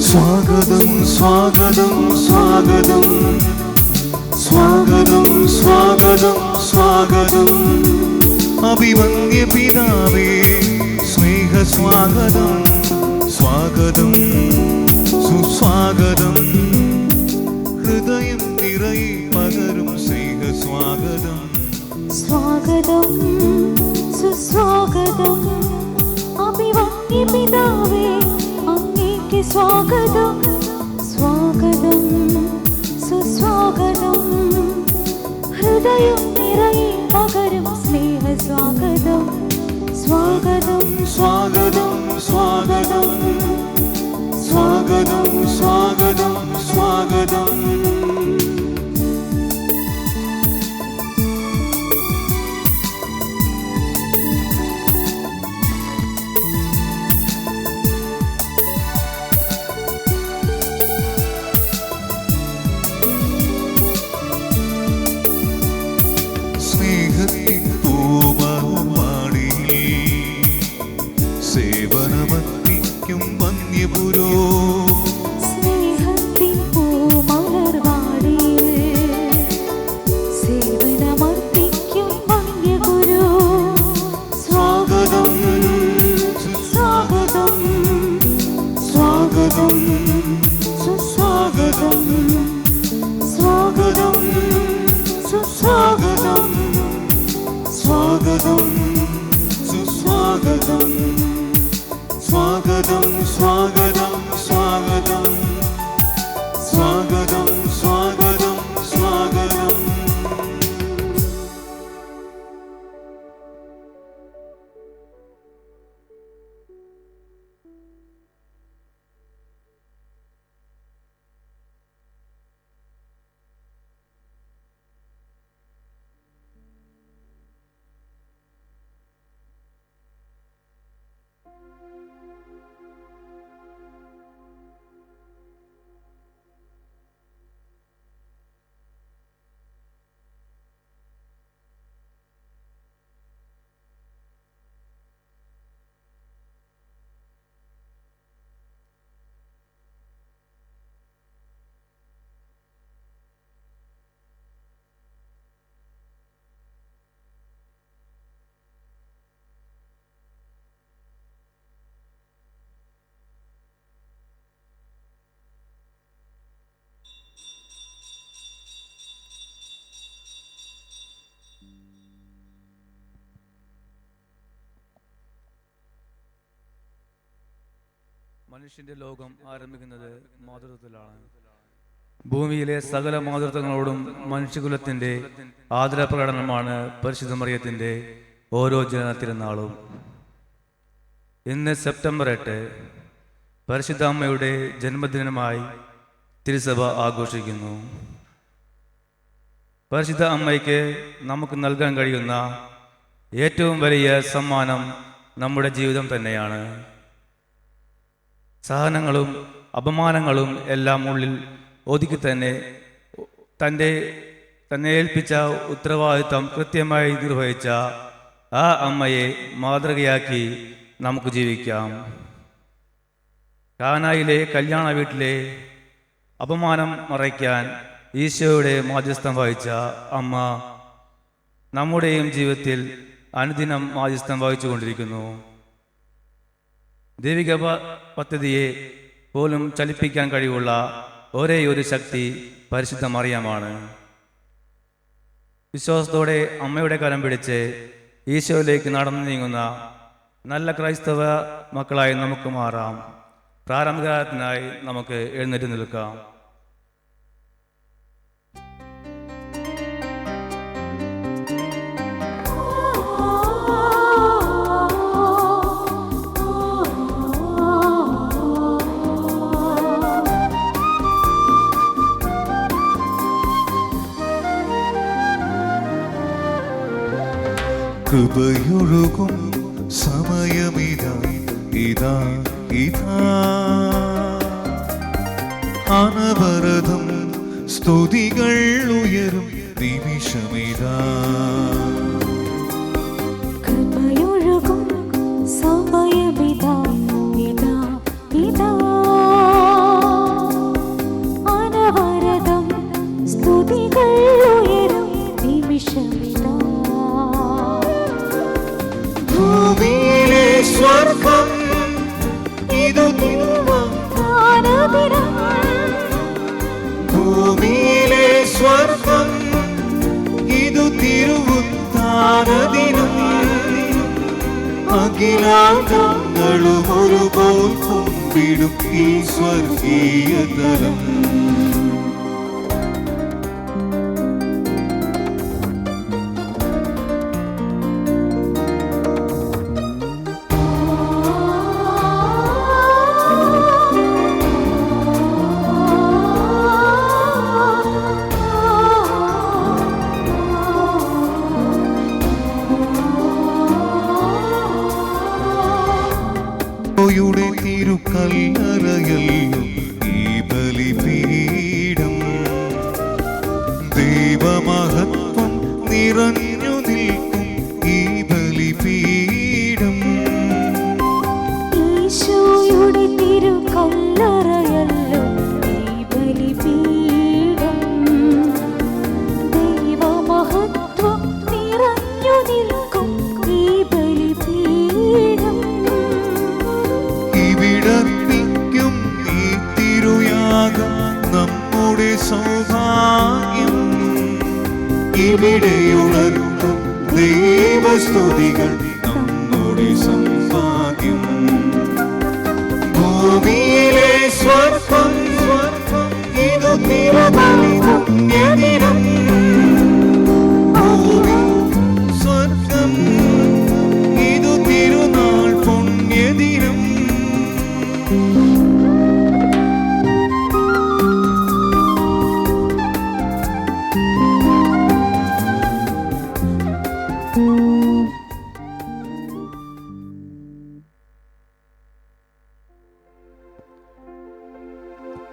സ്വാഗതം സ്വാഗതം സ്വാഗതം സ്വാഗതം സ്വാഗതം സ്വാഗതം അഭിവന്ദ്യ പിതാവേ സ്നേഹ സ്വാഗതം സ്വാഗതം സുസ്വാഗതം ഹൃദയം നിറയെ പകരും സ്നേഹ സ്വാഗതം സ്വാഗതം സുസ്വാഗതം അഭിവന്ദ്യ പിതാവേ അങ്ങേക്ക് സ്വാഗതം സ്വാഗതം സുസ്വാഗതം ഹൃദയം നിറയെ പകരും സ്നേഹ സ്വാഗതം സ്വാഗതം സ്വാഗതം സ്വാഗതം സ്വാഗതം സ്വാഗതം സ്വാഗതം സ്നേഹത്തിൻ പൂമണവാടി സേവനമർപ്പിക്കും വന്യപുരോ സ്നേഹത്തിൻ പൂമലർവാടി സേവനമർപ്പിക്കും വന്യഗുരു സ്വാഗതം സ്വാഗതം സ്വാഗതം സുസ്വാഗതം സ്വാഗതം സുസ്വാഗതം സ്വാഗതം സുസ്വാഗതം സ്വാഗതം സ്വാഗതം സ്വാഗതം സ്വാഗതം സ്വാഗതം സ്വാഗതം മനുഷ്യന്റെ ലോകം ആരംഭിക്കുന്നത് മാതൃത്വത്തിലാണ്. ഭൂമിയിലെ സകല മാതൃത്വങ്ങളോടും മനുഷ്യകുലത്തിന്റെ ആദരപ്രകടനമാണ് പരിശുദ്ധ മറിയത്തിന്റെ ഓരോ ജനന തിരുനാളും. ഇന്ന് സെപ്റ്റംബർ 8 പരിശുദ്ധ അമ്മയുടെ ജന്മദിനമായി തിരുസഭ ആഘോഷിക്കുന്നു. പരിശുദ്ധ അമ്മയ്ക്ക് നമുക്ക് നൽകാൻ കഴിയുന്ന ഏറ്റവും വലിയ സമ്മാനം നമ്മുടെ ജീവിതം തന്നെയാണ്. സഹനങ്ങളും അപമാനങ്ങളും എല്ലാം ഉള്ളിൽ ഒതുക്കി തന്നെ ഏൽപ്പിച്ച ഉത്തരവാദിത്വം കൃത്യമായി നിർവഹിച്ച ആ അമ്മയെ മാതൃകയാക്കി നമുക്ക് ജീവിക്കാം. കാനായിലെ കല്യാണ വീട്ടിലെ അപമാനം മറയ്ക്കാൻ ഈശോയുടെ മാധ്യസ്ഥം വഹിച്ച അമ്മ നമ്മുടെയും ജീവിതത്തിൽ അനുദിനം മാധ്യസ്ഥം വഹിച്ചുകൊണ്ടിരിക്കുന്നു. ദൈവിക പദ്ധതിയെ പോലും ചലിപ്പിക്കാൻ കഴിവുള്ള ഒരേ ഒരു ശക്തി പരിശുദ്ധ മറിയമാണ്. വിശ്വാസത്തോടെ അമ്മയുടെ കരം പിടിച്ച് ഈശോയിലേക്ക് നടന്നു നീങ്ങുന്ന നല്ല ക്രൈസ്തവ മക്കളായി നമുക്ക് മാറാം. പ്രാരംഭകാലത്തിനായി നമുക്ക് എഴുന്നേറ്റ് നിൽക്കാം. കൃപയൊഴുകും സമയമിതാ ഇതാ ഇതാ അനവരതം സ്തുതികൾ ഉയരും നിമിഷമിതാ. കൃപയൊഴുകും സമയമിതാ ഇതാ ഇതാ അനവരതം സ്തുതികൾ ഉയരും നിമിഷമിതാ. ഭൂമിയിലെ സ്വർഗം ഇതു തിരുവത്താനദിനം. ഭൂമിയിലെ സ്വർഗം ഇതു തിരുവുത്താനദിനം. അഖിലാണ്ടങ്ങളും ഒരുപോൽ കുമ്പിടും ഈ സ്വർഗീയ തലം. യുടെ തിരുക്കല്ലറയല്ലോ ഈ ബലിപീഠം. ദൈവമഹത്വം നിറഞ്ഞു നിൽക്കും ഈ ബലിപീഠം. ഈശോയുടെ തിരുക്കല്ലറയല്ലോ ഈ ബലിപീഠം. ദൈവമഹത്വം നിറഞ്ഞു നിൽക്കും ഈ ബലിപീഠം. ഇവിടർപ്പിക്കും ഈ തിരുയാഗം നമ്മുടെ സൗഭാഗ്യം. ഇവിടെയുണർത്തും ദൈവസ്തുതികൾ നമ്മുടെ സമ്പാദ്യം. ഭൂമിയിലെ സ്വർഗം ഇതു തിരുബലി പുണ്യദിനം. ഭൂമി സ്വർഗം ഇതു തിരുനാൾ പുണ്യദിനം.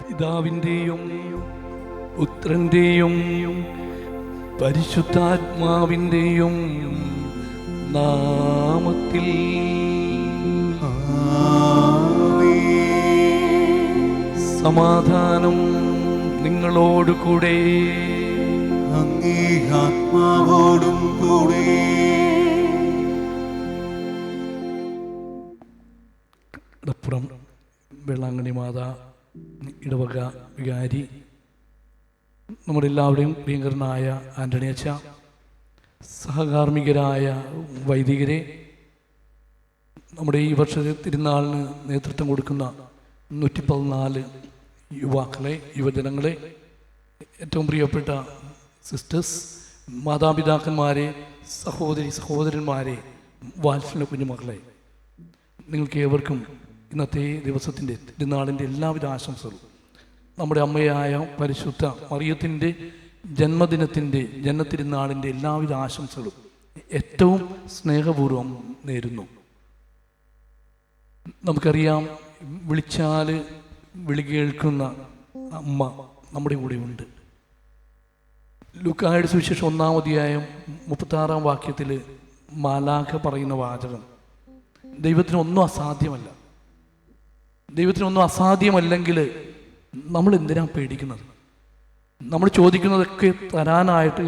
പിതാവിൻ്റെയും പുത്രൻ്റെയും പരിശുദ്ധാത്മാവിൻ്റെയും നാമത്തിൽ സമാധാനം നിങ്ങളോട് കൂടെ. അങ്ങേ ആത്മാവോടും കൂടെ. കടപ്പുറം വെള്ളാങ്കണ്ണി മാതാ ഇടവക വികാരി, നമ്മുടെ എല്ലാവരുടെയും പ്രിയങ്കരനായ ആൻ്റണി അച്ഛ, സഹകാർമ്മികരായ വൈദികരെ, നമ്മുടെ ഈ വർഷത്തെ തിരുനാളിന് നേതൃത്വം കൊടുക്കുന്ന 114 യുവാക്കളെ, യുവജനങ്ങളെ, ഏറ്റവും പ്രിയപ്പെട്ട സിസ്റ്റേഴ്സ്, മാതാപിതാക്കന്മാരെ, സഹോദരന്മാരെ, വാത്സല്യ കുഞ്ഞുമക്കളെ, നിങ്ങൾക്ക് ഏവർക്കും ഇന്നത്തെ ദിവസത്തിൻ്റെ തിരുനാളിൻ്റെ എല്ലാവിധ ആശംസകളും നമ്മുടെ അമ്മയായ പരിശുദ്ധ മറിയത്തിൻ്റെ ജന്മതിരുനാളിൻ്റെ എല്ലാവിധ ആശംസകളും ഏറ്റവും സ്നേഹപൂർവ്വം നേരുന്നു. നമുക്കറിയാം, വിളിച്ചാൽ വിളി കേൾക്കുന്ന അമ്മ നമ്മുടെ കൂടെ ഉണ്ട്. ലൂക്കായുടെ സുവിശേഷം 1-ാം അധ്യായം 36-ാം വാക്യത്തിൽ മാലാഖ പറയുന്ന വാചകം, ദൈവത്തിനൊന്നും അസാധ്യമല്ല. ദൈവത്തിനൊന്നും അസാധ്യമല്ലെങ്കിൽ നമ്മൾ എന്തിനാ പേടിക്കുന്നത്? നമ്മൾ ചോദിക്കുന്നതൊക്കെ തരാനായിട്ട്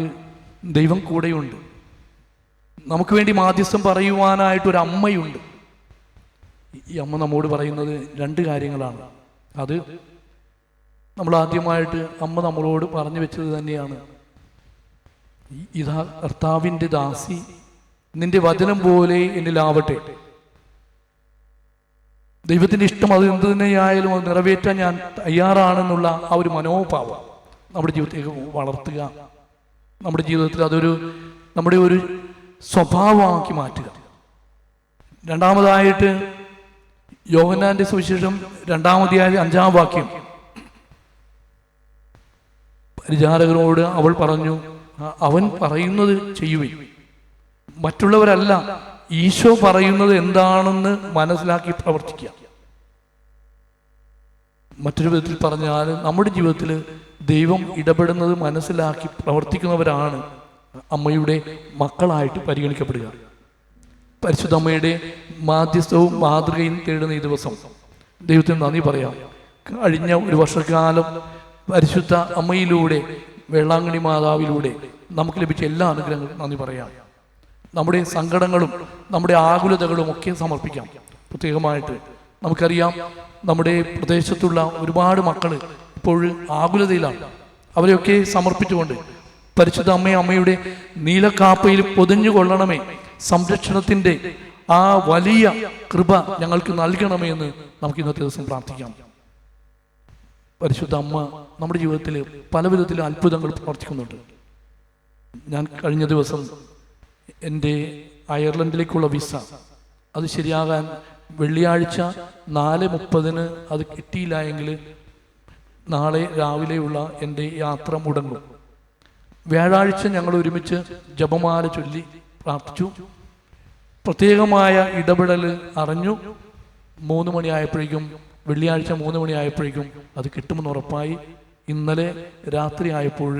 ദൈവം കൂടെയുണ്ട്. നമുക്ക് വേണ്ടി മാധ്യസ്ഥം പറയുവാനായിട്ടൊരു അമ്മയുണ്ട്. ഈ അമ്മ നമ്മോട് പറയുന്നത് 2 കാര്യങ്ങളാണ്. അത് നമ്മൾ ആദ്യമായിട്ട് അമ്മ നമ്മളോട് പറഞ്ഞു വെച്ചത് തന്നെയാണ്, ഇതാ കർത്താവിൻ്റെ ദാസി, നിന്റെ വചനം പോലെ എന്നിലാവട്ടെ. ദൈവത്തിൻ്റെ ഇഷ്ടം അത് എന്ത് തന്നെയായാലും അത് നിറവേറ്റാൻ ഞാൻ തയ്യാറാണെന്നുള്ള ആ ഒരു മനോഭാവം നമ്മുടെ ജീവിതത്തേക്ക് വളർത്തുക, നമ്മുടെ ജീവിതത്തിൽ നമ്മുടെ ഒരു സ്വഭാവമാക്കി മാറ്റുക. രണ്ടാമതായിട്ട് യോഹന്നാന്റെ സുവിശേഷം 2-ാം അധ്യായം 5-ാം വാക്യം, പരിചാരകരോട് അവൾ പറഞ്ഞു, അവൻ പറയുന്നത് ചെയ്യുവിൻ. മറ്റുള്ളവരല്ല, ഈശോ പറയുന്നത് എന്താണെന്ന് മനസ്സിലാക്കി പ്രവർത്തിക്കുക. മറ്റൊരു വിധത്തിൽ പറഞ്ഞാൽ, നമ്മുടെ ജീവിതത്തിൽ ദൈവം ഇടപെടുന്നത് മനസ്സിലാക്കി പ്രവർത്തിക്കുന്നവരാണ് അമ്മയുടെ മക്കളായിട്ട് പരിഗണിക്കപ്പെടുക. പരിശുദ്ധ അമ്മയുടെ മാധ്യസ്ഥവും മാതൃകയും തേടുന്ന ഈ ദിവസം ദൈവത്തിന് നന്ദി പറയാം. കഴിഞ്ഞ ഒരു വർഷക്കാലം പരിശുദ്ധ അമ്മയിലൂടെ, വേളാങ്കണ്ണി മാതാവിലൂടെ നമുക്ക് ലഭിച്ച എല്ലാ അനുഗ്രഹങ്ങളും നന്ദി പറയാം. നമ്മുടെ സങ്കടങ്ങളും നമ്മുടെ ആകുലതകളും ഒക്കെ സമർപ്പിക്കാം. പ്രത്യേകമായിട്ട് നമുക്കറിയാം, നമ്മുടെ പ്രദേശത്തുള്ള ഒരുപാട് മക്കൾ ഇപ്പോൾ ആകുലതയിലാണ്. അവരെയൊക്കെ സമർപ്പിച്ചുകൊണ്ട് പരിശുദ്ധ അമ്മയുടെ നീലക്കാപ്പയിൽ പൊതിഞ്ഞു കൊള്ളണമേ, സംരക്ഷണത്തിൻ്റെ ആ വലിയ കൃപ ഞങ്ങൾക്ക് നൽകണമേ എന്ന് നമുക്ക് ഇന്നത്തെ ദിവസം പ്രാർത്ഥിക്കാം. പരിശുദ്ധ അമ്മ നമ്മുടെ ജീവിതത്തിൽ പല വിധത്തിലും അത്ഭുതങ്ങൾ പ്രവർത്തിക്കുന്നുണ്ട്. ഞാൻ കഴിഞ്ഞ ദിവസം എൻ്റെ അയർലൻഡിലേക്കുള്ള വിസ അത് ശരിയാകാൻ വെള്ളിയാഴ്ച 4:30 അത് കിട്ടിയില്ല എങ്കിൽ നാളെ രാവിലെയുള്ള എൻ്റെ യാത്ര മുടങ്ങും. വ്യാഴാഴ്ച ഞങ്ങൾ ഒരുമിച്ച് ജപമാല ചൊല്ലി പ്രാർത്ഥിച്ചു. പ്രത്യേകമായ ഇടപെടൽ അറിഞ്ഞു. 3 മണിയായപ്പോഴേക്കും, വെള്ളിയാഴ്ച 3 മണിയായപ്പോഴേക്കും അത് കിട്ടുമെന്ന് ഉറപ്പായി. ഇന്നലെ രാത്രി ആയപ്പോൾ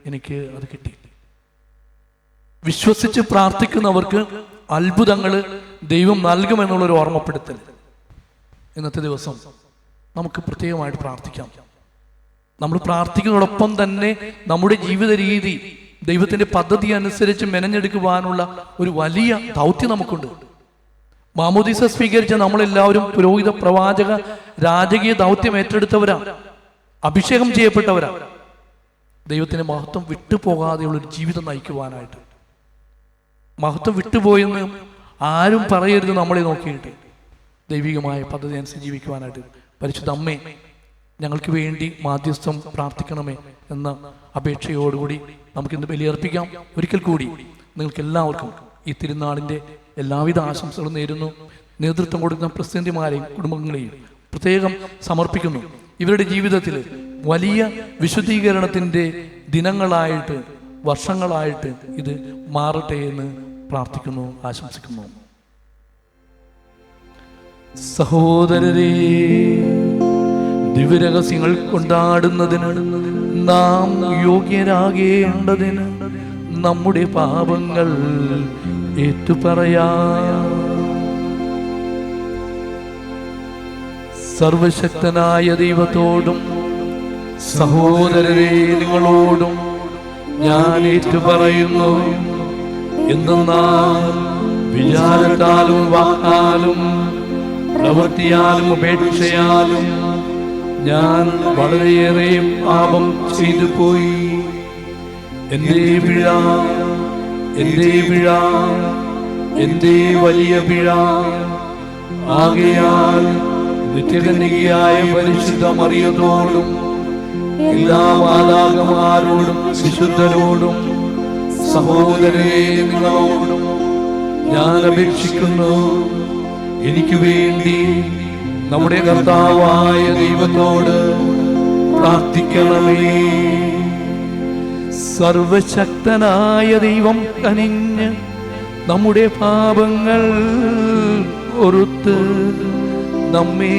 എനിക്ക് അത് കിട്ടി. വിശ്വസിച്ച് പ്രാർത്ഥിക്കുന്നവർക്ക് അത്ഭുതങ്ങൾ ദൈവം നൽകുമെന്നുള്ളൊരു ഓർമ്മപ്പെടുത്തൽ ഇന്നത്തെ ദിവസം നമുക്ക് പ്രത്യേകമായിട്ട് പ്രാർത്ഥിക്കാം. നമ്മൾ പ്രാർത്ഥിക്കുന്നതോടൊപ്പം തന്നെ നമ്മുടെ ജീവിത രീതി ദൈവത്തിൻ്റെ പദ്ധതി അനുസരിച്ച് മെനഞ്ഞെടുക്കുവാനുള്ള ഒരു വലിയ ദൗത്യം നമുക്കുണ്ട്. മാമോദീസ സ്വീകരിച്ച നമ്മളെല്ലാവരും പുരോഹിത, പ്രവാചക, രാജകീയ ദൗത്യം ഏറ്റെടുത്തവരാ, അഭിഷേകം ചെയ്യപ്പെട്ടവരാ. ദൈവത്തിൻ്റെ മഹത്വം വിട്ടുപോകാതെയുള്ളൊരു ജീവിതം നയിക്കുവാനായിട്ട്. മഹത്വം വിട്ടുപോയെന്ന് ആരും പറയരുത് നമ്മളെ നോക്കിയിട്ട്. ദൈവികമായ പദ്ധതി അനുസരിച്ച് ജീവിക്കുവാനായിട്ട് പരിശുദ്ധ അമ്മേ, ഞങ്ങൾക്ക് വേണ്ടി മാധ്യസ്ഥം പ്രാർത്ഥിക്കണമേ എന്ന അപേക്ഷയോടുകൂടി നമുക്കിന്ന് ബലിയർപ്പിക്കാം. ഒരിക്കൽ കൂടി നിങ്ങൾക്ക് എല്ലാവർക്കും ഈ തിരുനാളിൻ്റെ എല്ലാവിധ ആശംസകളും നേരുന്നു. നേതൃത്വം കൊടുക്കുന്ന പ്രസിഡന്റുമാരെയും കുടുംബങ്ങളെയും പ്രത്യേകം സമർപ്പിക്കുന്നു. ഇവരുടെ ജീവിതത്തിൽ വലിയ വിശുദ്ധീകരണത്തിൻ്റെ ദിനങ്ങളായിട്ട്, വർഷങ്ങളായിട്ട് ഇത് മാറട്ടെ എന്ന് പ്രാർത്ഥിക്കുന്നു, ആശംസിക്കുന്നു. സഹോദരരേ, ദിവ്യരഹസ്യങ്ങൾ കൊണ്ടാടുന്നതിന് നാം യോഗ്യരാകേണ്ടതിന് നമ്മുടെ പാപങ്ങൾ ഏറ്റുപറയാം. സർവശക്തനായ ദൈവത്തോടും സഹോദരരെ നിങ്ങളോടും ഞാൻ ഏറ്റുപറയുന്നു, എന്നാൽ വിചാരത്താലും വാക്കാലും പ്രവൃത്തിയാലും ഉപേക്ഷയാലും ഞാൻ വളരെയേറെ പാപം ചെയ്തു പോയി. എന്റെ പിഴ, എന്റെ വലിയ പിഴ. ആകയാൽ നിത്യകന്യകയായ പരിശുദ്ധ മറിയത്തോടും എല്ലാ മാലാഖമാരോടും വിശുദ്ധരോടും സഹോദരരെ നിങ്ങളോടും ഞാൻ അപേക്ഷിക്കുന്നു, എനിക്ക് വേണ്ടി നമ്മുടെ കർത്താവായ ദൈവത്തോട് പ്രാർത്ഥിക്കണമേ. സർവശക്തനായ ദൈവം കനിഞ്ഞ് നമ്മുടെ പാപങ്ങൾ ഓർത്ത് നമ്മെ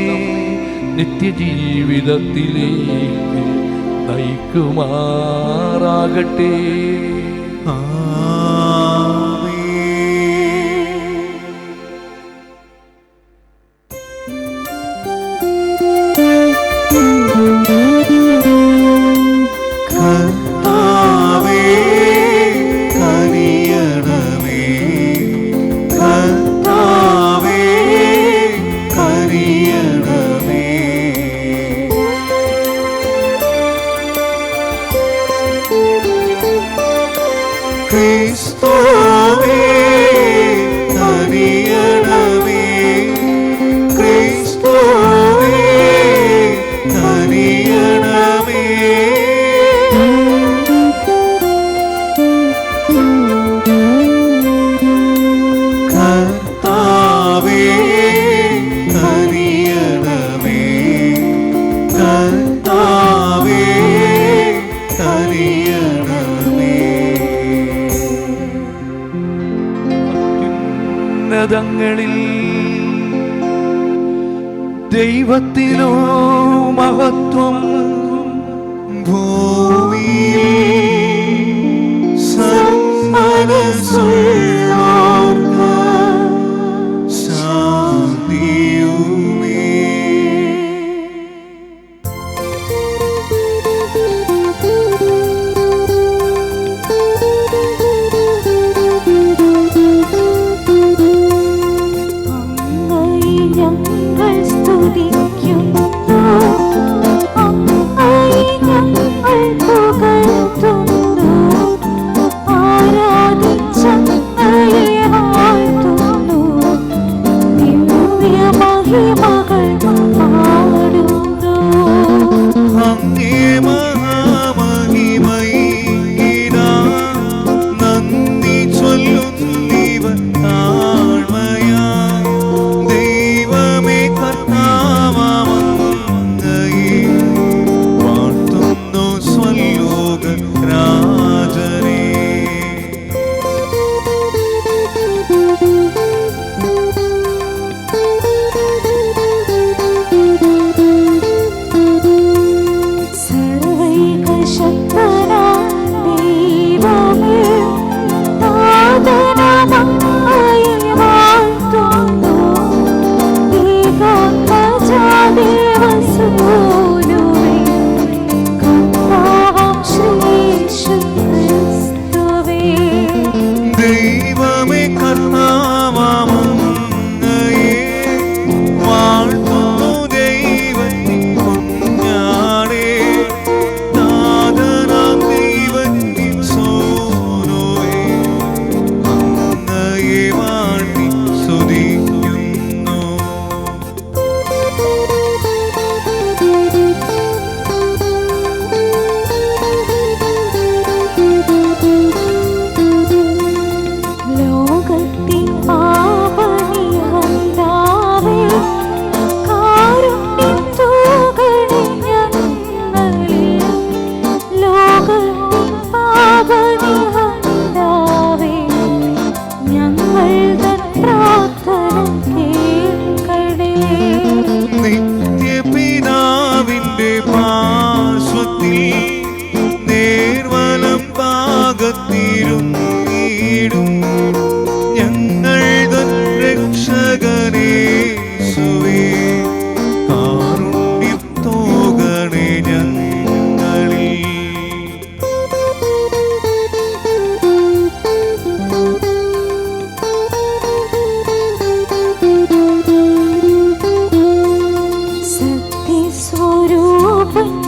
നിത്യജീവിതത്തിലേക്ക് നയിക്കുമാറാകട്ടെ. ഉന്നതങ്ങളിൽ ദൈവത്തിനോ മഹത്വം, ഭൂമിയിൽ സന്മനസ്സുള്ളോർക്ക് ശാന്തിയുമേ.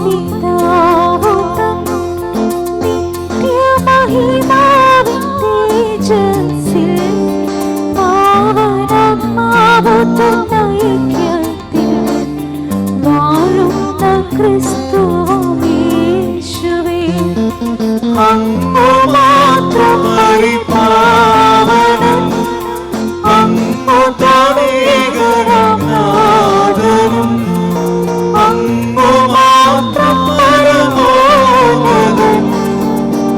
പിതാവ് നിത്യമഹിമാവിൻ അങ്ങു മാത്രം പരിപാവനം, അങ്ങു തനേകനാഥനും, അങ്ങു മാത്രം പരമോന്നതൻ,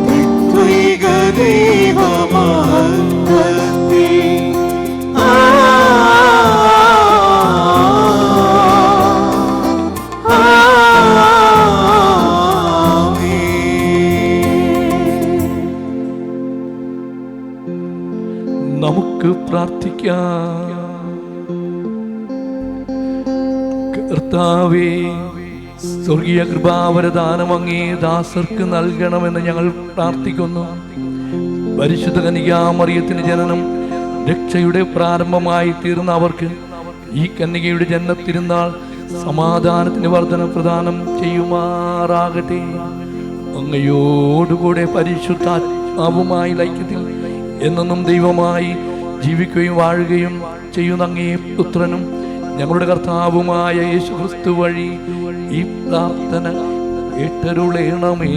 ത്രിത്വൈക ദൈവമഹത്വത്തെ. നമുക്ക് പ്രാർത്ഥിക്കാം. കർത്താവേ, സ്വർഗീയ കൃപാവരദാനം അങ്ങേ ദാസർക്ക് നൽകണമെന്ന് ഞങ്ങൾ പ്രാർത്ഥിക്കുന്നു. പരിശുദ്ധ കന്യകാമറിയത്തിന് ജനനം രക്ഷയുടെ പ്രാരംഭമായി തീർന്ന അവർക്ക് ഈ കന്യകയുടെ ജന്മത്തിരുന്നാൾ സമാധാനത്തിന് വർധന പ്രദാനം ചെയ്യുമാറാകട്ടെ. അങ്ങയോടുകൂടെ പരിശുദ്ധാത്മാവുമായി ലൈക്യത്തിൽ എന്നും ദൈവമായി ജീവിക്കുകയും വാഴുകയും ചെയ്യുന്ന അങ്ങേ പുത്രനും ഞങ്ങളുടെ കർത്താവുമായ യേശുക്രിസ്തു വഴി ഈ പ്രാർത്ഥന കേട്ടരുളേണമേ.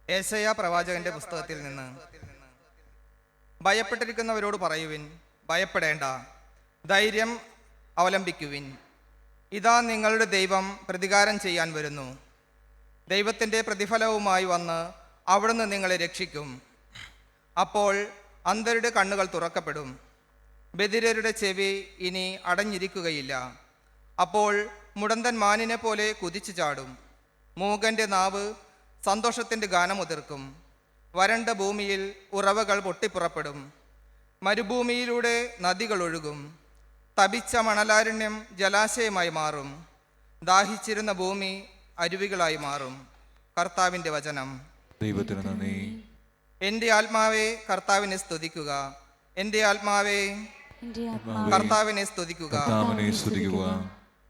യേശയ്യാ പ്രവാചകന്റെ പുസ്തകത്തിൽ നിന്ന്, ഭയപ്പെട്ടിരിക്കുന്നവരോട് പറയുവിൻ, ഭയപ്പെടേണ്ട, ധൈര്യം അവലംബിക്കുവിൻ. ഇതാ നിങ്ങളുടെ ദൈവം പ്രതികാരം ചെയ്യാൻ വരുന്നു. ദൈവത്തിൻ്റെ പ്രതിഫലവുമായി വന്ന് അവിടുന്ന് നിങ്ങളെ രക്ഷിക്കും. അപ്പോൾ അന്ധരുടെ കണ്ണുകൾ തുറക്കപ്പെടും, ബധിരരുടെ ചെവി ഇനി അടഞ്ഞിരിക്കുകയില്ല. അപ്പോൾ മുടന്തൻ മാനിനെ പോലെ കുതിച്ചു ചാടും, മൂകന്റെ നാവ് സന്തോഷത്തിൻ്റെ ഗാനമുതിർക്കും. വരണ്ട ഭൂമിയിൽ ഉറവകൾ പൊട്ടിപ്പുറപ്പെടും, മരുഭൂമിയിലൂടെ നദികൾ ഒഴുകും. തപിച്ച മണലാരണ്യം ജലാശയമായി മാറും, ദാഹിച്ചിരുന്ന ഭൂമി അരുവികളായി മാറും. കർത്താവിൻ്റെ വചനം. ദൈവത്തിന് നന്ദി. എൻ്റെ ആത്മാവേ കർത്താവിനെ സ്തുതിക്കുക, എൻ്റെ ആത്മാവേ കർത്താവിനെ സ്തുതിക്കുക.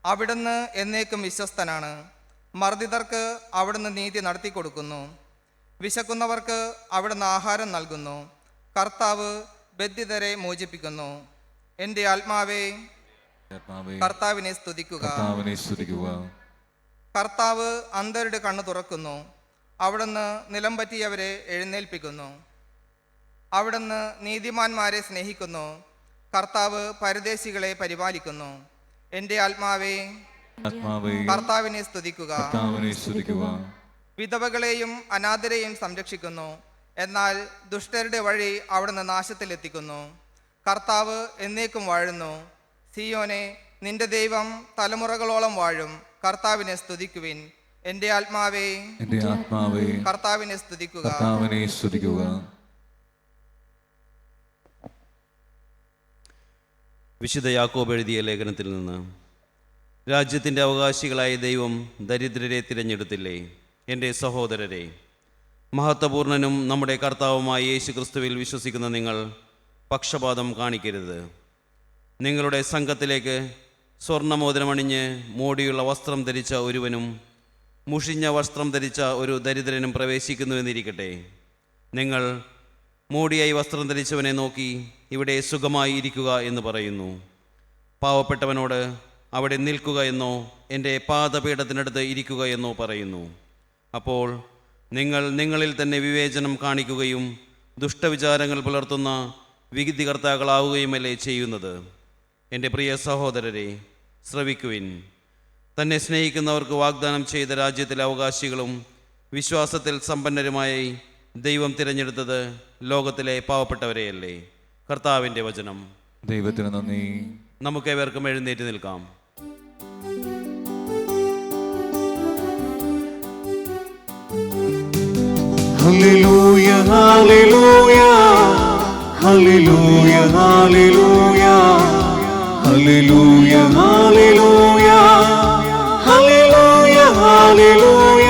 അവിടുന്ന് എന്നേക്കും വിശ്വസ്തനാണ്. മർദ്ദിതർക്ക് അവിടുന്ന് നീതി നടത്തിക്കൊടുക്കുന്നു, വിശക്കുന്നവർക്ക് അവിടുന്ന് ആഹാരം നൽകുന്നു. കർത്താവ് ബദ്ധിതരെ മോചിപ്പിക്കുന്നു. എൻ്റെ ആത്മാവേ കർത്താവിനെ സ്തുതിക്കുക. കർത്താവ് അന്ധരുടെ കണ്ണ് തുറക്കുന്നു, അവിടുന്ന് നിലം പറ്റിയവരെ എഴുന്നേൽപ്പിക്കുന്നു. അവിടുന്ന് നീതിമാന്മാരെ സ്നേഹിക്കുന്നു, കർത്താവ് പരദേശികളെ പരിപാലിക്കുന്നു. എൻ്റെ ആത്മാവേ കർത്താവിനെ സ്തുതിക്കുക. വിധവകളെയും അനാഥരെയും സംരക്ഷിക്കുന്നു, എന്നാൽ ദുഷ്ടരുടെ വഴി അവിടുന്ന് നാശത്തിലെത്തിക്കുന്നു. കർത്താവ് എന്നേക്കും വാഴുന്നു. സിയോനെ, നിന്റെ ദൈവം തലമുറകളോളം വാഴും. കർത്താവിനെ സ്തുതിക്കുവിൻ. എൻ്റെ ആത്മാവേ കർത്താവിനെ സ്തുതിക്കുക. വിശുദ്ധ യാക്കോബ് എഴുതിയ ലേഖനത്തിൽ നിന്ന്, രാജ്യത്തിൻ്റെ അവകാശികളായ ദൈവം ദരിദ്രരെ തിരഞ്ഞെടുത്തില്ലേ? എൻ്റെ സഹോദരരെ, മഹത്വപൂർണനും നമ്മുടെ കർത്താവുമായ യേശു ക്രിസ്തുവിൽ വിശ്വസിക്കുന്ന നിങ്ങൾ പക്ഷപാതം കാണിക്കരുത്. നിങ്ങളുടെ സംഘത്തിലേക്ക് സ്വർണ്ണമോതിരമണിഞ്ഞ് മോടിയുള്ള വസ്ത്രം ധരിച്ച ഒരുവനും മുഷിഞ്ഞ വസ്ത്രം ധരിച്ച ഒരു ദരിദ്രനും പ്രവേശിക്കുന്നുവെന്നിരിക്കട്ടെ. നിങ്ങൾ മോടിയായി വസ്ത്രം ധരിച്ചവനെ നോക്കി ഇവിടെ സുഖമായി ഇരിക്കുക എന്ന് പറയുന്നു. പാവപ്പെട്ടവനോട് അവിടെ നിൽക്കുക എന്നോ എൻ്റെ പാദപീഠത്തിനടുത്ത് ഇരിക്കുക എന്നോ പറയുന്നു. അപ്പോൾ നിങ്ങൾ നിങ്ങളിൽ തന്നെ വിവേചനം കാണിക്കുകയും ദുഷ്ടവിചാരങ്ങൾ പുലർത്തുന്ന വിധികർത്താക്കളാവുകയുമല്ലേ ചെയ്യുന്നത്. എൻ്റെ പ്രിയ സഹോദരരെ, ശ്രവിക്കുവിൻ. തന്നെ സ്നേഹിക്കുന്നവർക്ക് വാഗ്ദാനം ചെയ്ത രാജ്യത്തിലെ അവകാശികളും വിശ്വാസത്തിൽ സമ്പന്നരുമായി ദൈവം തിരഞ്ഞെടുത്തത് ലോകത്തിലെ പാവപ്പെട്ടവരെയല്ലേ. കർത്താവിൻ്റെ വചനം. ദൈവത്തിന് നന്ദി. നമുക്കേവർക്കും എഴുന്നേറ്റ് നിൽക്കാം. ഹല്ലേലൂയ ഹല്ലേലൂയ ഹല്ലേലൂയ ഹല്ലേലൂയ ഹല്ലേലൂയ ഹല്ലേലൂയ ഹല്ലേലൂയ ഹല്ലേലൂയ.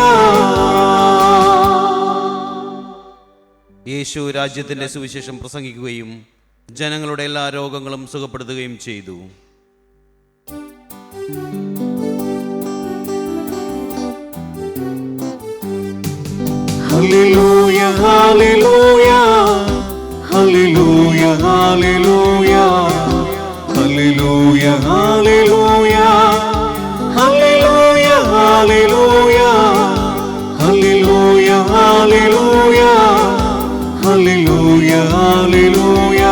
യേശു രാജ്യത്തിൻ്റെ സുവിശേഷം പ്രസംഗിക്കുകയും ജനങ്ങളുടെ എല്ലാ രോഗങ്ങളും സുഖപ്പെടുത്തുകയും ചെയ്തു. ഹല്ലേലൂയ ഹല്ലേലൂയ ഹല്ലേലൂയ ഹല്ലേലൂയ ഹല്ലേലൂയ ഹല്ലേലൂയ ഹല്ലേലൂയ ഹല്ലേലൂയ ഹല്ലേലൂയ ഹല്ലേലൂയ ഹല്ലേലൂയ ഹല്ലേലൂയ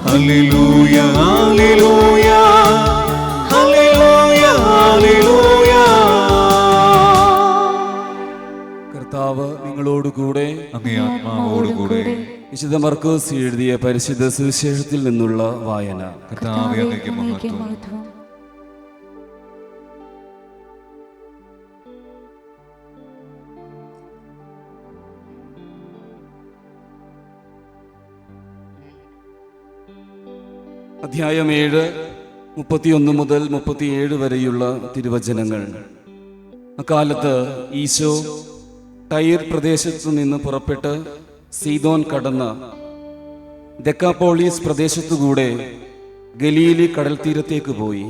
ഹല്ലേലൂയ ഹല്ലേലൂയ ഹല്ലേലൂയ ഹല്ലേലൂയ. കർത്താവ് നിങ്ങളോടുകൂടെ, അങ്ങേ ആത്മാവോടുകൂടെ. വിശുദ്ധ മർക്കോസ് എഴുതിയ പരിശുദ്ധ സുവിശേഷത്തിൽ നിന്നുള്ള വായന. കർത്താവേ, അങ്ങേക്ക് മഹത്വം. അധ്യായം 7 31 മുതൽ 37 വരെയുള്ള തിരുവചനങ്ങൾ. അക്കാലത്ത് ഈശോ ടൈർ പ്രദേശത്തു നിന്ന് പുറപ്പെട്ട് സീദോൻ കടന്ന് ദെക്കാപോളീസ് പ്രദേശത്തുകൂടെ ഗലീലി കടൽ തീരത്തേക്ക് പോയി.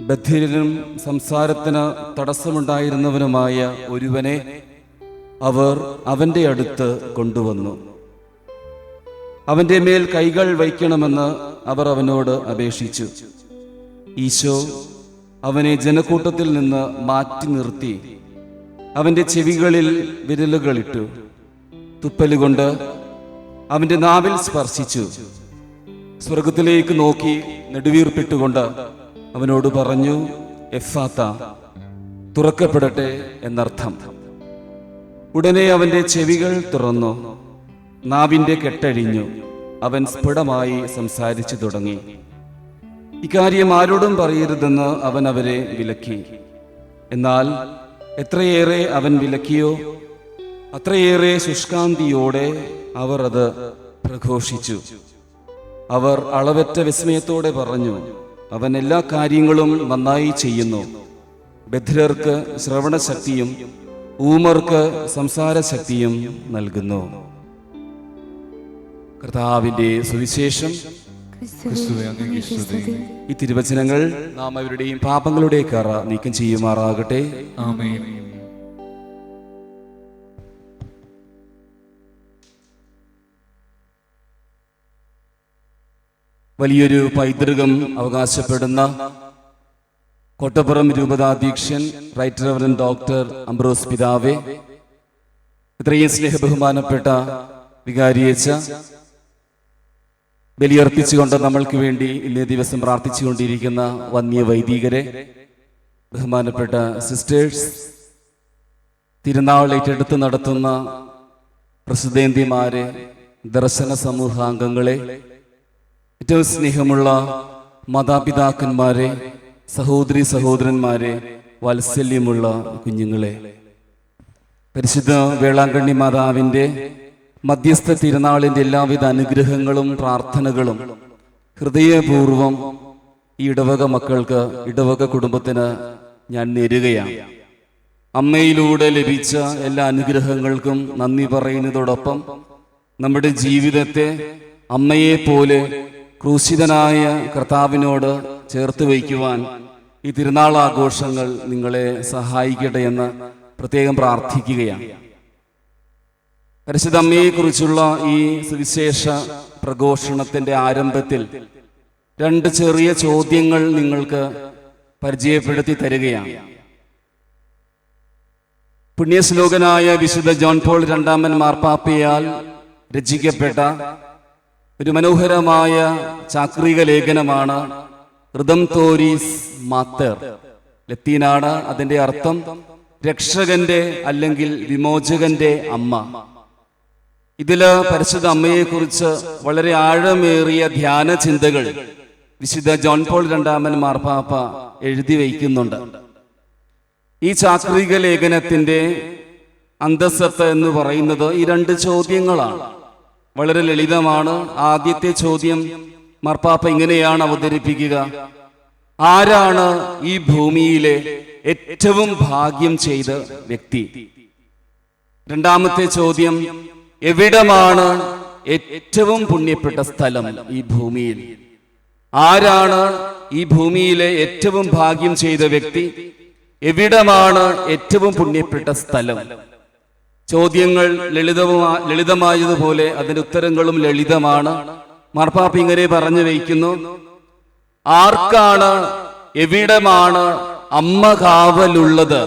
ബധിരനും സംസാരത്തിന് തടസ്സമുണ്ടായിരുന്നവനുമായ ഒരുവനെ അവർ അവൻ്റെ അടുത്ത് കൊണ്ടുവന്നു. അവൻ്റെ മേൽ കൈകൾ വയ്ക്കണമെന്ന് അവർ അവനോട് അപേക്ഷിച്ചു. ഈശോ അവനെ ജനക്കൂട്ടത്തിൽ നിന്ന് മാറ്റി നിർത്തി അവൻ്റെ ചെവികളിൽ വിരലുകളിട്ടു. തുപ്പലുകൊണ്ട് അവൻ്റെ നാവിൽ സ്പർശിച്ചു. സ്വർഗത്തിലേക്ക് നോക്കി നെടുവീർപ്പിട്ടുകൊണ്ട് അവനോട് പറഞ്ഞു, എഫാത്ത, തുറക്കപ്പെടട്ടെ എന്നർത്ഥം. ഉടനെ അവൻ്റെ ചെവികൾ തുറന്നു, നാവിൻ്റെ കെട്ടഴിഞ്ഞു, അവൻ സ്ഫുടമായി സംസാരിച്ചു തുടങ്ങി. ഇക്കാര്യം ആരോടും പറയരുതെന്ന് അവൻ അവരെ വിലക്കി. എന്നാൽ എത്രയേറെ അവൻ വിലക്കിയോ അത്രയേറെ ശുഷ്കാന്തിയോടെ അവർ അത് പ്രഘോഷിച്ചു. അവർ അളവറ്റ വിസ്മയത്തോടെ പറഞ്ഞു, അവൻ എല്ലാ കാര്യങ്ങളും നന്നായി ചെയ്യുന്നു. ബധിരർക്ക് ശ്രവണശക്തിയും ഊമർക്ക് സംസാരശക്തിയും നൽകുന്നു. കർത്താവിൻ്റെ സുവിശേഷം. ക്രിസ്തുവേ, അങ്ങേക്ക് സ്തുതി. ഈ തിരുവചനങ്ങൾ നാം അവരുടെയും പാപങ്ങളുടെ കറ നീക്കം ചെയ്യുമാറാകട്ടെ. ആമേൻ. വലിയൊരു പൈതൃകം അവകാശപ്പെടുന്ന കോട്ടപ്പുറം രൂപതാധ്യക്ഷൻ റൈറ്റ് റവറൻഡ് ഡോക്ടർ അംബ്രോസ് പിതാവേ, ഇത്രയും സ്നേഹബഹുമാനപ്പെട്ട വികാരിയച്ച, ബലിയർപ്പിച്ചുകൊണ്ട് നമ്മൾക്ക് വേണ്ടി ഇന്നേ ദിവസം പ്രാർത്ഥിച്ചുകൊണ്ടിരിക്കുന്ന വന്യ വൈദികരെ, ബഹുമാനപ്പെട്ട സിസ്റ്റേഴ്സ്, തിരുനാൾ ഏറ്റെടുത്ത് നടത്തുന്ന പ്രസിദ്ധേന്തിമാരെ, ദർശന സമൂഹാംഗങ്ങളെ, ഏറ്റവും സ്നേഹമുള്ള മാതാപിതാക്കന്മാരെ, സഹോദരി സഹോദരന്മാരെ, വാത്സല്യമുള്ള കുഞ്ഞുങ്ങളെ, പരിശുദ്ധ വേളാങ്കണ്ണി മാതാവിൻ്റെ മധ്യസ്ഥ തിരുനാളിൻ്റെ എല്ലാവിധ അനുഗ്രഹങ്ങളും പ്രാർത്ഥനകളും ഹൃദയപൂർവം ഈ ഇടവക മക്കൾക്ക്, ഇടവക കുടുംബത്തിന് ഞാൻ നേരുകയാണ്. അമ്മയിലൂടെ ലഭിച്ച എല്ലാ അനുഗ്രഹങ്ങൾക്കും നന്ദി പറയുന്നതോടൊപ്പം നമ്മുടെ ജീവിതത്തെ അമ്മയെപ്പോലെ ക്രൂശിതനായ കർത്താവിനോട് ചേർത്ത് വയ്ക്കുവാൻ ഈ തിരുനാൾ ആഘോഷങ്ങൾ നിങ്ങളെ സഹായിക്കട്ടെ എന്ന് പ്രത്യേകം പ്രാർത്ഥിക്കുകയാണ്. പരിശുദ്ധ അമ്മയെക്കുറിച്ചുള്ള ഈ സുവിശേഷ പ്രഘോഷണത്തിന്റെ ആരംഭത്തിൽ 2 ചെറിയ ചോദ്യങ്ങൾ നിങ്ങൾക്ക് പരിചയപ്പെടുത്തി തരികയാണ്. പുണ്യശ്ലോകനായ വിശുദ്ധ ജോൺ പോൾ II മാർപ്പാപ്പയാൽ രചിക്കപ്പെട്ട ഒരു മനോഹരമായ ചാക്രിക ലേഖനമാണ് റിദംതോരീസ് മാത്തർ. ലത്തീനാണ് അതിൻ്റെ അർത്ഥം, രക്ഷകന്റെ അല്ലെങ്കിൽ വിമോചകന്റെ അമ്മ. ഇതില് പരിശുദ്ധ അമ്മയെക്കുറിച്ച് വളരെ ആഴമേറിയ ധ്യാന ചിന്തകൾ വിശുദ്ധ ജോൺ പോൾ II മാർപ്പാപ്പ എഴുതി വയ്ക്കുന്നുണ്ട്. ഈ ചാക്രിക ലേഖനത്തിന്റെ അന്തസ്സത്ത് എന്ന് പറയുന്നത് ഈ 2 ചോദ്യങ്ങളാണ്. വളരെ ലളിതമാണ്. ആദ്യത്തെ ചോദ്യം മാർപ്പാപ്പ ഇങ്ങനെയാണ് അവതരിപ്പിക്കുക: ആരാണ് ഈ ഭൂമിയിലെ ഏറ്റവും ഭാഗ്യം ചെയ്ത വ്യക്തി? രണ്ടാമത്തെ ചോദ്യം: എവിടമാണ് ഏറ്റവും പുണ്യപ്പെട്ട സ്ഥലം ഈ ഭൂമിയിൽ? ആരാണ് ഈ ഭൂമിയിലെ ഏറ്റവും ഭാഗ്യം ചെയ്ത വ്യക്തി? എവിടമാണ് ഏറ്റവും പുണ്യപ്പെട്ട സ്ഥലം? ചോദ്യങ്ങൾ ലളിതമായതുപോലെ അതിന്റെ ഉത്തരങ്ങളും ലളിതമാണ്. മാർപ്പാപ്പ ഇങ്ങനെ പറഞ്ഞു വയ്ക്കുന്നു: ആർക്കാണ് എവിടമാണ് അമ്മ കാവലുള്ളത്,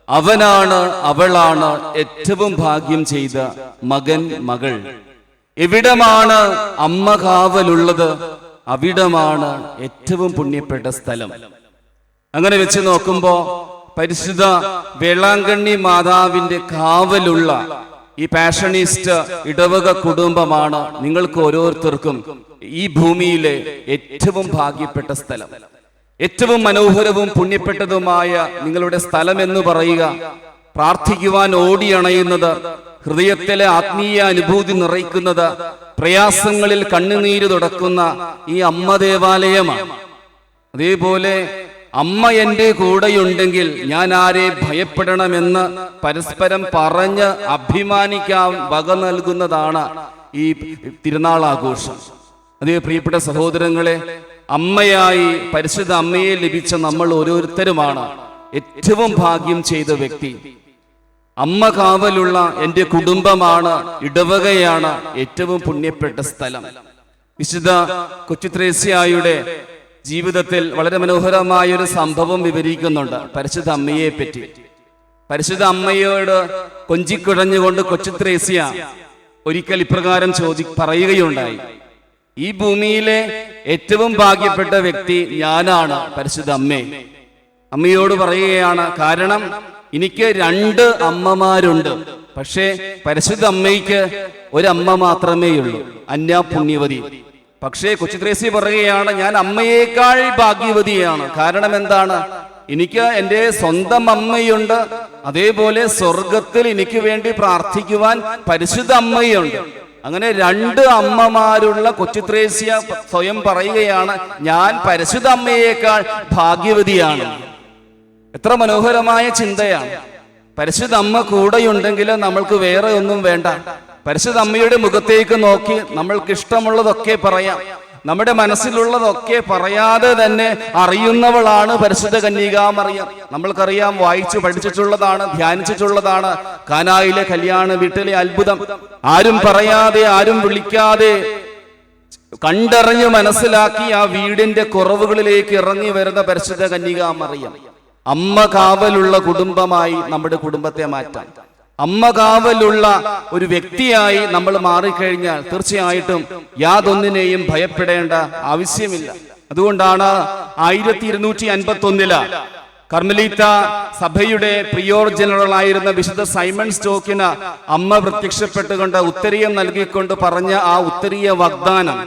അവനാണ് അവളാണ് ഏറ്റവും ഭാഗ്യം ചെയ്ത മകൻ മകൾ. എവിടമാണ് അമ്മ കാവലുള്ളത്, അവിടമാണ് ഏറ്റവും പുണ്യപ്പെട്ട സ്ഥലം. അങ്ങനെ വെച്ച് നോക്കുമ്പോ പരിശുദ്ധ വേളാങ്കണ്ണി മാതാവിന്റെ കാവലുള്ള ഈ പാഷണിസ്റ്റ് ഇടവക കുടുംബമാണ് നിങ്ങൾക്ക് ഓരോരുത്തർക്കും ഈ ഭൂമിയിലെ ഏറ്റവും ഭാഗ്യപ്പെട്ട സ്ഥലം. ഏറ്റവും മനോഹരവും പുണ്യപ്പെട്ടതുമായ നിങ്ങളുടെ സ്ഥലം എന്ന് പറയുക, പ്രാർത്ഥിക്കുവാൻ ഓടിയണയുന്നത്, ഹൃദയത്തിലെ ആത്മീയ അനുഭൂതി നിറയ്ക്കുന്നത്, പ്രയാസങ്ങളിൽ കണ്ണുനീര് തുടക്കുന്ന ഈ അമ്മ ദേവാലയമാണ്. അതേപോലെ അമ്മ എൻ്റെ കൂടെയുണ്ടെങ്കിൽ ഞാൻ ആരെ ഭയപ്പെടണമെന്ന് പരസ്പരം പറഞ്ഞ് അഭിമാനിക്കാൻ വക നൽകുന്നതാണ് ഈ തിരുനാൾ ആഘോഷം. അതേ പ്രിയപ്പെട്ട സഹോദരങ്ങളെ, അമ്മയായി പരിശുദ്ധ അമ്മയെ ലഭിച്ച നമ്മൾ ഓരോരുത്തരുമാണ് ഏറ്റവും ഭാഗ്യം ചെയ്ത വ്യക്തി. അമ്മ കാവലുള്ള എൻ്റെ കുടുംബമാണ്, ഇടവകയാണ് ഏറ്റവും പുണ്യപ്പെട്ട സ്ഥലം. വിശുദ്ധ കൊച്ചുത്രേസ്യായുടെ ജീവിതത്തിൽ വളരെ മനോഹരമായ ഒരു സംഭവം വിവരിക്കുന്നുണ്ട് പരിശുദ്ധ അമ്മയെ പറ്റി. പരിശുദ്ധ അമ്മയോട് കൊഞ്ചിക്കുഴഞ്ഞുകൊണ്ട് കൊച്ചുത്രേസ്യ ഒരിക്കൽ ഇപ്രകാരം പറയുകയുണ്ടായി: ഈ ഭൂമിയിലെ ഏറ്റവും ഭാഗ്യപ്പെട്ട വ്യക്തി ഞാനാണ് പരിശുദ്ധ അമ്മേ. അമ്മയോട് പറയുകയാണ്, കാരണം എനിക്ക് 2 അമ്മമാരുണ്ട്, പക്ഷേ പരിശുദ്ധ അമ്മയ്ക്ക് ഒരമ്മ മാത്രമേ ഉള്ളൂ, അന്യ പുണ്യവതി. പക്ഷേ കൊച്ചുത്രേസ്യ പറയുകയാണ്, ഞാൻ അമ്മയേക്കാൾ ഭാഗ്യവതിയാണ്. കാരണം എന്താണ്? എനിക്ക് എൻ്റെ സ്വന്തം അമ്മയുണ്ട്, അതേപോലെ സ്വർഗത്തിൽ എനിക്ക് വേണ്ടി പ്രാർത്ഥിക്കുവാൻ പരിശുദ്ധ അമ്മയുണ്ട്. അങ്ങനെ 2 അമ്മമാരുള്ള കൊച്ചുത്രേസ്യ സ്വയം പറയുകയാണ്, ഞാൻ പരിശുദ്ധ അമ്മയേക്കാൾ ഭാഗ്യവതിയാണ്. എത്ര മനോഹരമായ ചിന്തയാണ്! പരിശുദ്ധ അമ്മ കൂടെയുണ്ടെങ്കിൽ നമ്മൾക്ക് വേറെ ഒന്നും വേണ്ട. പരിശുദ്ധ അമ്മയുടെ മുഖത്തേക്ക് നോക്കി നമ്മൾക്ക് ഇഷ്ടമുള്ളതൊക്കെ പറയാം. നമ്മുടെ മനസ്സിലുള്ളതൊക്കെ പറയാതെ തന്നെ അറിയുന്നവളാണ് പരിശുദ്ധ കന്യകാമറിയം. നമ്മൾക്കറിയാം, വായിച്ചു പഠിച്ചിട്ടുള്ളതാണ്, ധ്യാനിച്ചിട്ടുള്ളതാണ് കാനായിലെ കല്യാണ വീട്ടിലെ അത്ഭുതം. ആരും പറയാതെ, ആരും വിളിക്കാതെ കണ്ടറിഞ്ഞ് മനസ്സിലാക്കി ആ വീടിന്റെ കുറവുകളിലേക്ക് ഇറങ്ങി വരുന്ന പരിശുദ്ധ കന്യകാമറിയം. അമ്മ കാവലുള്ള കുടുംബമായി നമ്മുടെ കുടുംബത്തെ മാറ്റാം. അമ്മ കാവലുള്ള ഒരു വ്യക്തിയായി നമ്മൾ മാറിക്കഴിഞ്ഞാൽ തീർച്ചയായിട്ടും യാതൊന്നിനെയും ഭയപ്പെടേണ്ട ആവശ്യമില്ല. അതുകൊണ്ടാണ് 1251 കർമ്മലീത്ത സഭയുടെ പ്രിയോർ ജനറൽ ആയിരുന്ന വിശുദ്ധ സൈമൺ സ്റ്റോക്കിന് അമ്മ പ്രത്യക്ഷപ്പെട്ടുകൊണ്ട് ഉത്തരീയം നൽകിക്കൊണ്ട് പറഞ്ഞ ആ ഉത്തരീയ വാഗ്ദാനം,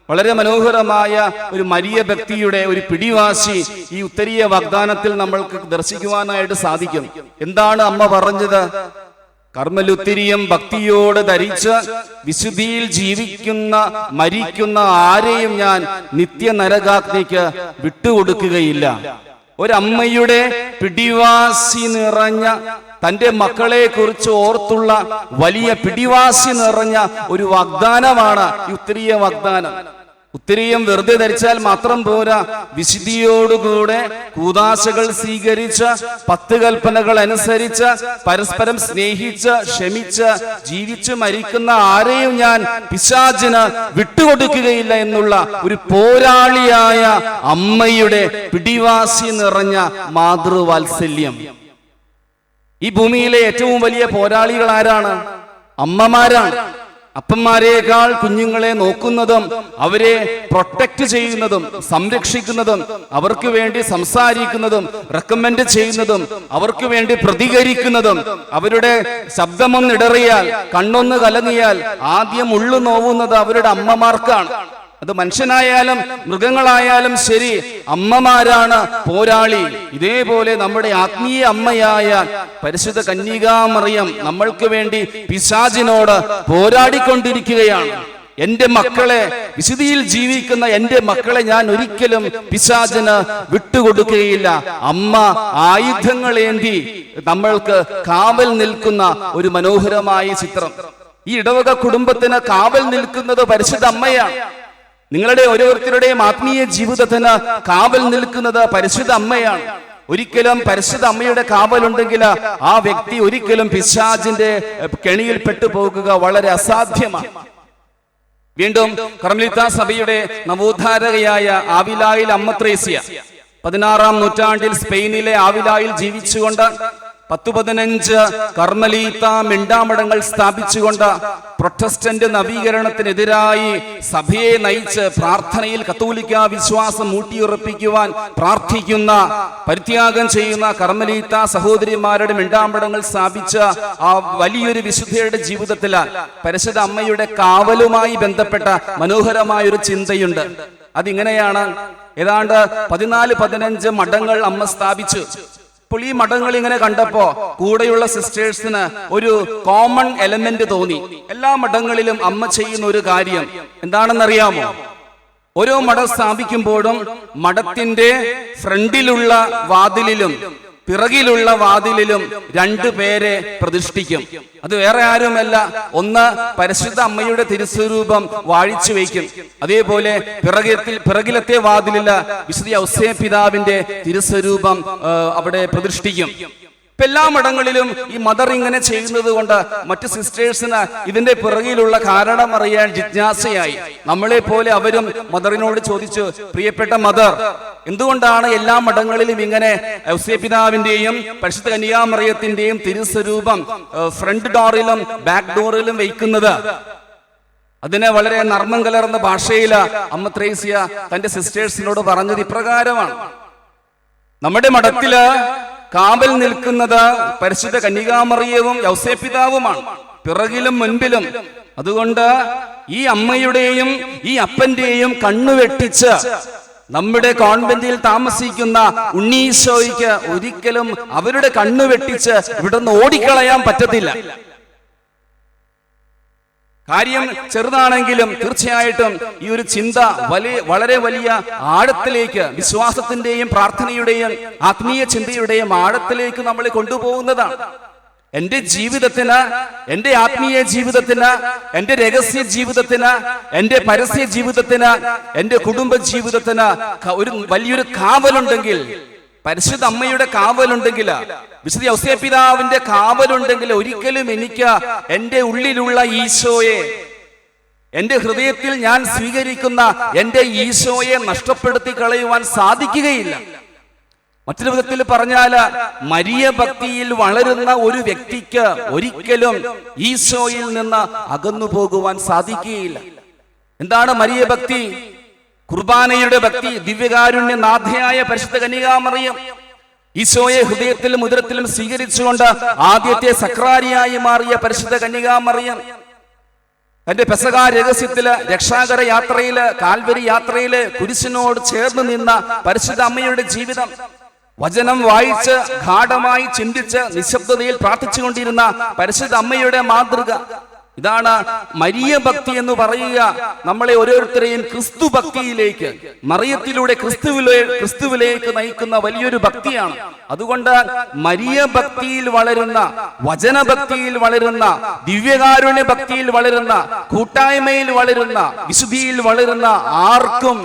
വളരെ മനോഹരമായ ഒരു മരിയ ഭക്തിയുടെ ഒരു പിടിവാശി ഈ ഉത്തരീയ വാഗ്ദാനത്തിൽ നമ്മൾക്ക് ദർശിക്കുവാനായിട്ട് സാധിക്കും. എന്താണ് അമ്മ പറഞ്ഞത്? കർമ്മലുത്തിരിയം ഭക്തിയോട് ധരിച്ച് വിശുദ്ധിയിൽ ജീവിക്കുന്ന മരിക്കുന്ന ആരെയും ഞാൻ നിത്യ നരകാഗ്നിക്ക് വിട്ടുകൊടുക്കുകയില്ല. ഒരമ്മയുടെ പിടിവാശി നിറഞ്ഞ, തന്റെ മക്കളെ കുറിച്ച് ഓർത്തുള്ള വലിയ പിടിവാശി നിറഞ്ഞ ഒരു വാഗ്ദാനമാണ് ഈ ഉത്തരീയ വാഗ്ദാനം. ഉത്തരീയം വെറുതെ ധരിച്ചാൽ മാത്രം പോരാ, വിശുദ്ധിയോടുകൂടെ കൂദാശകൾ സ്വീകരിച്ച് 10 കൽപ്പനകൾ അനുസരിച്ച് പരസ്പരം സ്നേഹിച്ച് ക്ഷമിച്ച് ജീവിച്ച് മരിക്കുന്ന ആരെയും ഞാൻ പിശാചിന് വിട്ടുകൊടുക്കുകയില്ല എന്നുള്ള ഒരു പോരാളിയായ അമ്മയുടെ പിടിവാശി നിറഞ്ഞ മാതൃവാത്സല്യം. ഈ ഭൂമിയിലെ ഏറ്റവും വലിയ പോരാളികൾ ആരാണ്? അമ്മമാരാണ്. അപ്പന്മാരെക്കാൾ കുഞ്ഞുങ്ങളെ നോക്കുന്നതും അവരെ പ്രൊട്ടക്ട് ചെയ്യുന്നതും സംരക്ഷിക്കുന്നതും അവർക്ക് വേണ്ടി സംസാരിക്കുന്നതും റെക്കമെൻഡ് ചെയ്യുന്നതും അവർക്ക് വേണ്ടി പ്രതികരിക്കുന്നതും, അവരുടെ ശബ്ദമൊന്നിടറിയാൽ കണ്ണൊന്ന് കലങ്ങിയാൽ ആദ്യം ഉള്ളു നോവുന്നത് അവരുടെ അമ്മമാർക്കാണ്. അത് മനുഷ്യനായാലും മൃഗങ്ങളായാലും ശരി, അമ്മമാരാണ് പോരാളി. ഇതേപോലെ നമ്മുടെ ആത്മീയ അമ്മയായ പരിശുദ്ധ കന്യകാമറിയം നമ്മൾക്ക് വേണ്ടി പിശാചിനോട് പോരാടിക്കൊണ്ടിരിക്കുകയാണ്. എന്റെ മക്കളെ, വിശുദ്ധിയിൽ ജീവിക്കുന്ന എന്റെ മക്കളെ ഞാൻ ഒരിക്കലും പിശാചിന് വിട്ടുകൊടുക്കുകയില്ല. അമ്മ ആയുധങ്ങളേന്തി നമ്മൾക്ക് കാവൽ നിൽക്കുന്ന ഒരു മനോഹരമായ ചിത്രം. ഈ ഇടവക കുടുംബത്തിന് കാവൽ നിൽക്കുന്നത് പരിശുദ്ധ അമ്മയാണ്. നിങ്ങളുടെ ഓരോരുത്തരുടെയും ആത്മീയ ജീവിതത്തിന് കാവൽ നിൽക്കുന്നത് പരിശുദ്ധ അമ്മയാണ്. ഒരിക്കലും പരിശുദ്ധ അമ്മയുടെ കാവലുണ്ടെങ്കിൽ ആ വ്യക്തി ഒരിക്കലും പിശാചിന്റെ കെണിയിൽ പെട്ടുപോകുക വളരെ അസാധ്യമാണ്. വീണ്ടും കർമ്മലിത്ത സഭയുടെ നവോദ്ധാരകയായ ആവിലായിൽ അമ്മ ത്രേസ്യ 16-ാം നൂറ്റാണ്ടിൽ സ്പെയിനിലെ ആവിലായിൽ ജീവിച്ചുകൊണ്ട് 10-15 കർമ്മലീത്ത മിണ്ടാമടങ്ങൾ സ്ഥാപിച്ചുകൊണ്ട് പ്രൊട്ടസ്റ്റന്റ് നവീകരണത്തിനെതിരായി സഭയെ നയിച്ച് പ്രാർത്ഥനയിൽ കത്തോലിക്ക വിശ്വാസം ഊട്ടിയുറപ്പിക്കുവാൻ പ്രാർത്ഥിക്കുന്ന, പരിത്യാഗം ചെയ്യുന്ന കർമ്മലീത്ത സഹോദരിമാരുടെ മിണ്ടാമടങ്ങൾ സ്ഥാപിച്ച ആ വലിയൊരു വിശുദ്ധയുടെ ജീവിതത്തിൽ പരിശുദ്ധ അമ്മയുടെ കാവലുമായി ബന്ധപ്പെട്ട മനോഹരമായൊരു ചിന്തയുണ്ട്. അതിങ്ങനെയാണ്. ഏതാണ്ട് 14-15 മഠങ്ങൾ അമ്മ സ്ഥാപിച്ചു. അപ്പോൾ ഈ മഠങ്ങൾ ഇങ്ങനെ കണ്ടപ്പോ കൂടെയുള്ള സിസ്റ്റേഴ്സിന് ഒരു കോമൺ എലമെന്റ് തോന്നി. എല്ലാ മഠങ്ങളിലും അമ്മ ചെയ്യുന്ന ഒരു കാര്യം എന്താണെന്നറിയാമോ? ഓരോ മഠം സ്ഥാപിക്കുമ്പോഴും മഠത്തിന്റെ ഫ്രണ്ടിലുള്ള വാതിലിലും പിറകിലുള്ള വാതിലിലും 2 പേരെ പ്രതിഷ്ഠിക്കും. അത് വേറെ ആരുമല്ല, ഒന്ന് പരിശുദ്ധ അമ്മയുടെ തിരുസ്വരൂപം വാഴിച്ചു വയ്ക്കും. അതേപോലെ പിറകിലത്തെ വാതിലില് വിശുദ്ധ ഔസേപ്പ് പിതാവിന്റെ തിരുസ്വരൂപം അവിടെ പ്രതിഷ്ഠിക്കും. ഇപ്പൊ എല്ലാ മഠങ്ങളിലും ഈ മദർ ഇങ്ങനെ ചെയ്യുന്നത് കൊണ്ട് മറ്റു സിസ്റ്റേഴ്സിന് ഇതിന്റെ പിറകിലുള്ള കാരണം അറിയാൻ ജിജ്ഞാസയായി. നമ്മളെ പോലെ അവരും മദറിനോട് ചോദിച്ചു, പ്രിയപ്പെട്ട മദർ, എന്തുകൊണ്ടാണ് എല്ലാ മഠങ്ങളിലും ഇങ്ങനെ ഔസേപ്പ് പിതാവിന്റെയും പരിശുദ്ധ കന്യാമറിയത്തിന്റെയും തിരുസ്വരൂപം ഫ്രണ്ട് ഡോറിലും ബാക്ക് ഡോറിലും വയ്ക്കുന്നത്? അതിനെ വളരെ നർമ്മം കലർന്ന ഭാഷയിൽ അമ്മ ത്രേസ്യ തന്റെ സിസ്റ്റേഴ്സിനോട് പറഞ്ഞത് ഇപ്രകാരമാണ്: നമ്മുടെ മഠത്തില് കാവൽ നിൽക്കുന്നത് പരിശുദ്ധ കന്യകാമറിയവും ഔസേപ്പ് പിതാവുമാണ്, പിറകിലും മുൻപിലും. അതുകൊണ്ട് ഈ അമ്മയുടെയും ഈ അപ്പന്റെയും കണ്ണുവെട്ടിച്ച് നമ്മുടെ കോൺവെന്റിൽ താമസിക്കുന്ന ഉണ്ണീശോയ്ക്ക് ഒരിക്കലും അവരുടെ കണ്ണുവെട്ടിച്ച് ഇവിടുന്ന് ഓടിക്കളയാൻ പറ്റത്തില്ല. കാര്യം ചെറുതാണെങ്കിലും തീർച്ചയായിട്ടും ഈ ഒരു ചിന്ത വളരെ വലിയ ആഴത്തിലേക്ക്, വിശ്വാസത്തിന്റെയും പ്രാർത്ഥനയുടെയും ആത്മീയ ചിന്തയുടെയും ആഴത്തിലേക്ക് നമ്മളെ കൊണ്ടുപോകുന്നതാണ്. എന്റെ ജീവിതത്തിന്, എന്റെ ആത്മീയ ജീവിതത്തിന്, എന്റെ രഹസ്യ ജീവിതത്തിന്, എന്റെ പരസ്യ ജീവിതത്തിന്, എന്റെ കുടുംബ ജീവിതത്തിന് ഒരു വലിയൊരു കാവലുണ്ടെങ്കിൽ, പരിശുദ്ധ അമ്മയുടെ കാവലുണ്ടെങ്കിൽ, വിശുദ്ധ ഔസേപ്പ് പിതാവിന്റെ കാവലുണ്ടെങ്കിൽ ഒരിക്കലും എനിക്ക് എന്റെ ഉള്ളിലുള്ള ഈശോയെ, എന്റെ ഹൃദയത്തിൽ ഞാൻ സ്വീകരിക്കുന്ന എന്റെ ഈശോയെ നഷ്ടപ്പെടുത്തി കളയുവാൻ സാധിക്കുകയില്ല. മറ്റൊരു വിധത്തിൽ പറഞ്ഞാൽ, മരിയ ഭക്തിയിൽ വളരുന്ന ഒരു വ്യക്തിക്ക് ഒരിക്കലും ഈശോയിൽ നിന്ന് അകന്നു പോകുവാൻ സാധിക്കുകയില്ല. എന്താണ് മരിയ ഭക്തി? കുർബാനയുടെ ഭക്തി. ദിവ്യകാരുണ്യ നാഥയായ പരിശുദ്ധ കന്യകാമറിയം ഈശോയെ ഹൃദയത്തിലും ഉദരത്തിലും സ്വീകരിച്ചുകൊണ്ട് ആദ്യത്തെ സക്രാരിയായി മാറിയ പരിശുദ്ധ കന്യകാമറിയം തന്റെ പെസഹ രഹസ്യത്തില്, രക്ഷാകര യാത്രയില്, കാൽവരി യാത്രയില് കുരിശിനോട് ചേർന്ന് നിന്ന പരിശുദ്ധ അമ്മയുടെ ജീവിതം, വചനം വായിച്ച് ഗാഢമായി ചിന്തിച്ച് നിശബ്ദതയിൽ പ്രാർത്ഥിച്ചുകൊണ്ടിരുന്ന പരിശുദ്ധ അമ്മയുടെ മാതൃക, ഇതാണ് മരിയ ഭക്തി എന്ന് പറയുക. നമ്മളെ ഓരോരുത്തരെയും ക്രിസ്തു ഭക്തിയിലേക്ക്, മറിയത്തിലൂടെ ക്രിസ്തുവിലേക്ക് നയിക്കുന്ന വലിയൊരു ഭക്തിയാണ്. അതുകൊണ്ട് മരിയ ഭക്തിയിൽ വളരുന്ന, വചനഭക്തിയിൽ വളരുന്ന, ദിവ്യകാരുണ്യ ഭക്തിയിൽ വളരുന്ന, കൂട്ടായ്മയിൽ വളരുന്ന, വിശുദ്ധിയിൽ വളരുന്ന ആർക്കും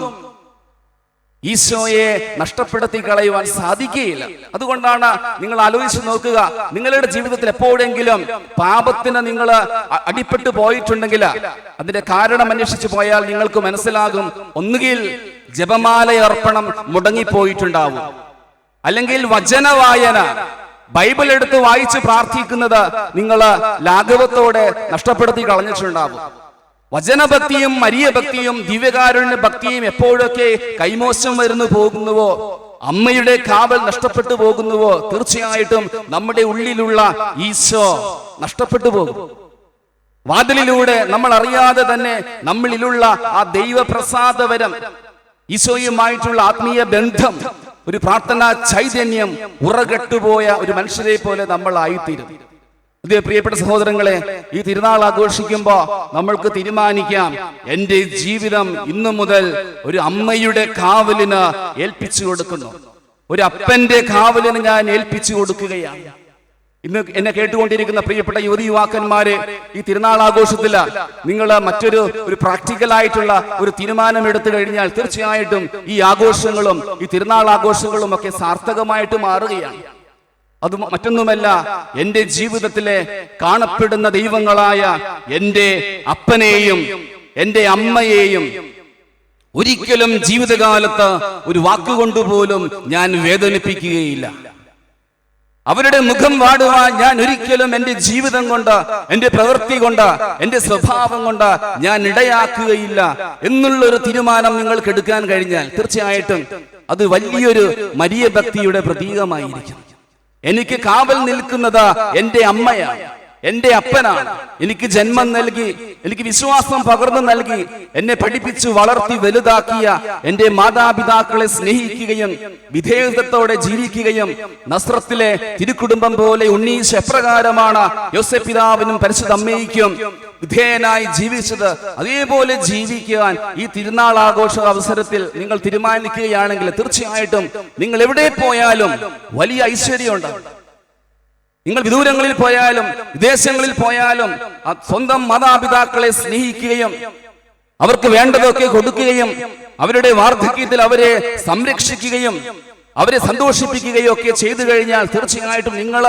ഈശോയെ നഷ്ടപ്പെടുത്തി കളയുവാൻ സാധിക്കുകയില്ല. അതുകൊണ്ടാണ് നിങ്ങൾ ആലോചിച്ച് നോക്കുക, നിങ്ങളുടെ ജീവിതത്തിൽ എപ്പോഴെങ്കിലും പാപത്തിന് നിങ്ങൾ അടിപ്പെട്ടു പോയിട്ടുണ്ടെങ്കിൽ അതിന്റെ കാരണം അന്വേഷിച്ചു പോയാൽ നിങ്ങൾക്ക് മനസ്സിലാകും, ഒന്നുകിൽ ജപമാല അർപ്പണം മുടങ്ങിപ്പോയിട്ടുണ്ടാവും, അല്ലെങ്കിൽ വചന വായന, ബൈബിൾ എടുത്ത് വായിച്ച് പ്രാർത്ഥിക്കുന്നത് നിങ്ങൾ ലാഘവത്തോടെ നഷ്ടപ്പെടുത്തി കളഞ്ഞിട്ടുണ്ടാവും. വചനഭക്തിയും മരിയ ഭക്തിയും ദിവ്യകാരുണ്യ ഭക്തിയും എപ്പോഴൊക്കെ കൈമോശം വരുന്നു പോകുന്നുവോ, അമ്മയുടെ കാവൽ നഷ്ടപ്പെട്ടു പോകുന്നുവോ, തീർച്ചയായിട്ടും നമ്മുടെ ഉള്ളിലുള്ള ഈശോ നഷ്ടപ്പെട്ടു പോകും. വാതിലിലൂടെ നമ്മൾ അറിയാതെ തന്നെ നമ്മളിലുള്ള ആ ദൈവപ്രസാദവരം, ഈശോയുമായിട്ടുള്ള ആത്മീയ ബന്ധം, ഒരു പ്രാർത്ഥനാ ചൈതന്യം ഉറകെട്ടുപോയ ഒരു മനുഷ്യരെ പോലെ നമ്മൾ ആയിത്തീരും. അതേ പ്രിയപ്പെട്ട സഹോദരങ്ങളെ, ഈ തിരുനാൾ ആഘോഷിക്കുമ്പോ നമ്മൾക്ക് തീരുമാനിക്കാം, എന്റെ ജീവിതം ഇന്നു മുതൽ ഒരു അമ്മയുടെ കാവലിന് ഏൽപ്പിച്ചു കൊടുക്കുന്നു, ഒരു അപ്പന്റെ കാവലിന് ഞാൻ ഏൽപ്പിച്ചു കൊടുക്കുകയാണ്. ഇന്ന് എന്നെ കേട്ടുകൊണ്ടിരിക്കുന്ന പ്രിയപ്പെട്ട യുവതി യുവാക്കന്മാരെ, ഈ തിരുനാൾ ആഘോഷത്തില് നിങ്ങൾ മറ്റൊരു പ്രാക്ടിക്കൽ ആയിട്ടുള്ള ഒരു തീരുമാനം എടുത്തു കഴിഞ്ഞാൽ തീർച്ചയായിട്ടും ഈ ആഘോഷങ്ങളും ഈ തിരുനാൾ ആഘോഷങ്ങളും ഒക്കെ സാർത്ഥകമായിട്ട് മാറുകയാണ്. അത് മറ്റൊന്നുമല്ല, എന്റെ ജീവിതത്തിലെ കാണപ്പെടുന്ന ദൈവങ്ങളായ എന്റെ അപ്പനെയും എന്റെ അമ്മയെയും ഒരിക്കലും ജീവിതകാലത്ത് ഒരു വാക്കുകൊണ്ടുപോലും ഞാൻ വേദനിപ്പിക്കുകയില്ല. അവരുടെ മുഖം വാടുവാൻ ഞാൻ ഒരിക്കലും എന്റെ ജീവിതം കൊണ്ട്, എന്റെ പ്രവൃത്തി കൊണ്ട്, എന്റെ സ്വഭാവം കൊണ്ട് ഞാൻ ഇടയാക്കുകയില്ല എന്നുള്ളൊരു തീരുമാനം നിങ്ങൾക്ക് എടുക്കാൻ കഴിഞ്ഞാൽ തീർച്ചയായിട്ടും അത് വലിയൊരു മരിയ ഭക്തിയുടെ പ്രതീകമായിരിക്കും. എനിക്ക് കാവൽ നിൽക്കുന്നത് എന്റെ അമ്മയാണ്, എന്റെ അപ്പനാണ്. എനിക്ക് ജന്മം നൽകി, എനിക്ക് വിശ്വാസം പകർന്നു നൽകി, എന്നെ പഠിപ്പിച്ചു വളർത്തി വലുതാക്കിയ എന്റെ മാതാപിതാക്കളെ സ്നേഹിക്കുകയും വിധേയത്വത്തോടെ ജീവിക്കുകയും നസ്രത്തിലെ തിരുക്കുടുംബം പോലെ ഉണ്ണീശോ എപ്രകാരമാണ് യോസേപ്പ് പിതാവിനും പരിശുദ്ധ അമ്മയ്ക്കും വിധേയനായി ജീവിച്ചത്, അതേപോലെ ജീവിക്കാൻ ഈ തിരുനാൾ ആഘോഷ അവസരത്തിൽ നിങ്ങൾ തീരുമാനിക്കുകയാണെങ്കിൽ തീർച്ചയായിട്ടും നിങ്ങൾ എവിടെ പോയാലും വലിയ ഐശ്വര്യമുണ്ട്. നിങ്ങൾ വിദൂരങ്ങളിൽ പോയാലും വിദേശങ്ങളിൽ പോയാലും സ്വന്തം മാതാപിതാക്കളെ സ്നേഹിക്കുകയും അവർക്ക് വേണ്ടതൊക്കെ കൊടുക്കുകയും അവരുടെ വാർദ്ധക്യത്തിൽ അവരെ സംരക്ഷിക്കുകയും അവരെ സന്തോഷിപ്പിക്കുകയും ഒക്കെ ചെയ്തു കഴിഞ്ഞാൽ തീർച്ചയായിട്ടും നിങ്ങൾ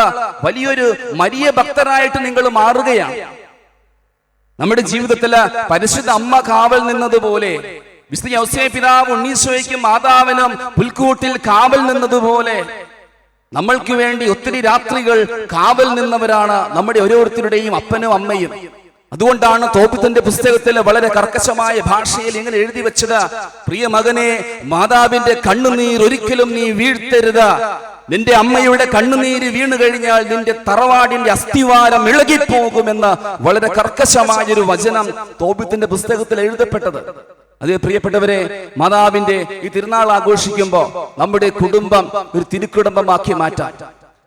വലിയൊരു മരിയ ഭക്തരായിട്ട് നിങ്ങൾ മാറുകയാണ്. നമ്മുടെ ജീവിതത്തില് പരിശുദ്ധ അമ്മ കാവൽ നിന്നതുപോലെ, വിശുദ്ധ യോസേപ്പ് പിതാവ് ഉണ്ണീശോയ്ക്കും മാതാവിനും പുൽക്കൂട്ടിൽ കാവൽ നിന്നതുപോലെ നമ്മൾക്ക് വേണ്ടി ഒത്തിരി രാത്രികൾ കാവൽ നിന്നവരാണ് നമ്മുടെ ഓരോരുത്തരുടെയും അപ്പനും അമ്മയും. അതുകൊണ്ടാണ് തോബിത്തിന്റെ പുസ്തകത്തിൽ വളരെ കർക്കശമായ ഭാഷയിൽ ഇങ്ങനെ എഴുതി വെച്ചത്: പ്രിയ മകനെ, മാതാവിന്റെ കണ്ണുനീർ ഒരിക്കലും നീ വീഴ്ത്തരുത്. നിന്റെ അമ്മയുടെ കണ്ണുനീര് വീണു കഴിഞ്ഞാൽ നിന്റെ തറവാടിന്റെ അസ്ഥിവാരം ഇളകിപ്പോകുമെന്ന് വളരെ കർക്കശമായൊരു വചനം തോബിത്തിന്റെ പുസ്തകത്തിൽ എഴുതപ്പെട്ടത്. അതേ പ്രിയപ്പെട്ടവരെ, മാതാവിന്റെ ഈ തിരുനാൾ ആഘോഷിക്കുമ്പോൾ നമ്മുടെ കുടുംബം ഒരു തിരുക്കുടുംബമാക്കി മാറ്റാൻ,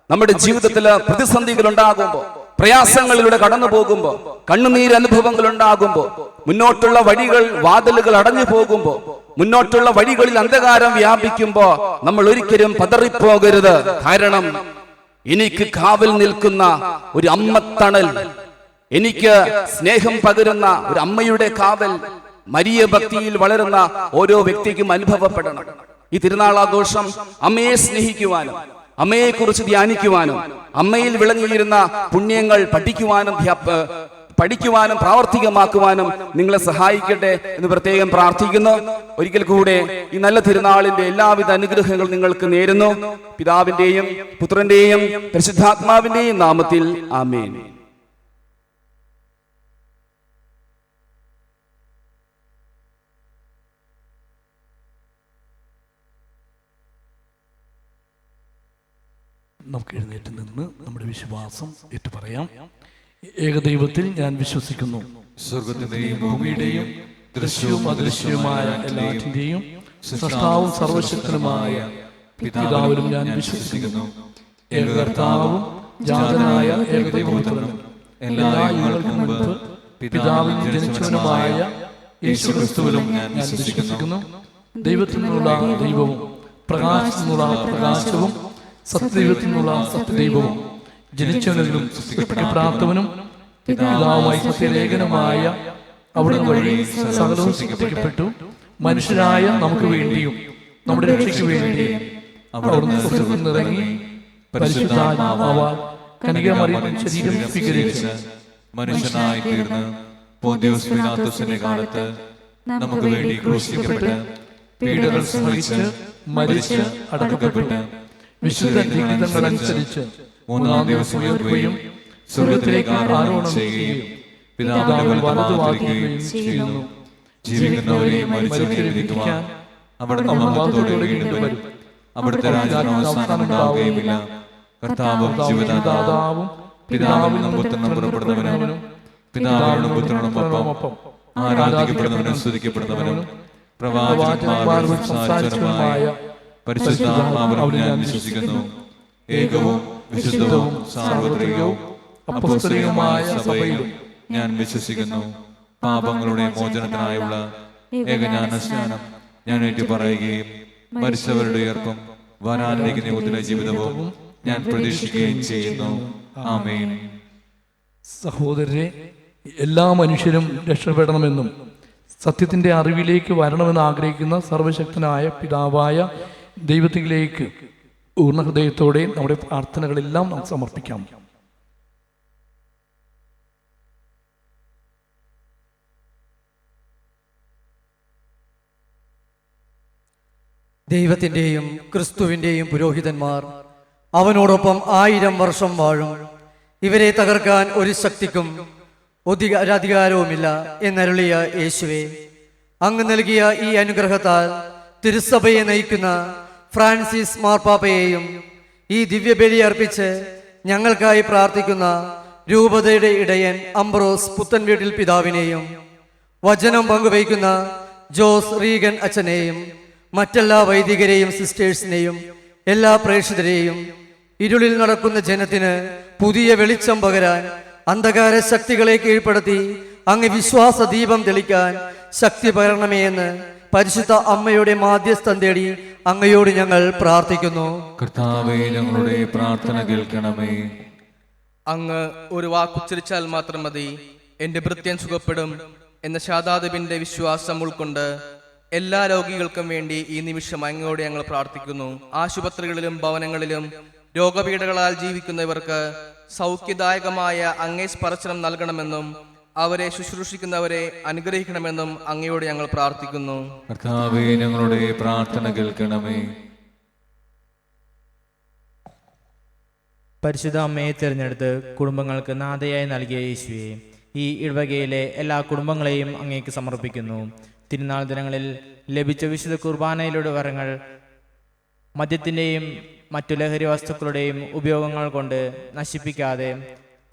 നമ്മുടെ ജീവിതത്തിൽ പ്രതിസന്ധികൾ ഉണ്ടാകുമ്പോൾ, പ്രയാസങ്ങളിലൂടെ കടന്നു പോകുമ്പോൾ, കണ്ണുനീര് അനുഭവങ്ങൾ ഉണ്ടാകുമ്പോൾ, മുന്നോട്ടുള്ള വഴികൾ വാതിലുകൾ അടഞ്ഞു പോകുമ്പോൾ, മുന്നോട്ടുള്ള വഴികളിൽ അന്ധകാരം വ്യാപിക്കുമ്പോൾ നമ്മൾ ഒരിക്കലും പതറിപ്പോകരുത്. കാരണം എനിക്ക് കാവൽ നിൽക്കുന്ന ഒരു അമ്മത്തണൽ, എനിക്ക് സ്നേഹം പകരുന്ന ഒരു അമ്മയുടെ കാവൽ മരിയ ഭക്തിയിൽ വളരുന്ന ഓരോ വ്യക്തിക്കും അനുഭവപ്പെടണം. ഈ തിരുനാളാഘോഷം അമ്മയെ സ്നേഹിക്കുവാനും അമ്മയെ കുറിച്ച് ധ്യാനിക്കുവാനും അമ്മയിൽ വിളങ്ങിയിരുന്ന പുണ്യങ്ങൾ പഠിക്കുവാനും പ്രാവർത്തികമാക്കുവാനും നിങ്ങളെ സഹായിക്കട്ടെ എന്ന് പ്രത്യേകം പ്രാർത്ഥിക്കുന്നു. ഒരിക്കൽ കൂടെ ഈ നല്ല തിരുനാളിന്റെ എല്ലാവിധ അനുഗ്രഹങ്ങളും നിങ്ങൾക്ക് നേരുന്നു. പിതാവിന്റെയും പുത്രന്റെയും പരിശുദ്ധാത്മാവിന്റെയും നാമത്തിൽ ആമേൻ. നമുക്ക് എഴുന്നേറ്റ് നിന്ന് നമ്മുടെ വിശ്വാസം ഏറ്റുപറയാം. ഏകദൈവത്തിൽ ഞാൻ വിശ്വസിക്കുന്നു. സ്വർഗത്തിന്റെയും ഭൂമിയുടെയും ദൃശ്യവും അദൃശ്യവുമായ എല്ലാറ്റിന്റെയും സൃഷ്ടാവും സർവശക്തനുമായ പിതാവിലും ഞാൻ വിശ്വസിക്കുന്നു. ഏകകർത്താവും ജാതനായ ഏകദൈവപുത്രനും എല്ലാ യുഗങ്ങൾക്കും മുൻപ് പിതാവിൽ ജനിച്ചവനുമായ യേശുക്രിസ്തുവിലും ഞാൻ വിശ്വസിക്കുന്നു. ദൈവത്തിൽ നിന്നുള്ള ദൈവവും പ്രകാശത്തിൽ നിന്നുള്ള പ്രകാശവും സത്യദൈവത്തിൽ നിന്നുള്ള സത്യദൈവവും ജനിച്ചവനും സൃഷ്ടിക്കപ്പെടാത്തവനും പിതാവുമായി സത്യലേഖനമായ അവിടുന്ന് വഴി സകലവും സൃഷ്ടിക്കപ്പെട്ടു. മനുഷ്യരായ നമുക്ക് വേണ്ടിയും നമ്മുടെ രക്ഷയ്ക്ക് വേണ്ടിയും അവിടുന്ന് സ്വർഗ്ഗത്തിൽ നിന്നിറങ്ങി പരിശുദ്ധാത്മാവാൽ കന്യകാമറിയത്തിൻ ശരീരം സ്വീകരിച്ച് മനുഷ്യനായി തീർന്ന് പോന്തിയോസ് പീലാത്തോസിന്റെ കാലത്ത് നമുക്ക് വേണ്ടി ക്രൂശിക്കപ്പെട്ട് പീഡകൾ സഹിച്ച് മരിച്ച് അടക്കപ്പെട്ട് വിശുദ്ധ ലിഖിതങ്ങളനുസരിച്ച് മൂന്നാം ദിവസം ഉയർത്തുകയും സ്വർഗ്ഗത്തിലേക്ക് ആരോഹണം ചെയ്യുകയും പിതാവിന്റെ വലതുഭാഗത്തിരിക്കുകയും ചെയ്യുന്നു. ജീവിക്കുന്നവരെയും മരിച്ചവരെയും വിധിക്കുവാൻ അവിടുന്ന് മഹത്വത്തോടെ വീണ്ടും വരും. അവിടുത്തെ രാജ്യത്തിന് അവസാനം ഉണ്ടാവുകയുമില്ല. കർത്താവും ജീവദാതാവും പിതാവിൽ നിന്നും പുത്രനും പുറപ്പെടുന്നവനും പിതാവിനോടും പുത്രനോടും ഒപ്പം ആരാധിക്കപ്പെടുന്നവനും സ്തുതിക്കപ്പെടുന്നവനും പ്രവാചകന്മാരോട് സംസാരിച്ചവനുമായ പരിശുദ്ധാത്മാവിലും ഞാൻ വിശ്വസിക്കുന്നു. ഏകവും വിശുദ്ധവും സാർവത്രികവും അപ്പോസ്തലികവുമായ സഭയിലും ഞാൻ വിശ്വസിക്കുന്നു. പാപങ്ങളുടെ മോചനത്തിനായുള്ള ഏകജ്ഞാനസ്നാനം ഞാൻ ഏറ്റുപറയുകയും മരിച്ചവരുടെ ഉയർപ്പും വരാനിരിക്കുന്ന ജീവിതവും ഞാൻ പ്രതീക്ഷിക്കുകയും ചെയ്യുന്നു. ആമേൻ. സഹോദരരെ, എല്ലാ മനുഷ്യരും രക്ഷപ്പെടണമെന്നും സത്യത്തിൻ്റെ അറിവിലേക്ക് വരണമെന്ന് ആഗ്രഹിക്കുന്ന സർവശക്തനായ പിതാവായ ദൈവത്തിലേക്ക് പൂർണ്ണ ഹൃദയത്തോടെ നമ്മുടെ പ്രാർത്ഥനകളെല്ലാം നമുക്ക് സമർപ്പിക്കാം. ദൈവത്തിൻ്റെയും ക്രിസ്തുവിൻ്റെയും പുരോഹിതന്മാർ അവനോടൊപ്പം 1000 വർഷം വാഴും. ഇവരെ തകർക്കാൻ ഒരു ശക്തിക്കും ഒരധികാരവുമില്ല എന്നരുളിയ യേശുവേ, അങ്ങ് നൽകിയ ഈ അനുഗ്രഹത്താൽ തിരുസഭയെ നയിക്കുന്ന ഫ്രാൻസിസ് മാർപ്പാപ്പയെയും ഈ ദിവ്യബലി അർപ്പിച്ച് ഞങ്ങൾക്കായി പ്രാർത്ഥിക്കുന്ന രൂപതയുടെ ഇടയൻ അംബ്രോസ് പുത്തൻവീട്ടിൽ പിതാവിനെയും വചനം പങ്കുവയ്ക്കുന്ന ജോസ് റീഗൻ അച്ഛനെയും മറ്റെല്ലാ വൈദികരെയും സിസ്റ്റേഴ്സിനെയും എല്ലാ പ്രേക്ഷിതരെയും ഇരുളിൽ നടക്കുന്ന ജനത്തിന് പുതിയ വെളിച്ചം പകരാൻ അന്ധകാര ശക്തികളെ കീഴ്പ്പെടുത്തി അങ്ങ് വിശ്വാസ ദീപം തെളിക്കാൻ ശക്തി പകരണമേ എന്ന് പരിശുദ്ധ അമ്മയുടെ മാധ്യസ്ഥം തേടി അങ്ങയോട് ഞങ്ങൾ പ്രാർത്ഥിക്കുന്നു. കർത്താവേ, ഞങ്ങളുടെ പ്രാർത്ഥന കേൾക്കണമേ. അങ്ങ് ഒരു വാക്കുച്ചരിച്ചാൽ മാത്രം മതി, എന്റെ ഭൃത്യൻ സുഖപ്പെടും എന്ന ശാദാദിബിന്റെ വിശ്വാസം ഉൾക്കൊണ്ട് എല്ലാ രോഗികൾക്കും വേണ്ടി ഈ നിമിഷം അങ്ങയോട് ഞങ്ങൾ പ്രാർത്ഥിക്കുന്നു. ആശുപത്രികളിലും ഭവനങ്ങളിലും രോഗപീഠകളാൽ ജീവിക്കുന്നവർക്ക് സൗഖ്യദായകമായ അങ്ങേ സ്പർശനം നൽകണമെന്നും അവരെ ശുശ്രൂഷിക്കുന്നവരെ അനുഗ്രഹിക്കണമെന്നും അങ്ങയോട് ഞങ്ങൾ പ്രാർത്ഥിക്കുന്നു. കർത്താവേ, ഞങ്ങളുടെ പ്രാർത്ഥന കേൾക്കണമേ. പരിശുദ്ധ അമ്മയെ തിരഞ്ഞെടുത്ത് കുടുംബങ്ങൾക്ക് നാഥയായി നൽകിയ യേശുവേ, ഈ ഇടവകയിലെ എല്ലാ കുടുംബങ്ങളെയും അങ്ങേക്ക് സമർപ്പിക്കുന്നു. തിരുനാൾ ദിനങ്ങളിൽ ലഭിച്ച വിശുദ്ധ കുർബാനയിലൂടെ വരങ്ങൾ മദ്യത്തിൻ്റെയും മറ്റു ലഹരി വസ്തുക്കളുടെയും ഉപയോഗങ്ങൾ കൊണ്ട് നശിപ്പിക്കാതെ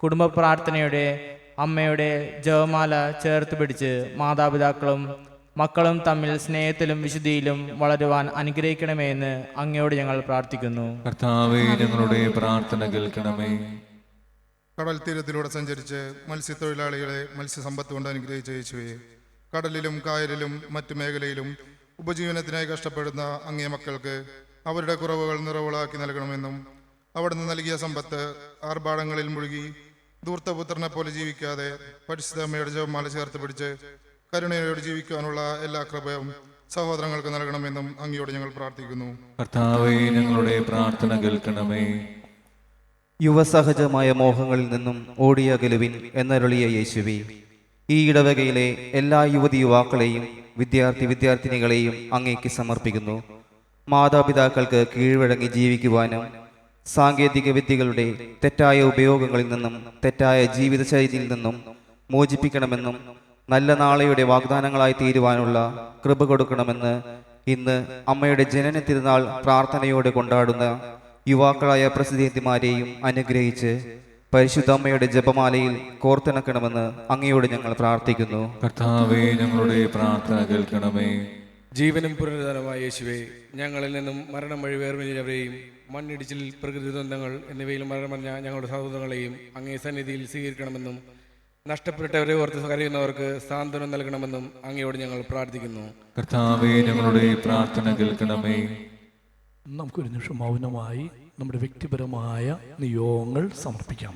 കുടുംബ പ്രാർത്ഥനയുടെ അമ്മയുടെ ജപമാല ചേർത്ത് പിടിച്ച് മാതാപിതാക്കളും മക്കളും തമ്മിൽ സ്നേഹത്തിലും വിശുദ്ധിയിലും വളരുവാൻ അനുഗ്രഹിക്കണമേ എന്ന് അങ്ങയോട് ഞങ്ങൾ പ്രാർത്ഥിക്കുന്നു. കർത്താവേ, ഞങ്ങളുടെ പ്രാർത്ഥന കേൾക്കണമേ. കടൽ തീരത്തിലൂടെ സഞ്ചരിച്ച് മത്സ്യത്തൊഴിലാളികളെ മത്സ്യസമ്പത്ത് കൊണ്ട് അനുഗ്രഹിച്ച യേശുവേ, കടലിലും കായലിലും മറ്റു മേഖലയിലും ഉപജീവനത്തിനായി കഷ്ടപ്പെടുന്ന അങ്ങേ മക്കൾക്ക് അവരുടെ കുറവുകൾ നിറവുകളാക്കി നൽകണമെന്നും അവിടുന്ന് നൽകിയ സമ്പത്ത് ആർഭാടങ്ങളിൽ മുഴുകി ധൂർത്തപുത്രനെ പോലെ ജീവിക്കാതെ പരിശുദ്ധ അമ്മയുടെ ജപമാല ചേർത്ത് പിടിച്ച് കരുണയോട് ജീവിക്കാനുള്ള എല്ലാ കൃപയും സഹോദരങ്ങൾക്ക് നൽകണമെന്നും അങ്ങയോട് ഞങ്ങൾ പ്രാർത്ഥിക്കുന്നു. കർത്താവേ, ഞങ്ങളുടെ പ്രാർത്ഥന കേൾക്കണമേ. യുവസഹജമായ മോഹങ്ങളിൽ നിന്നും ഓടിയകലുവിൻ എന്നരുളിയ യേശുവേ, ഈ ഇടവകയിലെ എല്ലാ യുവതി യുവാക്കളെയും വിദ്യാർത്ഥിനികളെയും അങ്ങേക്ക് സമർപ്പിക്കുന്നു. മാതാപിതാക്കൾക്ക് കീഴ്വഴങ്ങി ജീവിക്കുവാനും സാങ്കേതിക വിദ്യകളുടെ തെറ്റായ ഉപയോഗങ്ങളിൽ നിന്നും തെറ്റായ ജീവിതശൈലിയിൽ നിന്നും മോചിപ്പിക്കണമെന്നും നല്ല നാളെയുടെ വാഗ്ദാനങ്ങളായി തീരുവാനുള്ള കൃപ കൊടുക്കണമെന്ന് ഇന്ന് അമ്മയുടെ ജനന തിരുനാൾ പ്രാർത്ഥനയോടെ കൊണ്ടാടുന്ന യുവാക്കളായ പ്രസിദ്ധീന്തിമാരെയും അനുഗ്രഹിച്ച് പരിശുദ്ധ അമ്മയുടെ ജപമാലയിൽ കോർത്തിണക്കണമെന്ന് അങ്ങയോട് ഞങ്ങൾ പ്രാർത്ഥിക്കുന്നു. കർത്താവേ, ഞങ്ങളുടെ പ്രാർത്ഥന കേൾക്കണമേ. ജീവനും പുനരുദ്ധാനമായ യേശുവേ, ഞങ്ങളിൽ നിന്നും മരണം വഴി വേർപിരിഞ്ഞവരെയും മണ്ണിടിച്ചിൽ, പ്രകൃതി ദുരന്തങ്ങൾ എന്നിവയിൽ മരണമറിഞ്ഞ ഞങ്ങളുടെ സഹോദരങ്ങളെയും അങ്ങേ സന്നിധിയിൽ സ്വീകരിക്കണമെന്നും നഷ്ടപ്പെട്ടവരെ ഓർത്ത് കരയുന്നവർക്ക് സാന്ത്വനം നൽകണമെന്നും അങ്ങയോട് ഞങ്ങൾ പ്രാർത്ഥിക്കുന്നു. കർത്താവേ, ഞങ്ങളുടെ പ്രാർത്ഥന കേൾക്കണമേ. നമുക്കൊരു നിമിഷം മൗനമായി നമ്മുടെ വ്യക്തിപരമായ നിയോഗങ്ങൾ സമർപ്പിക്കാം.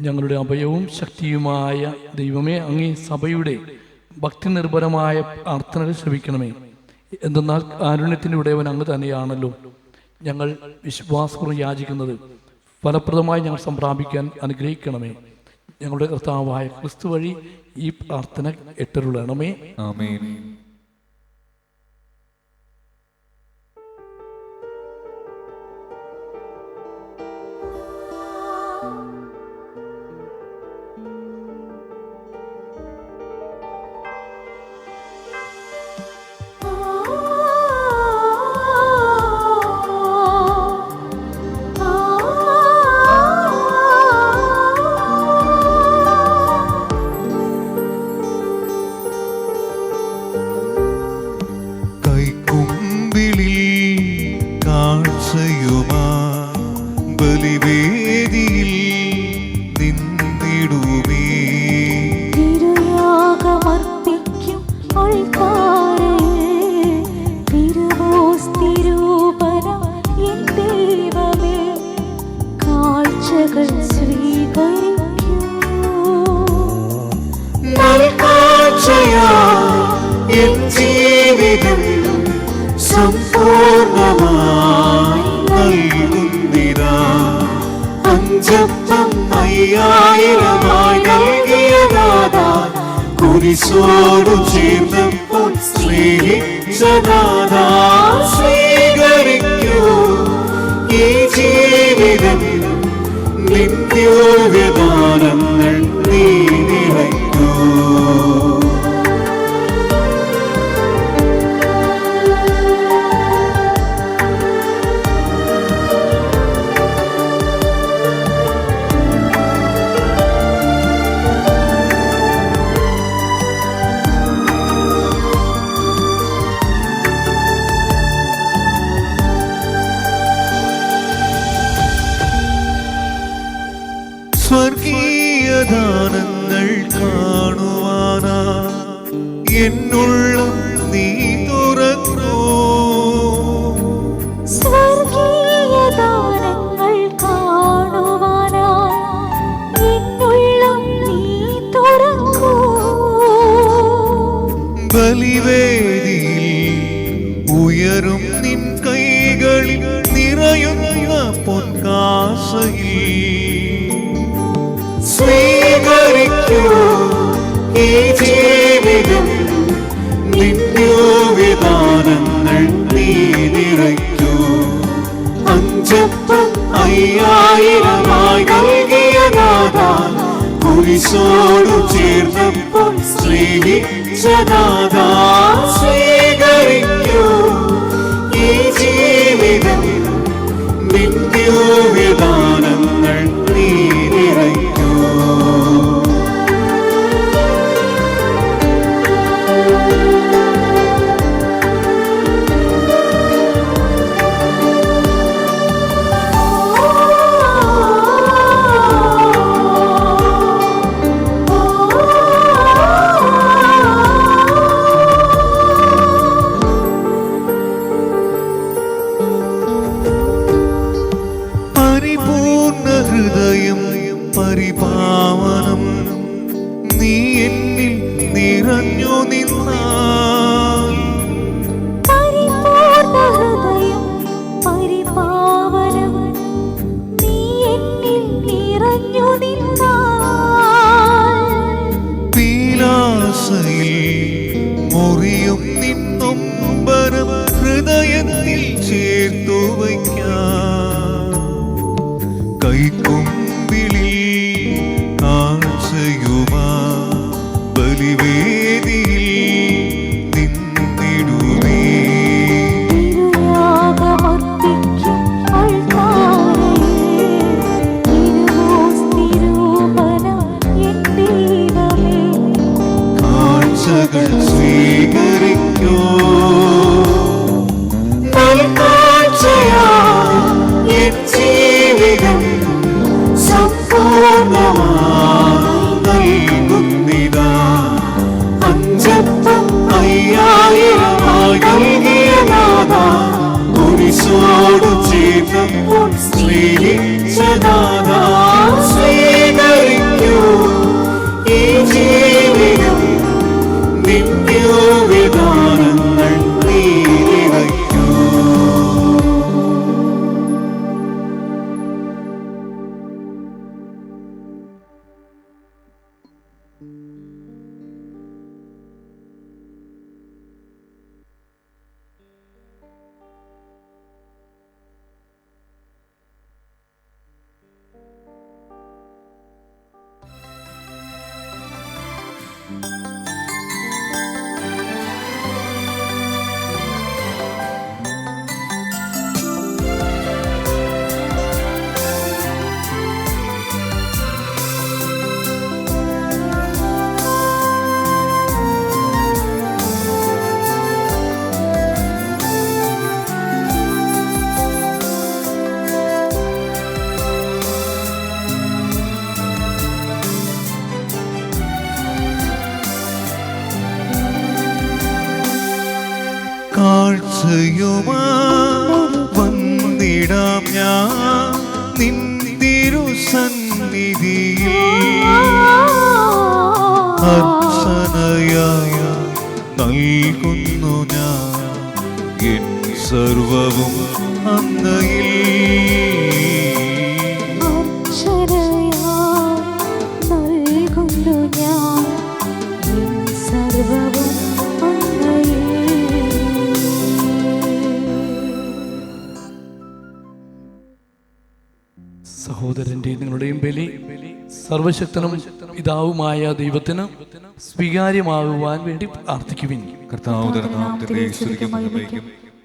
ഞങ്ങളുടെ അഭയവും ശക്തിയുമായ ദൈവമേ, അങ്ങേ സഭയുടെ ഭക്തി നിർഭരമായ പ്രാർത്ഥനകൾ ശ്രവിക്കണമേ. എന്തെന്നാൽ കാരുണ്യത്തിൻ്റെ ഉടയവൻ അങ്ങ് തന്നെയാണല്ലോ. ഞങ്ങൾ വിശ്വാസപൂർവ്വം യാചിക്കുന്നത് ഫലപ്രദമായി ഞങ്ങൾ സംപ്രാപിക്കാൻ അനുഗ്രഹിക്കണമേ. ഞങ്ങളുടെ കർത്താവായ ക്രിസ്തു വഴി ഈ പ്രാർത്ഥന എട്ടരുളണമേ. ആമേൻ. തിരുയാഗമർപ്പിക്കും ആൾക്കാരെ എൻ ജീവിതം സമ്പൂർണമായി നൽകുന്നിതാ. അഞ്ചപ്പം 5000 നൽകിയ നാഥാ, കുരിശോടു ചേർന്നപ്പോൾ സ്നേഹിച്ച നാഥാ, സ്വീകരിക്കൂ ഈ ജീവിതം, നിത്യോവ്യദാനങ്ങൾ നീ നിറയ്ക്കൂ. സ്വർഗീയദാനങ്ങൾ കാണുവാനാ എന്നുള്ളം നീ തുറക്കൂ. സ്വർഗീയദാനങ്ങൾ കാണുവാനായി എന്നുള്ളം നീ തുറക്കൂ. ബലിവേദിയിൽ ഉയരും നിൻ കൈകളിൽ നിറയുന്ന പൊൻകാസയിൽ സ്വീകരിക്കൂ ഈ ജീവിതം, നിത്യോവ്യദാനങ്ങൾ നീ നിറയ്ക്കൂ. അഞ്ചപ്പം 5000 നൽകിയ നാഥാ, കുരിശോടു ചേർന്നപ്പോൾ സ്നേഹിച്ച നാഥാ, സ്വീകരിക്കൂ ഈ ജീവിതം, നിത്യോവ്യദാനങ്ങൾ നീ നിറയ്ക്കൂ. പരിപൂർണ്ണ ഹൃദയം പരിപാവനം നീ എന്നിൽ നിറഞ്ഞു നിന്നാൽ, പരിപൂർണ്ണ ഹൃദയം പരിപാവനം നീ എന്നിൽ നിറഞ്ഞു നിന്നാൽ, പീലാസയിൽ മുറിയും നിന്നൊമ്പരം ഹൃദയത്തിൽ ചേർത്തു വയ്ക്കാൻ, കൈക്കുമ്പിളിൽ കാഴ്ചയുമാ ബലിവേദിയിൽ നിന്നിടുമേ. തിരുയാഗമർപ്പിക്കും അൾത്താരയിൽ തിരുവോസ്തിരൂപനം എൻ ദൈവമേ. കാഴ്ചകൾ സ്വീകരിക്കൂ, നൽകാഴ്ചയായി എൻ ജീവിതം സമ്പൂർണമായി നൽകുന്നിതാ. അഞ്ചപ്പം 5000 നൽകിയ നാഥാ, കുരിശോടു ചേർന്നപ്പോൾ സ്നേഹിച്ച നാഥാ, സ്വീകരിക്കൂ ഈ ജീവിതം, നിത്യോവ്യദാനങ്ങൾ നീ നിറയ്ക്കൂ. കാഴ്ചയുമാ വന്നിടാം ഞാൻ നിൻ തിരുസന്നിധിയിൽ, അർച്ചനയായ നൽകും സർവവും അങ്ങയിൽ നൽകുന്നു ഞാൻ സർവവും സഹോദരന്റെ നിങ്ങളുടെയും ബലി സർവശക്തനും പിതാവുമായ ദൈവത്തിന് സ്വീകാര്യമാകുവാൻ വേണ്ടി പ്രാർത്ഥിക്കുവിൻ.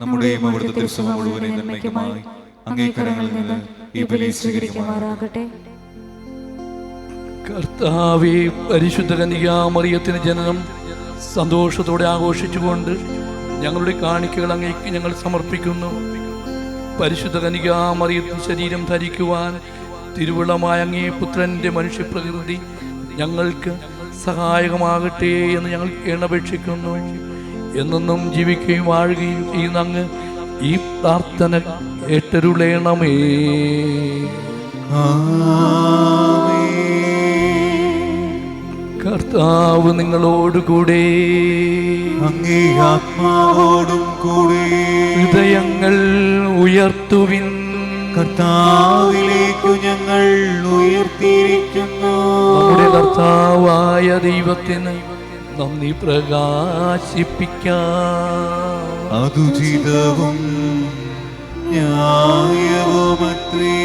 നമ്മുടെയും അവിടുത്തെ ദിവസം മുഴുവനും നന്മയ്ക്കുമായി അങ്ങേ കരങ്ങളിൽ നിന്ന് ഈ ബലി സ്വീകരിക്കുമാറാകട്ടെ. കർത്താവേ, പരിശുദ്ധ കന്യകാമറിയത്തിന് ജനനം സന്തോഷത്തോടെ ആഘോഷിച്ചുകൊണ്ട് ഞങ്ങളുടെ കാണിക്കകൾ അങ്ങേക്ക് ഞങ്ങൾ സമർപ്പിക്കുന്നു. പരിശുദ്ധ കന്യകാമറിയത്തിന് ശരീരം ധരിക്കുവാൻ തിരുവുള്ളമായ അങ്ങേ പുത്രന്റെ മനുഷ്യപ്രകൃതി ഞങ്ങൾക്ക് സഹായകമാകട്ടെ എന്ന് ഞങ്ങൾ കേണപേക്ഷിക്കുന്നു. എന്നെന്നും ജീവിക്കുകയും വാഴുകയും ചെയ്യുന്ന അങ്ങ് ഈ പ്രാർത്ഥന കേട്ടരുളേണമേ. കർത്താവ് നിങ്ങളോടുകൂടെ, അങ്ങേ ആത്മാവോടും കൂടെ. ഹൃദയങ്ങൾ ഉയർത്തുവിൻ. കർത്താവിലേക്കു ഞങ്ങൾ ഉയർത്തിയിരിക്കുന്നു. നമ്മുടെ കർത്താവായ ദൈവത്തിന് നന്ദി പ്രകാശിപ്പിക്കാം. അതുചിതവും ന്യായവുമത്രേ.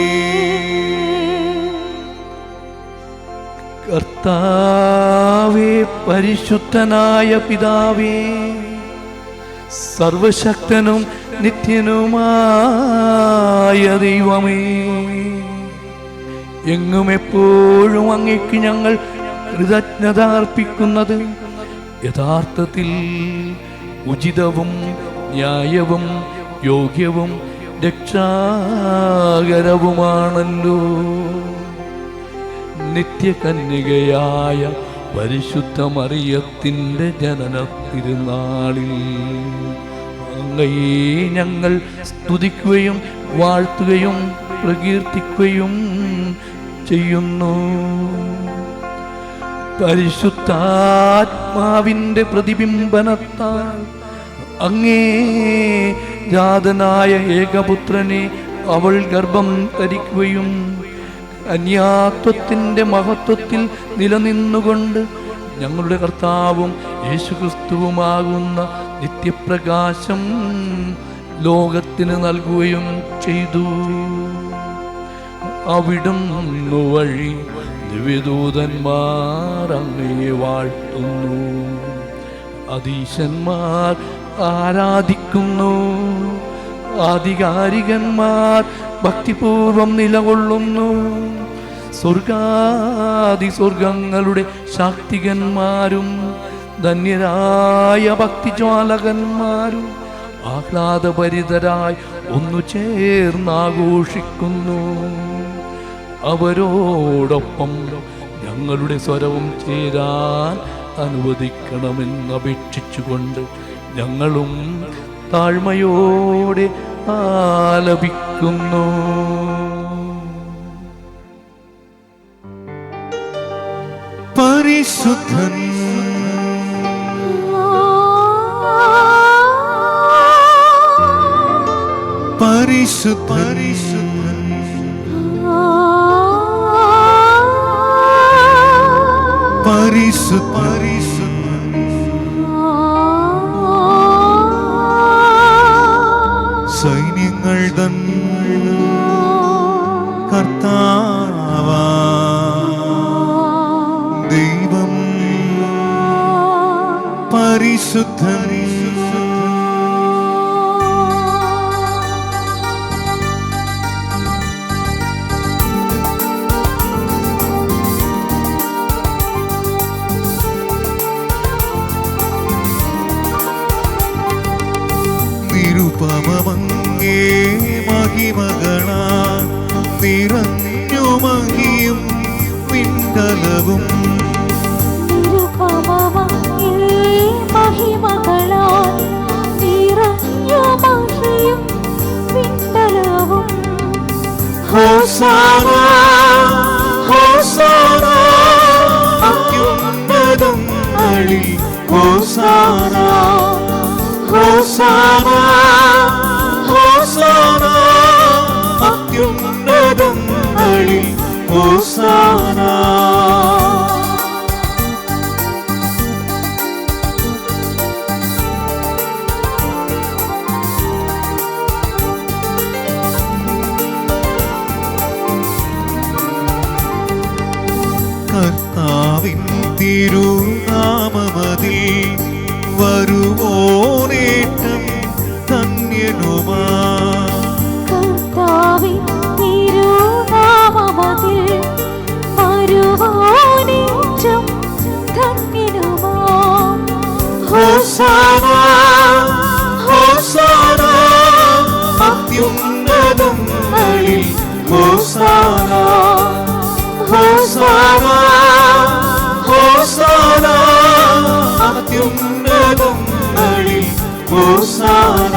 കർത്താവേ, പരിശുദ്ധനായ പിതാവേ, സർവശക്തനും നിത്യനുമായ ദൈവമേ, എങ്ങും എപ്പോഴും അങ്ങേക്ക് ഞങ്ങൾ കൃതജ്ഞത അർപ്പിക്കുന്നത് യഥാർത്ഥത്തിൽ ഉചിതവും ന്യായവും യോഗ്യവും രക്ഷാകരവുമാണല്ലോ. നിത്യകന്യകയായ പരിശുദ്ധ മറിയത്തിൻ്റെ ജനന തിരുനാളിൽ അങ്ങയെ ഞങ്ങൾ സ്തുതിക്കുകയും വാഴ്ത്തുകയും പ്രകീർത്തിക്കുകയും ചെയ്യുന്നു. പരിശുദ്ധാത്മാവിൻ്റെ പ്രതിബിംബനത്താൽ അങ്ങേ ജാതനായ ഏകപുത്രനെ അവൾ ഗർഭം ധരിക്കുകയും കന്യാത്വത്തിൻ്റെ മഹത്വത്തിൽ നിലനിന്നുകൊണ്ട് ഞങ്ങളുടെ കർത്താവും യേശുക്രിസ്തുവുമാകുന്ന നിത്യപ്രകാശം ലോകത്തിന് നൽകുകയും ചെയ്തു. അവിടുന്ന് വഴി ദിവ്യദൂതന്മാർ അങ്ങയെ വാഴ്ത്തുന്നു, അധീശന്മാർ ആരാധിക്കുന്നു, ആധികാരികന്മാർ ഭക്തിപൂർവം നിലകൊള്ളുന്നു. സ്വർഗാദിസ്വർഗങ്ങളുടെ ശാക്തികന്മാരും ധന്യരായ ഭക്തിജ്വാലകന്മാരും ആഹ്ലാദഭരിതരായി ഒന്നു ചേർന്നാഘോഷിക്കുന്നു. അവരോടൊപ്പം ഞങ്ങളുടെ സ്വരവും ചേരാൻ അനുവദിക്കണമെന്നപേക്ഷിച്ചുകൊണ്ട് ഞങ്ങളും താഴ്മയോടെ ആലപിക്കുന്നു. പരിശുദ്ധൻ പരിശുദ്ധൻ പരിശുദ്ധൻ സൈന്യങ്ങൾ തൻ കർത്താവാ ദൈവം പരിശുദ്ധൻ. നിരുപമങ്ങേ മഹിമകളാൽ നിറഞ്ഞു മഹിയും വിണ്ടലവും. മഹിമകളാൽ നിറഞ്ഞു മഹിയും വിണ്ടലവും. ഹോസാന ഹോസാന അത്യുന്നതങ്ങളിൽ ഹോസാന ഹോസാന കർത്താവിൻ തിരുനാമമതിൽ വരുവോനേറ്റം ധന്യനുമാ. കർത്താവിൻ തിരുനാമമതിൽ വരുവോനേറ്റം ധന്യനുമാ. ഹോസാന ഹോസാന അത്യുന്നതങ്ങളിൽ ഹോസാന ഹോസാന ഹോസാന അത്യുന്നതങ്ങളിൽ ഹോസാന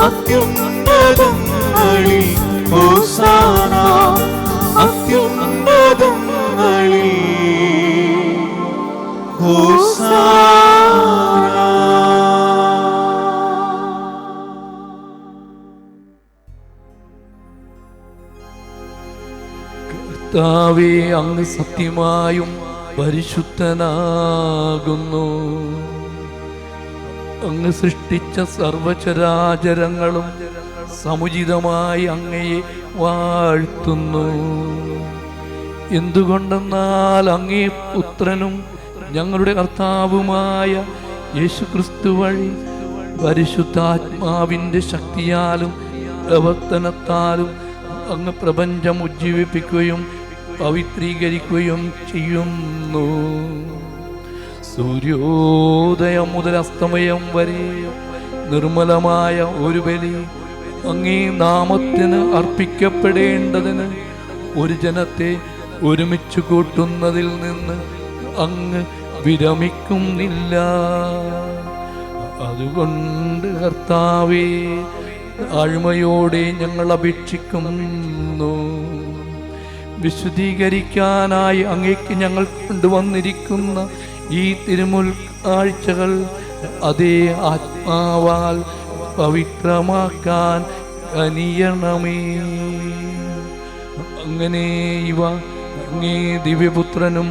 അത്യുന്നതങ്ങളിൽ ഹോസാന അത്യുന്നതങ്ങളിൽ ഹോസാന. കർത്താവേ, അങ്ങ് സത്യമായും പരിശുദ്ധനാകുന്നു. അങ്ങ് സൃഷ്ടിച്ച സർവചരാചരങ്ങളും സമുചിതമായി അങ്ങയെ വാഴ്ത്തുന്നു. എന്തുകൊണ്ടെന്നാൽ അങ്ങേ പുത്രനും ഞങ്ങളുടെ കർത്താവുമായ യേശുക്രിസ്തു വഴി പരിശുദ്ധാത്മാവിൻ്റെ ശക്തിയാലും പ്രവർത്തനത്താലും അങ്ങ് പ്രപഞ്ചം ഉജ്ജീവിപ്പിക്കുകയും പവിത്രീകരിക്കുകയും ചെയ്യുന്നു. സൂര്യോദയം മുതൽ അസ്തമയം വരെ നിർമ്മലമായ ഒരു ബലി അങ്ങേ നാമത്തിന് അർപ്പിക്കപ്പെടേണ്ടതിന് ഒരു ജനത്തെ ഒരുമിച്ച് കൂട്ടുന്നതിൽ നിന്ന് അങ്ങ് വിരമിക്കുന്നില്ല. അതുകൊണ്ട് കർത്താവേ, താഴ്മയോടെ ഞങ്ങൾ അപേക്ഷിക്കുന്നു. വിശുദ്ധീകരിക്കാനായി അങ്ങേക്ക് ഞങ്ങൾ കൊണ്ടുവന്നിരിക്കുന്ന ഈ തിരുമുൽ കാഴ്ചകൾ അതേ ആത്മാവാൽ പവിത്രമാക്കാൻ കനിയണമേ. അങ്ങനെ ഇവ അങ്ങേ ദിവ്യപുത്രനും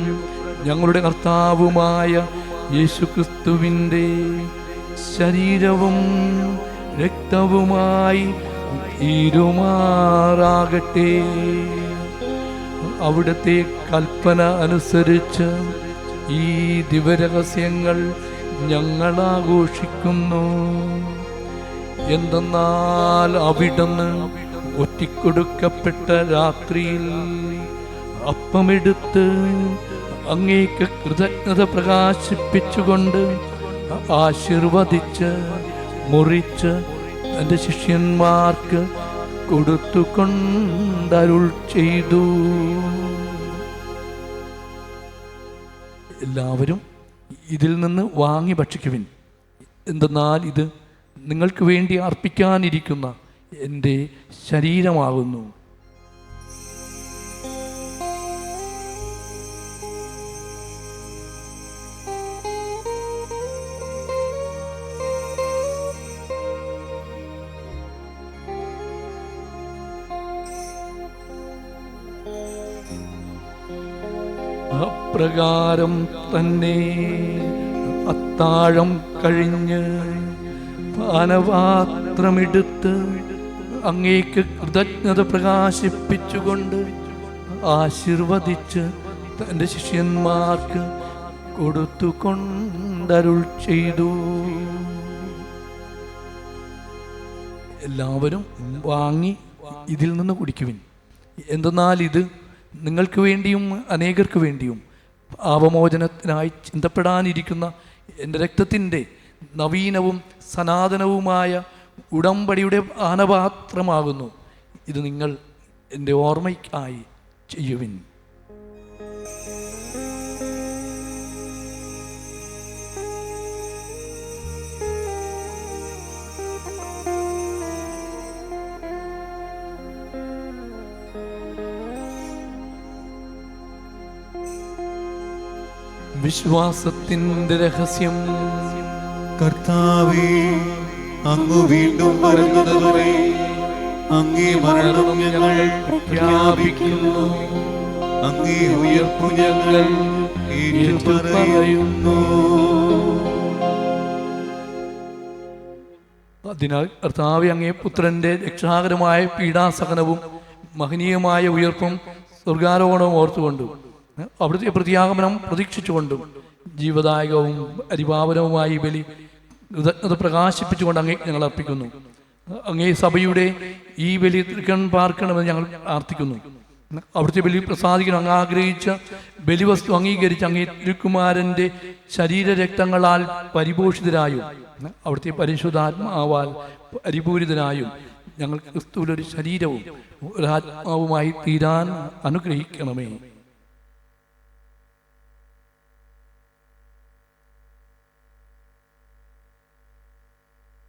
ഞങ്ങളുടെ കർത്താവുമായ യേശുക്രിസ്തുവിൻ്റെ ശരീരവും രക്തവുമായി തീരുമാറാകട്ടെ. അവിടുത്തെ കൽപ്പന അനുസരിച്ച് ഈ ദിവ്യരഹസ്യങ്ങൾ ഞങ്ങൾ ആഘോഷിക്കുന്നു. എന്തെന്നാൽ അവിടുന്ന് ഒറ്റിക്കൊടുക്കപ്പെട്ട രാത്രിയിൽ അപ്പമെടുത്ത് അങ്ങേക്ക് കൃതജ്ഞത പ്രകാശിപ്പിച്ചുകൊണ്ട് ആശീർവദിച്ച് മുറിച്ച് തൻ്റെ ശിഷ്യന്മാർക്ക് കൊടുത്തുകൊണ്ടരുൾ ചെയ്തു. എല്ലാവരും ഇതിൽ നിന്ന് വാങ്ങി ഭക്ഷിക്കുവിൻ. എന്തെന്നാൽ ഇത് നിങ്ങൾക്ക് വേണ്ടി അർപ്പിക്കാനിരിക്കുന്ന എൻ്റെ ശരീരമാകുന്നു. അപ്രകാരം തന്നെ അത്താഴം കഴിഞ്ഞ് പാനപാത്രമെടുത്ത് അങ്ങേക്ക് കൃതജ്ഞത പ്രകാശിപ്പിച്ചുകൊണ്ട് ആശീർവദിച്ച് തൻ്റെ ശിഷ്യന്മാർക്ക് കൊടുത്തുകൊണ്ടരുൾ ചെയ്തു. എല്ലാവരും വാങ്ങി ഇതിൽ നിന്ന് കുടിക്കുവിൻ. എന്തെന്നാൽ ഇത് നിങ്ങൾക്ക് വേണ്ടിയും അനേകർക്ക് വേണ്ടിയും പാപമോചനത്തിനായി ചിന്തപ്പെടാനിരിക്കുന്ന എൻ്റെ രക്തത്തിൻ്റെ നവീനവും സനാതനവുമായ ഉടമ്പടിയുടെ പാനപാത്രമാകുന്നു. ഇത് നിങ്ങൾ എൻ്റെ ഓർമ്മയ്ക്കായി ചെയ്യുവിൻ. വിശ്വാസത്തിൻ്റെ രഹസ്യം. കർത്താവേ, അങ്ങ് വീണ്ടും വരുന്നതുവരെ അങ്ങേ മരണം ഞങ്ങൾ പ്രഖ്യാപിക്കുന്നു, അങ്ങേ ഉയർപ്പു ഞങ്ങൾ ഏറ്റുപറയുന്നു. അതിനാൽ കർത്താവേ, അങ്ങേ പുത്രന്റെ രക്ഷാകരമായ പീഡാസഹനവും മഹനീയമായ ഉയർപ്പും സ്വർഗാരോഹണവും ഓർത്തുകൊണ്ട് അവിടുത്തെ പ്രതിയാഗമനം പ്രതീക്ഷിച്ചുകൊണ്ടും ജീവദായകവും പരിപാവനവുമായി ഈ ബലി കൃതജ്ഞത പ്രകാശിപ്പിച്ചുകൊണ്ട് അങ്ങേ ഞങ്ങൾ അർപ്പിക്കുന്നു. അങ്ങേ സഭയുടെ ഈ ബലി പാർക്കണമെന്ന് ഞങ്ങൾ പ്രാർത്ഥിക്കുന്നു. അവിടുത്തെ ബലി പ്രസാദിക്കണം അങ്ങ് ആഗ്രഹിച്ച ബലിവസ്തു അംഗീകരിച്ച് അങ്ങേ തിരുക്കുമാരൻ്റെ ശരീരരക്തങ്ങളാൽ പരിപോഷിതരായും അവിടുത്തെ പരിശുദ്ധാത്മാവാൽ പരിപൂരിതനായും ഞങ്ങൾ ക്രിസ്തുവിലൊരു ശരീരവും ഒരാത്മാവുമായി തീരാൻ അനുഗ്രഹിക്കണമേ.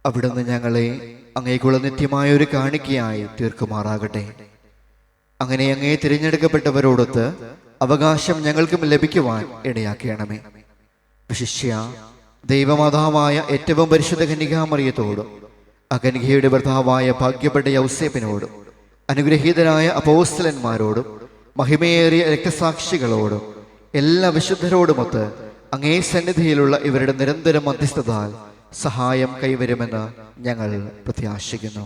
അവിടുന്ന് ഞങ്ങളെ അങ്ങേക്കുള്ള നിത്യമായ ഒരു കാണിക്കയായി തീർക്കുമാറാകട്ടെ. അങ്ങനെ അങ്ങേ തിരഞ്ഞെടുക്കപ്പെട്ടവരോടൊത്ത് അവകാശം ഞങ്ങൾക്കും ലഭിക്കുവാൻ ഇടയാക്കണമേ. വിശിഷ്യ ദൈവമാതാവായ ഏറ്റവും പരിശുദ്ധ കന്യകാമറിയത്തോടും അകന്യകയുടെ ഭർത്താവായ ഭാഗ്യപ്പെട്ട യൗസേപ്പിനോടും അനുഗ്രഹീതരായ അപ്പോസ്തലന്മാരോടും മഹിമയേറിയ രക്തസാക്ഷികളോടും എല്ലാ വിശുദ്ധരോടുമൊത്ത് അങ്ങേ സന്നിധിയിലുള്ള ഇവരുടെ നിരന്തര മധ്യസ്ഥതാൽ സഹായം കൈവരുമെന്ന് ഞങ്ങൾ പ്രത്യാശിക്കുന്നു.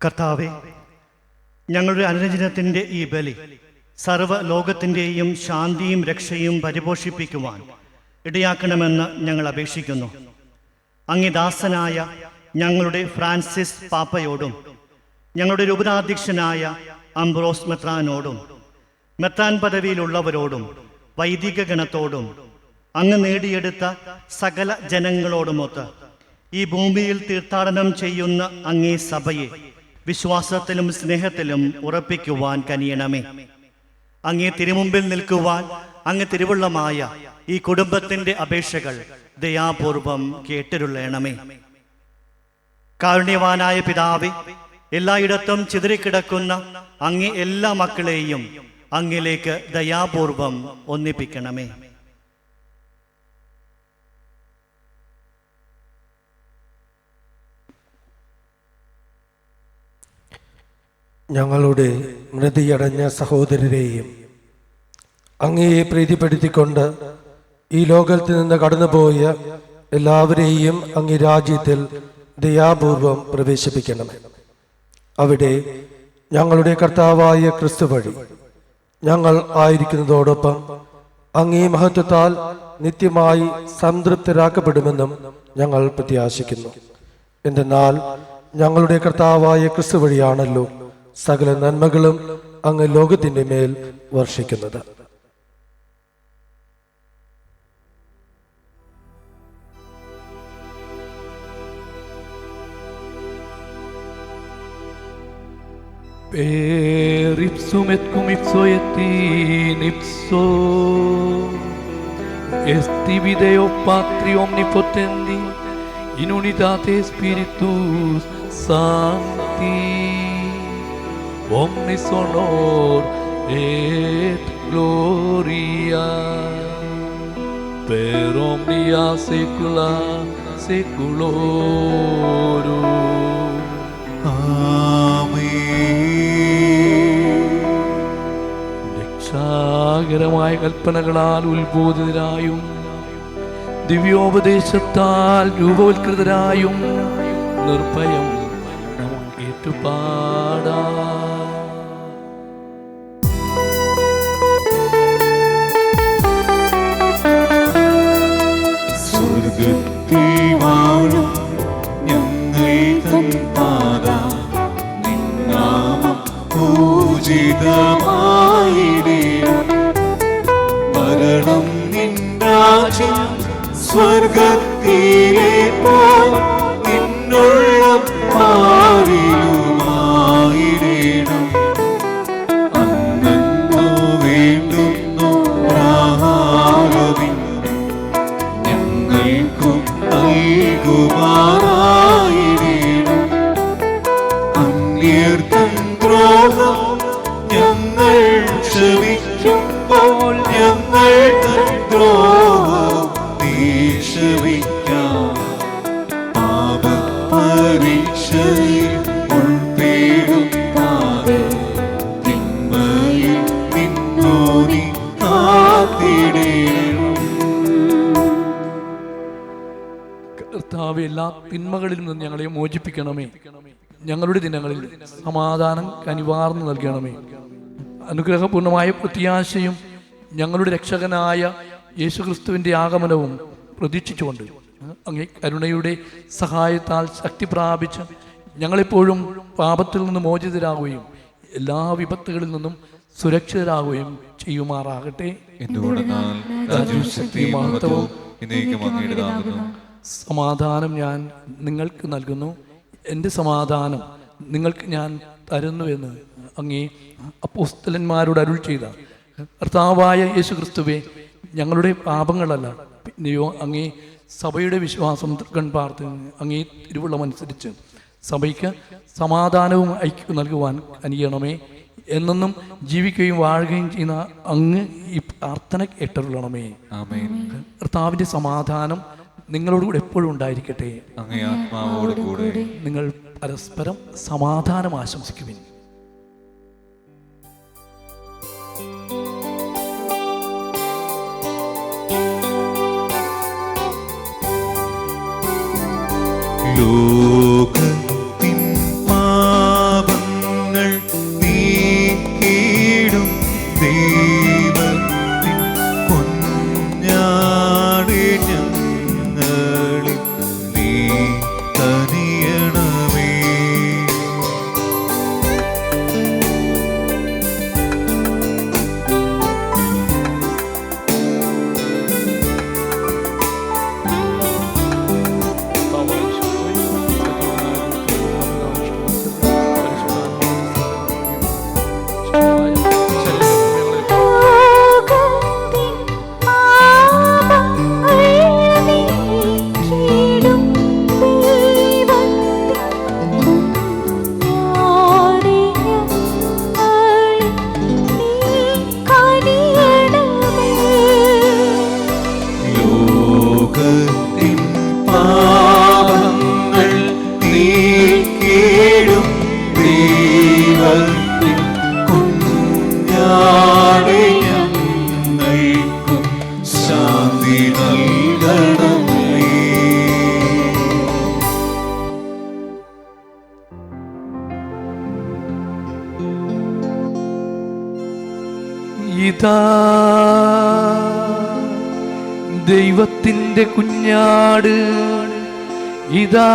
കർത്താവെ, ഞങ്ങളുടെ അനുരഞ്ജനത്തിൻ്റെ ഈ ബലി സർവ്വ ലോകത്തിൻ്റെയും ശാന്തിയും രക്ഷയും പരിപോഷിപ്പിക്കുവാൻ ഇടയാക്കണമെന്ന് ഞങ്ങൾ അപേക്ഷിക്കുന്നു. അങ്ങേ ദാസനായ ഞങ്ങളുടെ ഫ്രാൻസിസ് പാപ്പയോടും ഞങ്ങളുടെ രൂപതാധ്യക്ഷനായ അംബ്രോസ് മെത്രാനോടും മെത്രാൻ പദവിയിലുള്ളവരോടും വൈദിക ഗണത്തോടും അങ്ങ് നേടിയെടുത്ത സകല ജനങ്ങളോടുമൊത്ത് ഈ ഭൂമിയിൽ തീർത്ഥാടനം ചെയ്യുന്ന അങ്ങേ സഭയെ വിശ്വാസത്തിലും സ്നേഹത്തിലും ഉറപ്പിക്കുവാൻ കനിയണമേ. അങ്ങേ തിരുമുമ്പിൽ നിൽക്കുവാൻ അങ്ങ് തിരുവുള്ളമായ ഈ കുടുംബത്തിൻ്റെ അപേക്ഷകൾ ദയാപൂർവം കേട്ടിരുള്ളണമേ. കാരുണ്യവാനായ പിതാവേ, എല്ലായിടത്തും ചിതറിക്കിടക്കുന്ന അങ്ങേ എല്ലാ മക്കളെയും അങ്ങിലേക്ക് ദയാപൂർവം ഒന്നിപ്പിക്കണമേ. ഞങ്ങളുടെ മൃതിയടഞ്ഞ സഹോദരരെയും അങ്ങയെ പ്രീതിപ്പെടുത്തിക്കൊണ്ട് ഈ ലോകത്തിൽ നിന്ന് കടന്നുപോയ എല്ലാവരെയും അങ്ങേ രാജ്യത്തിൽ ദയാപൂർവം പ്രവേശിപ്പിക്കണമേ. അവിടെ ഞങ്ങളുടെ കർത്താവായ ക്രിസ്തു വഴി ഞങ്ങൾ ആയിരിക്കുന്നതോടൊപ്പം അങ്ങേ മഹത്വത്താൽ നിത്യമായി സംതൃപ്തരാക്കപ്പെടുമെന്നും ഞങ്ങൾ പ്രത്യാശിക്കുന്നു. എന്തെന്നാൽ ഞങ്ങളുടെ കർത്താവായ ക്രിസ്തു വഴിയാണല്ലോ സകല നന്മകളും അങ്ങ് ലോകത്തിന്റെ മേൽ വർഷിക്കുന്നത്. Per ipsum et cum ipso et in ipso esti video Patri omnipotendi in unitate Spiritus Sancti omnis honor et gloria per omnia saecula saeculorum. രക്ഷാകരമായ കൽപ്പനകളാൽ ഉത്ബോധിതരായും ദിവ്യോപദേശത്താൽ രൂപവത്കൃതരായും നിർഭയം നമുക്ക് ഏറ്റുപാടാം. സ്വർഗ്ഗത്തിൽ വാഴും ഞങ്ങൾ തൻ പാത നിന്നാമം പൂജിതമായിടേണം. മരണം നിൻ രാജ്യം സ്വർഗ്ഗത്തിലെ പോൽ നിന്നുള്ള പാവിലുമായിടേണം. അന്നു വേണ്ടുന്നു ആഹാരമിൻ ഞങ്ങൾക്കും നൽകുമാറായിടേണം. അന്യർത്തൻ ദ്രോഹം ഞങ്ങൾ ക്ഷമിക്കുമ്പോൾ ഞങ്ങൾ തൻ ദ്രോഹം നീ ക്ഷമിക്കാം. പാപപരീക്ഷയിൽ ഉൾപ്പെടുത്താതെ തിന്മയിൽ നിന്നു നീ കാത്തിടേണം. കർത്താവേ, എല്ലാ തിന്മകളിൽ നിന്ന് ഞങ്ങളെ മോചിപ്പിക്കണമേ. ഞങ്ങളുടെ ദിനങ്ങളിൽ സമാധാനം കനിവാർന്നു നൽകണമേ. അനുഗ്രഹപൂർണമായ പ്രത്യാശയും ഞങ്ങളുടെ രക്ഷകനായ യേശുക്രിസ്തുവിൻ്റെ ആഗമനവും പ്രതീക്ഷിച്ചുകൊണ്ട് അങ്ങേ കരുണയുടെ സഹായത്താൽ ശക്തി പ്രാപിച്ച് ഞങ്ങളെപ്പോഴും പാപത്തിൽ നിന്ന് മോചിതരാകുകയും എല്ലാ വിപത്തുകളിൽ നിന്നും സുരക്ഷിതരാകുകയും ചെയ്യുമാറാകട്ടെ. സമാധാനം ഞാൻ നിങ്ങൾക്ക് നൽകുന്നു, എൻ്റെ സമാധാനം നിങ്ങൾക്ക് ഞാൻ തരുന്നുവെന്ന് അങ്ങേ അപ്പോസ്തലന്മാരോട് അരുൾ ചെയ്ത കർത്താവായ യേശുക്രിസ്തുവേ, ഞങ്ങളുടെ പാപങ്ങളല്ല പിന്നെയോ അങ്ങേ സഭയുടെ വിശ്വാസം തൃക്കൺ പാർത്ത് അങ്ങേ തിരുവുള്ളമനുസരിച്ച് സഭയ്ക്ക് സമാധാനവും ഐക്യവും നൽകുവാൻ കനിയണമേ. എന്നെന്നും ജീവിക്കുകയും വാഴുകയും ചെയ്യുന്ന അങ്ങ് ഈ പ്രാർത്ഥന കേട്ടരുളണമേ. കർത്താവിൻ്റെ സമാധാനം നിങ്ങളോടുകൂടെ എപ്പോഴും ഉണ്ടായിരിക്കട്ടെ. നിങ്ങൾ പരസ്പരം സമാധാനം ആശംസിക്കുവിൻ. ലോകത്തിൻ പാപങ്ങൾ നീക്കിടും ദൈവത്തിൻ കുഞ്ഞാടേ, ഞങ്ങളിൽ നീ കനിയണമേ. ലോകത്തിൻ പാപങ്ങൾ നീക്കിടും ദൈവത്തിൻ കുഞ്ഞാടേ, ഞങ്ങൾക്കും ശാന്തി നൽകണമേ. ഇതാ ദൈവത്തിൻ്റെ കുഞ്ഞാട്, ഇതാ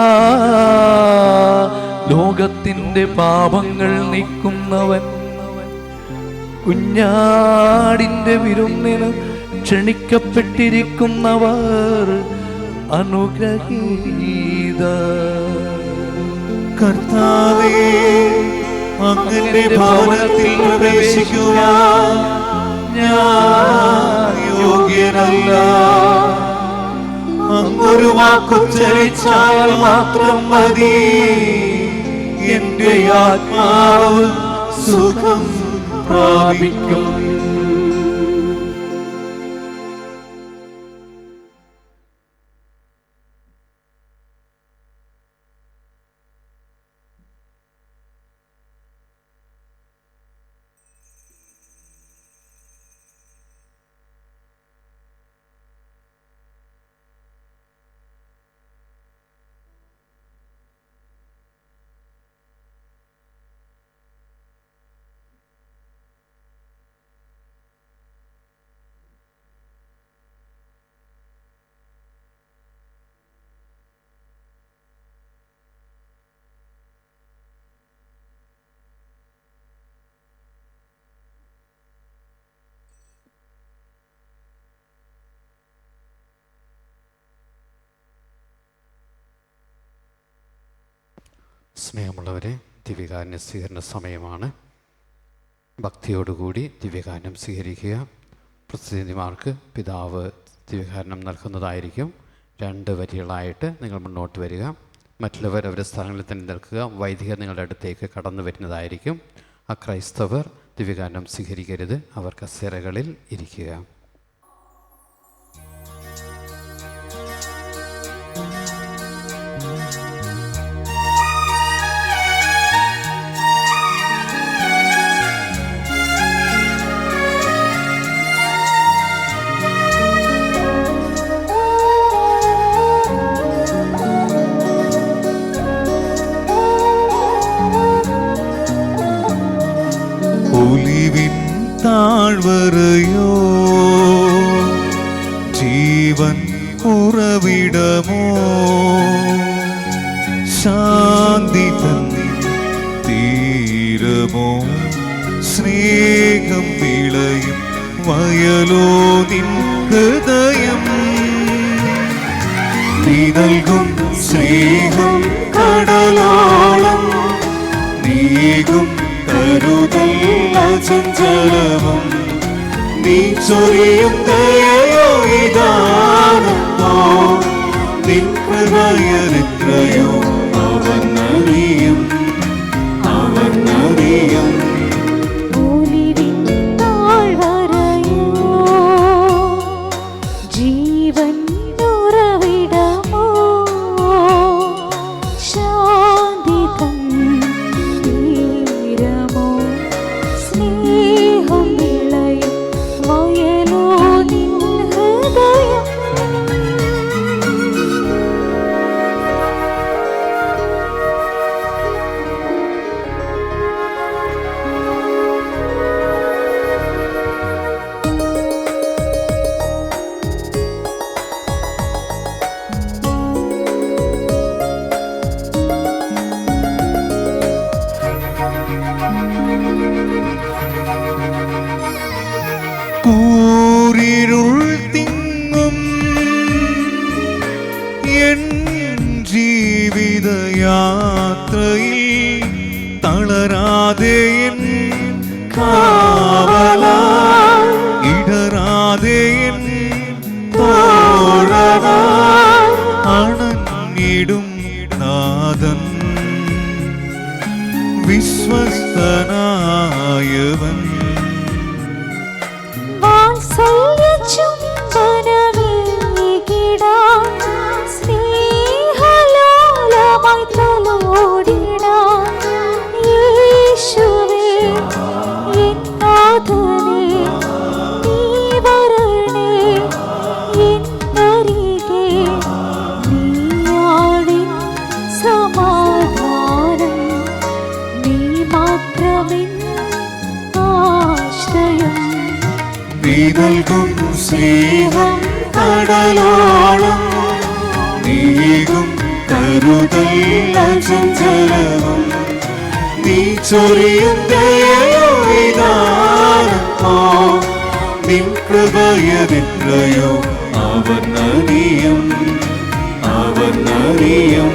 ലോകത്തിൻ്റെ പാപങ്ങൾ നീക്കുന്നവൻ. കുഞ്ഞാടിൻ്റെ വിരുന്നിന് ക്ഷണിക്കപ്പെട്ടിരിക്കുന്നവർ അനുഗ്രഹീത. കർത്താവേ, അങ്ങയുടെ ഭവനത്തിൽ പ്രവേശിക്കുവാൻ ഞാൻ യോഗ്യനല്ല. അങ്ങൊരു വാക്കുച്ചരിച്ചാൽ മാത്രം മതി, എന്റെ ആത്മാവ് സുഖം പ്രാപിക്കും. സ്നേഹമുള്ളവരെ, ദിവ്യകാരുണ്യ സ്വീകരണ സമയമാണ്. ഭക്തിയോടുകൂടി ദിവ്യകാരുണ്യം സ്വീകരിക്കുക. പ്രതിനിധിമാർക്ക് പിതാവ് ദിവ്യകാരുണ്യം നൽകുന്നതായിരിക്കും. 2 വരികളായിട്ട് നിങ്ങൾ മുന്നോട്ട് വരിക. മറ്റുള്ളവർ അവരുടെ സ്ഥലങ്ങളിൽ തന്നെ നിൽക്കുക. വൈദികർ നിങ്ങളുടെ അടുത്തേക്ക് കടന്നു വരുന്നതായിരിക്കും. അക്രൈസ്തവർ ദിവ്യകാരുണ്യം സ്വീകരിക്കരുത്. അവർ കസേരകളിൽ ഇരിക്കുക. ഒലിവിൻ താഴ്വരയോ ജീവൻ ഉറവിടമോ ശാന്തി തൻ തീരമോ സ്നേഹം വിളയും വയലോ നിൻ ഹൃദയം നീ നൽകും സ്നേഹം കടലോളം നീകും കരുതൽ അചഞ്ചലവും നീ ചൊരിയും ദയയോ ഇതാണോ നിൻ ഹൃദയമെത്രയോ അവനറിയും അവനറിയും ജീവൻ ഉറവിടമോ ശാന്തി തൻ തീരമോ സ്നേഹം വിളയും വയലോ നിൻ ഹൃദയം കൂരിരുൾ തിങ്ങും എൻ ജീവിതയാത്രയിൽ തളരാതെ എൻ കാവലായി ഇടറാതെ എൻ തോഴനായി അണഞ്ഞിടും നാഥൻ വിശ്വസ്തനായവൻ സ്നേഹലോലമായി തലോടിടാൻ യേശുവേ എൻ നാഥനേ നീ വരണേ എന്നരികെ നീയാണെൻ സമാധാനം നീ മാത്രമെൻ ആശ്രയം നീ നൽകും സ്നേഹം കടലോളം നീകും കരുതൽ അചഞ്ചലവും നീ ചൊരിയും ദയയോ ഇതാണോ നിൻ കൃപയതെത്രയോ അവനറിയും അവനറിയും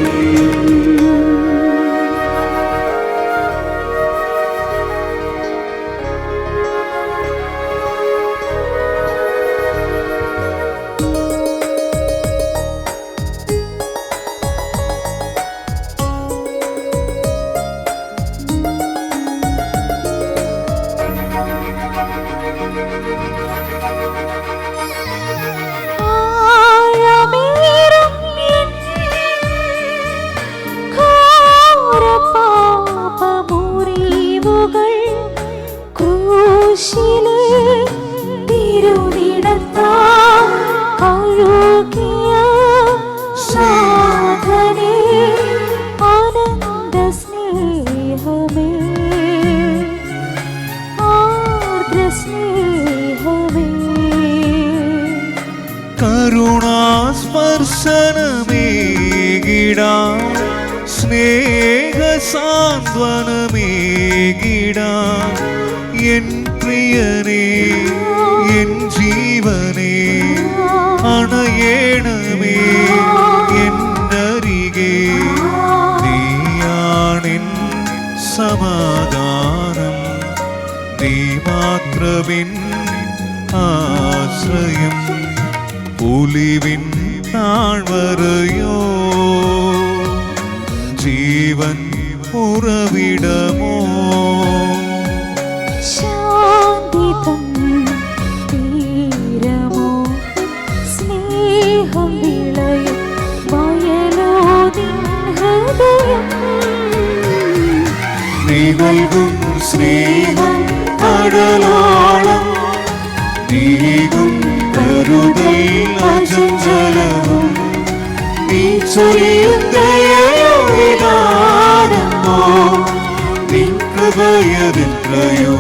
കരുണാസ്പർശനമേകിടാം സ്നേഹസാന്ത്വനമേകിടാം എൻ പ്രിയനേ എൻ ജീവനേ അണയേണമേ എന്നരികെ നീയാണെൻ സമാധാനം നീ മാത്രമെൻ ആശ്രയം ഒലിവിൻ താഴ്വരയോ ജീവൻ ഉറവിടമോ ശാന്തി തൻ തീരമോ സ്നേഹം വിളയും വയലോ നിൻ ഹൃദയം നീ നൽകും സ്നേഹം കടലോളം നീകും കരുതൽ അചഞ്ചലവും നീ ചൊരിയും ദയയോ ഇതാണോ നിൻ കൃപയതെത്രയോ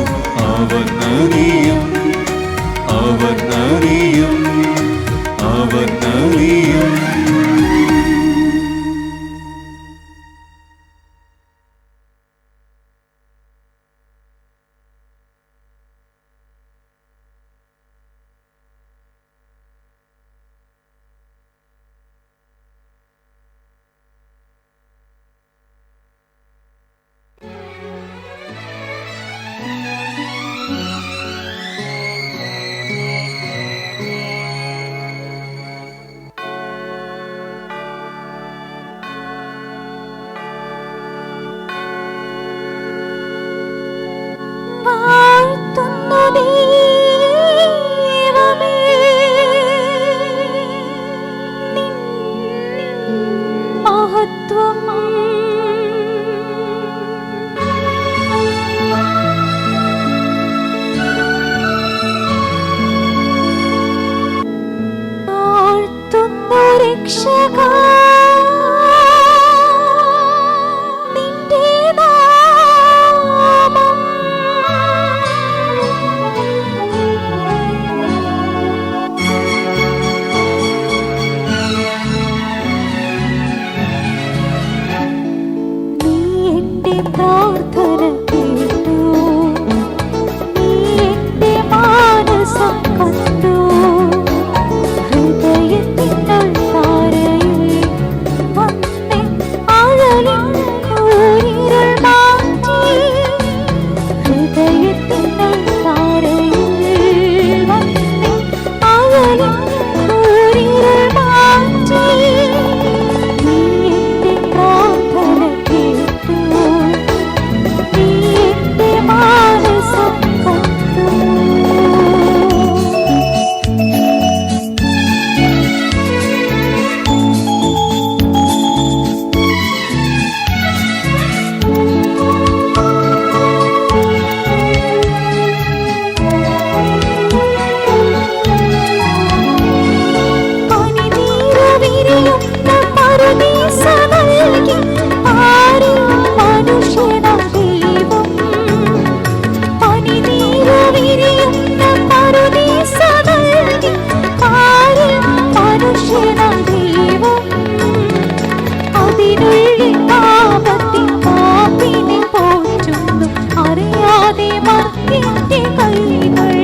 കൈകൾ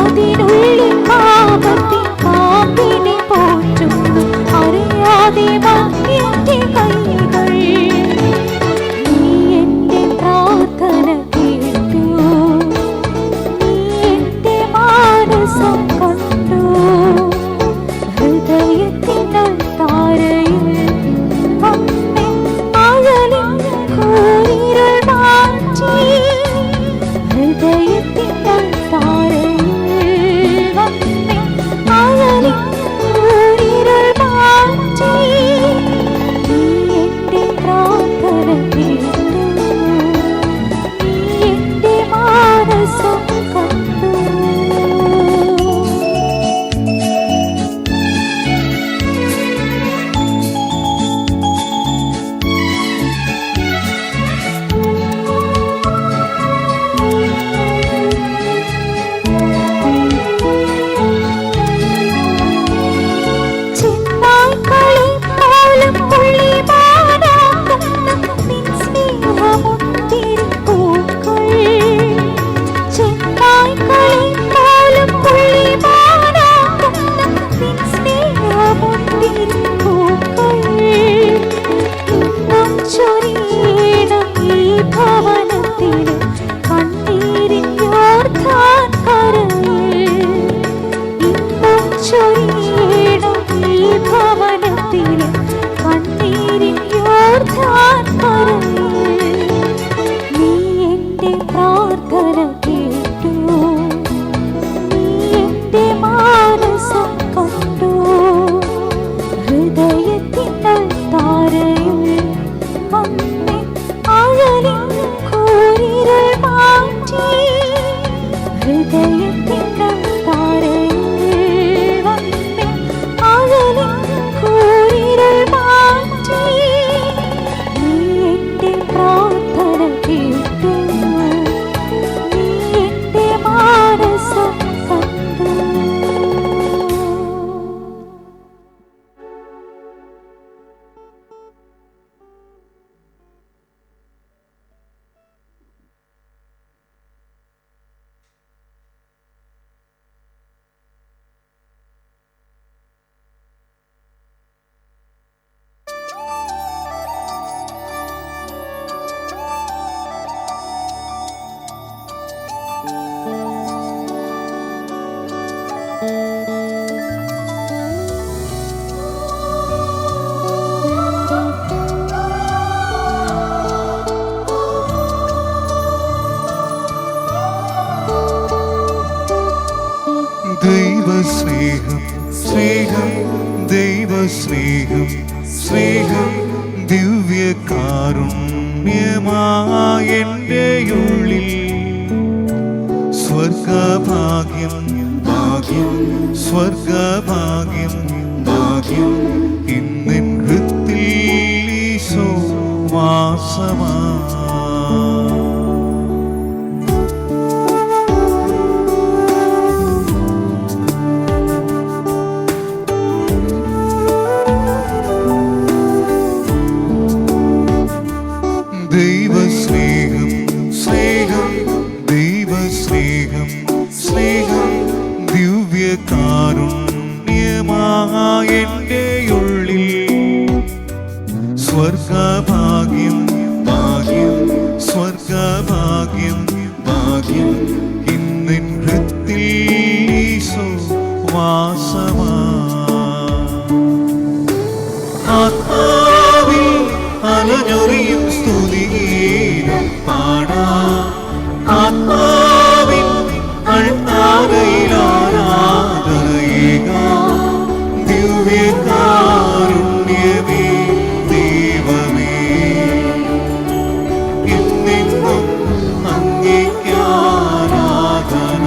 അതിനുള്ളിൽ പാപത്തിൻ പാമ്പിനെ പോറ്റുന്നു അറിയാതെ എന്റെ കൈകൾ നീ എന്റെ പ്രാർത്ഥന കേട്ടു നീ എന്റെ മാനസം കണ്ടു ഹൃദയത്തിനൽ താരയിൽ വന്നേ അകലിൻ കൂരിരുൾ മാറ്റി ഹൃദയത്തിനൽ താരയിൽ വന്നേ അകലിൻ കൂരിരുൾ മാറ്റി നീ എന്റെ പ്രാർത്ഥന കേട്ടു നീ എന്റെ മാനസം കണ്ടു ചിന്നായ്ക്കളെ പോലും പുള്ളിമാനാക്കുന്ന നിൻ സ്നേഹമുന്തിരി പൂക്കൾ ചിന്നായ്ക്കളെ പോലും പുള്ളിമാനാക്കുന്ന നിൻ സ്നേഹമുന്തിരി പൂക്കൾ ഇന്നും ചൊരിയണം ഈ ഭവനത്തിൽ കണ്ണീരിൻ യോർദാൻ കരയിൽ ഇന്നും ചൊരിയണം ഈ ഭവനത്തിൽ കണ്ണീരിൻ യോർദാൻ കരയിൽ നീ എന്റെ പ്രാർത്ഥന കേട്ടു നീ എന്റെ മാനസം കണ്ടു ഹൃദയത്തിനൽ താരയിൽ വന്നേ അകലിൻ കൂരിരുൾ മാറ്റി ഹൃദയത്തിനൽ താരയിൽ വന്നേ അകലിൻ കൂരിരുൾ മാറ്റി നീ എന്റെ പ്രാർത്ഥന കേട്ടു നീ എന്റെ മാനസം കണ്ടു ദൈവസ്നേഹം സ്നേഹം ദൈവസ്നേഹം സ്നേഹം ദിവ്യകാരുണ്യമായ എൻ്റെ ഉള്ളിൽ സ്വർഗഭാഗ്യം ഭാഗ്യം സ്വർഗഭാഗ്യം ഭാഗ്യം ഇന്നിൻ ഹൃത്തിൽ ഈശോ വാസമാ ദൈവസ്നേഹം സ്നേഹം ദൈവസ്നേഹം സ്നേഹം ദിവ്യകാരുണ്യമായ എൻ്റെ ഉള്ളിൽ സ്വർഗഭാഗ്യം ഭാഗ്യം സ്വർഗഭാഗ്യം ഭാഗ്യം ഇന്നിൻ ഹൃത്തിൽ ഈശോ വാസമാ ആത്മാവിൽ അലഞ്ഞൊറിയും സ്തുതിഗീതം പാടാം ആത്മാവിൻ അൾത്താരയിൽ ആരാധനയേകാം ദിവ്യകാരുണ്യമേ ദൈവമേ ഇന്നെന്നും അങ്ങേക്ക് ആരാധന.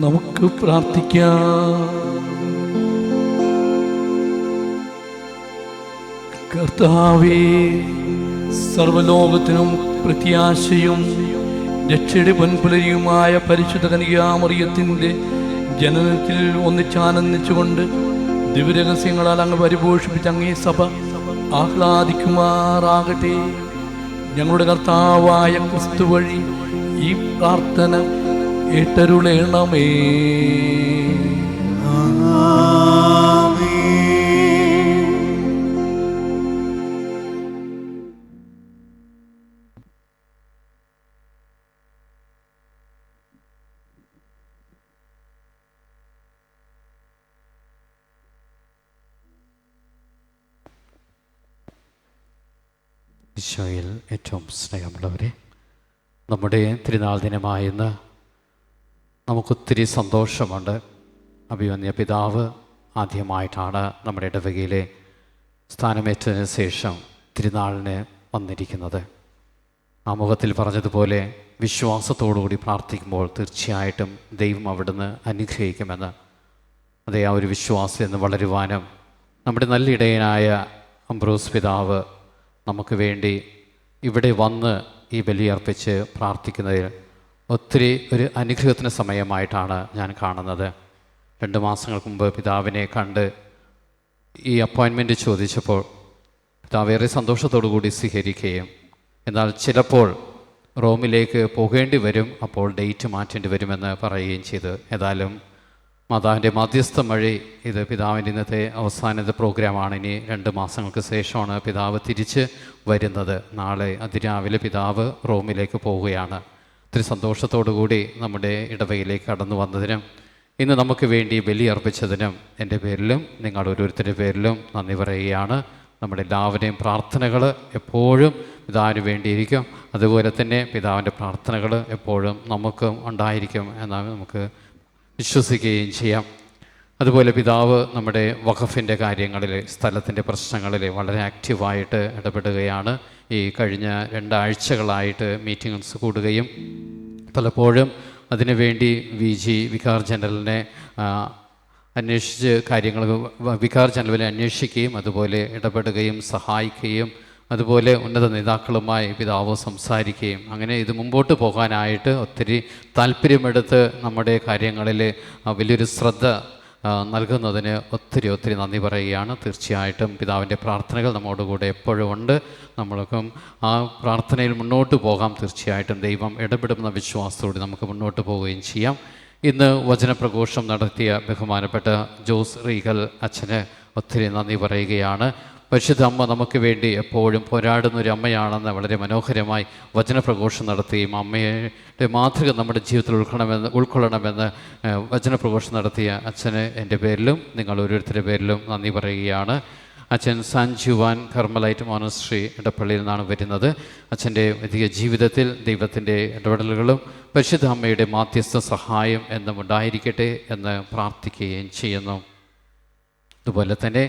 നമുക്ക് പ്രാർത്ഥിക്കാം. കർത്താവേ, സർവലോകത്തിനും പ്രത്യാശയും രക്ഷയുടെ പൊൻപുലരിയുമായ പരിശുദ്ധ കന്യകാമറിയത്തിൻ്റെ ജനനത്തിൽ ഒന്നിച്ചാനന്ദിച്ചുകൊണ്ട് ദിവ്യരഹസ്യങ്ങളാൽ അങ്ങ് പരിപോഷിപ്പിച്ച അങ്ങേ സഭ ആഹ്ലാദിക്കുമാറാകട്ടെ. ഞങ്ങളുടെ കർത്താവായ ക്രിസ്തു വഴി ഈ പ്രാർത്ഥന ഏട്ടരുളേണമേ. ഈശോയിൽ ഏറ്റവും സ്നേഹമുള്ളവരെ, നമ്മുടെ തിരുനാൾ ദിനമായിന്ന് നമുക്കൊത്തിരി സന്തോഷമുണ്ട്. അഭിമന്യ പിതാവ് ആദ്യമായിട്ടാണ് നമ്മുടെ ഇടവകയിലെ സ്ഥാനമേറ്റതിന് ശേഷം തിരുനാളിന് വന്നിരിക്കുന്നത്. ആമുഖത്തിൽ പറഞ്ഞതുപോലെ വിശ്വാസത്തോടുകൂടി പ്രാർത്ഥിക്കുമ്പോൾ തീർച്ചയായിട്ടും ദൈവം അവിടുന്ന് അനുഗ്രഹിക്കുമെന്ന്. അതേ ആ ഒരു വിശ്വാസം എന്ന് വളരുവാനും നമ്മുടെ നല്ല ഇടയനായ അംബ്രോസ് പിതാവ് നമുക്ക് വേണ്ടി ഇവിടെ വന്ന് ഈ ബലിയർപ്പിച്ച് പ്രാർത്ഥിക്കുന്നതിൽ ഒത്തിരി ഒരു അനുഗ്രഹത്തിന് സമയമായിട്ടാണ് ഞാൻ കാണുന്നത്. 2 മാസങ്ങൾക്ക് മുമ്പ് പിതാവിനെ കണ്ട് ഈ അപ്പോയിൻമെൻറ്റ് ചോദിച്ചപ്പോൾ പിതാവ് ഏറെ സന്തോഷത്തോടു കൂടി സ്വീകരിക്കുകയും എന്നാൽ ചിലപ്പോൾ റോമിലേക്ക് പോകേണ്ടി വരും, അപ്പോൾ ഡേറ്റ് മാറ്റേണ്ടി വരുമെന്ന് പറയുകയും ചെയ്തു. ഏതായാലും മാതാവിൻ്റെ മധ്യസ്ഥം വഴി ഇത് പിതാവിൻ്റെ ഇന്നത്തെ അവസാനത്തെ പ്രോഗ്രാമാണ്. ഇനി 2 മാസങ്ങൾക്ക് ശേഷമാണ് പിതാവ് തിരിച്ച് വരുന്നത്. നാളെ അതിരാവിലെ പിതാവ് റോമിലേക്ക് പോവുകയാണ്. ഒത്തിരി സന്തോഷത്തോടു കൂടി നമ്മുടെ ഇടവകയിലേക്ക് കടന്നു വന്നതിനും ഇന്ന് നമുക്ക് വേണ്ടി ബലി അർപ്പിച്ചതിനും എൻ്റെ പേരിലും നിങ്ങൾ ഓരോരുത്തരുടെ പേരിലും നന്ദി പറയുകയാണ്. നമ്മുടെ എല്ലാവരുടെയും പ്രാർത്ഥനകൾ എപ്പോഴും പിതാവിന് വേണ്ടിയിരിക്കും. അതുപോലെ തന്നെ പിതാവിൻ്റെ പ്രാർത്ഥനകൾ എപ്പോഴും നമുക്കും ഉണ്ടായിരിക്കും എന്ന് നമുക്ക് വിശ്വസിക്കുകയും ചെയ്യാം. അതുപോലെ പിതാവ് നമ്മുടെ വഖഫിൻ്റെ കാര്യങ്ങളിൽ, സ്ഥലത്തിൻ്റെ പ്രശ്നങ്ങളിൽ വളരെ ആക്റ്റീവായിട്ട് ഇടപെടുകയാണ്. ഈ കഴിഞ്ഞ 2 ആഴ്ചകളായിട്ട് മീറ്റിംഗ്സ് കൂടുകയും പലപ്പോഴും അതിനുവേണ്ടി വികാർ ജനറലിനെ അന്വേഷിച്ച് കാര്യങ്ങൾ വികാർ ജനറലിനെ അന്വേഷിക്കുകയും അതുപോലെ ഇടപെടുകയും സഹായിക്കുകയും അതുപോലെ ഉന്നത നേതാക്കളുമായി പിതാവ് സംസാരിക്കുകയും അങ്ങനെ ഇത് മുമ്പോട്ട് പോകാനായിട്ട് ഒത്തിരി താല്പര്യമെടുത്ത് നമ്മുടെ കാര്യങ്ങളിൽ വലിയൊരു ശ്രദ്ധ നൽകുന്നതിന് ഒത്തിരി നന്ദി പറയുകയാണ്. തീർച്ചയായിട്ടും പിതാവിൻ്റെ പ്രാർത്ഥനകൾ നമ്മോടുകൂടെ എപ്പോഴും ഉണ്ട്. നമ്മൾക്കും ആ പ്രാർത്ഥനയിൽ മുന്നോട്ട് പോകാം. തീർച്ചയായിട്ടും ദൈവം ഇടപെടുന്ന വിശ്വാസത്തോടെ നമുക്ക് മുന്നോട്ട് പോവുകയും ചെയ്യാം. ഇന്ന് വചനപ്രഘോഷം നടത്തിയ ബഹുമാനപ്പെട്ട ജോസ് റീഗൽ അച്ഛന് ഒത്തിരി നന്ദി പറയുകയാണ്. പരിശുദ്ധ അമ്മ നമുക്ക് വേണ്ടി എപ്പോഴും പോരാടുന്നൊരു അമ്മയാണെന്ന് വളരെ മനോഹരമായി വചനപ്രഘോഷം നടത്തുകയും അമ്മയുടെ മാതൃക നമ്മുടെ ജീവിതത്തിൽ ഉൾക്കൊള്ളണമെന്ന് വചനപ്രഘോഷം നടത്തിയ അച്ഛന് എൻ്റെ പേരിലും നിങ്ങൾ ഓരോരുത്തരുടെ പേരിലും നന്ദി പറയുകയാണ്. അച്ഛൻ സാൻ ജുവാൻ കർമ്മലൈറ്റ് മോണസ്ട്രി ഇടപ്പള്ളിയിൽ നിന്നാണ് വരുന്നത്. അച്ഛൻ്റെ വലിയ ജീവിതത്തിൽ ദൈവത്തിൻ്റെ ഇടപെടലുകളും പരിശുദ്ധ അമ്മയുടെ മാധ്യസ്ഥ സഹായം എന്നും ഉണ്ടായിരിക്കട്ടെ എന്ന് പ്രാർത്ഥിക്കുകയും ചെയ്യുന്നു. അതുപോലെ തന്നെ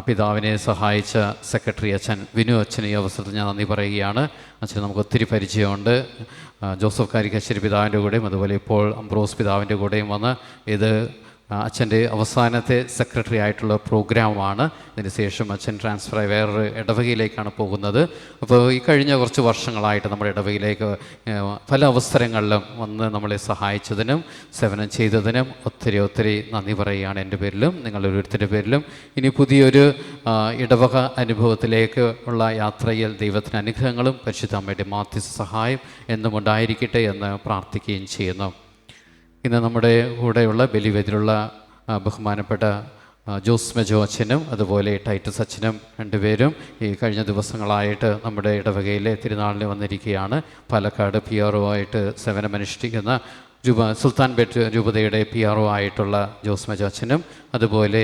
പിതാവിനെ സഹായിച്ച സെക്രട്ടറി അച്ഛൻ വിനു അച്ഛൻ ഈ അവസരത്തിൽ ഞാൻ നന്ദി പറയുകയാണ്. അച്ഛന് നമുക്ക് ഒത്തിരി പരിചയമുണ്ട്. ജോസഫ് കാരിക്കാശ്ശേരി പിതാവിൻ്റെ കൂടെയും അതുപോലെ ഇപ്പോൾ അംബ്രോസ് പിതാവിൻ്റെ കൂടെയും വന്ന് ഇത് അച്ഛൻ്റെ അവസാനത്തെ സെക്രട്ടറി ആയിട്ടുള്ള പ്രോഗ്രാമാണ്. ഇതിനുശേഷം അച്ഛൻ ട്രാൻസ്ഫറായി വേറൊരു ഇടവകയിലേക്കാണ് പോകുന്നത്. അപ്പോൾ ഈ കഴിഞ്ഞ കുറച്ച് വർഷങ്ങളായിട്ട് നമ്മുടെ ഇടവകയിലേക്ക് പല അവസരങ്ങളിലും വന്ന് നമ്മളെ സഹായിച്ചതിനും സേവനം ചെയ്തതിനും ഒത്തിരി നന്ദി പറയുകയാണ് എൻ്റെ പേരിലും നിങ്ങൾ ഓരോരുത്തരുടെ പേരിലും. ഇനി പുതിയൊരു ഇടവക അനുഭവത്തിലേക്ക് ഉള്ള യാത്രയിൽ ദൈവത്തിന് അനുഗ്രഹങ്ങളും പരിശുദ്ധ അമ്മയുടെ മാധ്യസ്ഥ സഹായം എന്നും ഉണ്ടായിരിക്കട്ടെ എന്ന് പ്രാർത്ഥിക്കുകയും ചെയ്യുന്നു. ഇന്ന് നമ്മുടെ കൂടെയുള്ള ബലിവേദിയിലുള്ള ബഹുമാനപ്പെട്ട ജോസ് മെജോ അച്ഛനും അതുപോലെ ടൈറ്റസ് അച്ഛനും രണ്ടുപേരും ഈ കഴിഞ്ഞ ദിവസങ്ങളായിട്ട് നമ്മുടെ ഇടവകയിലെ തിരുനാളിന് വന്നിരിക്കുകയാണ്. പാലക്കാട് PRO ആയിട്ട് സേവനമനുഷ്ഠിക്കുന്ന സുൽത്താൻ ബേട്ട് രൂപതയുടെ PRO ആയിട്ടുള്ള ജോസ് മെജോ അച്ഛനും അതുപോലെ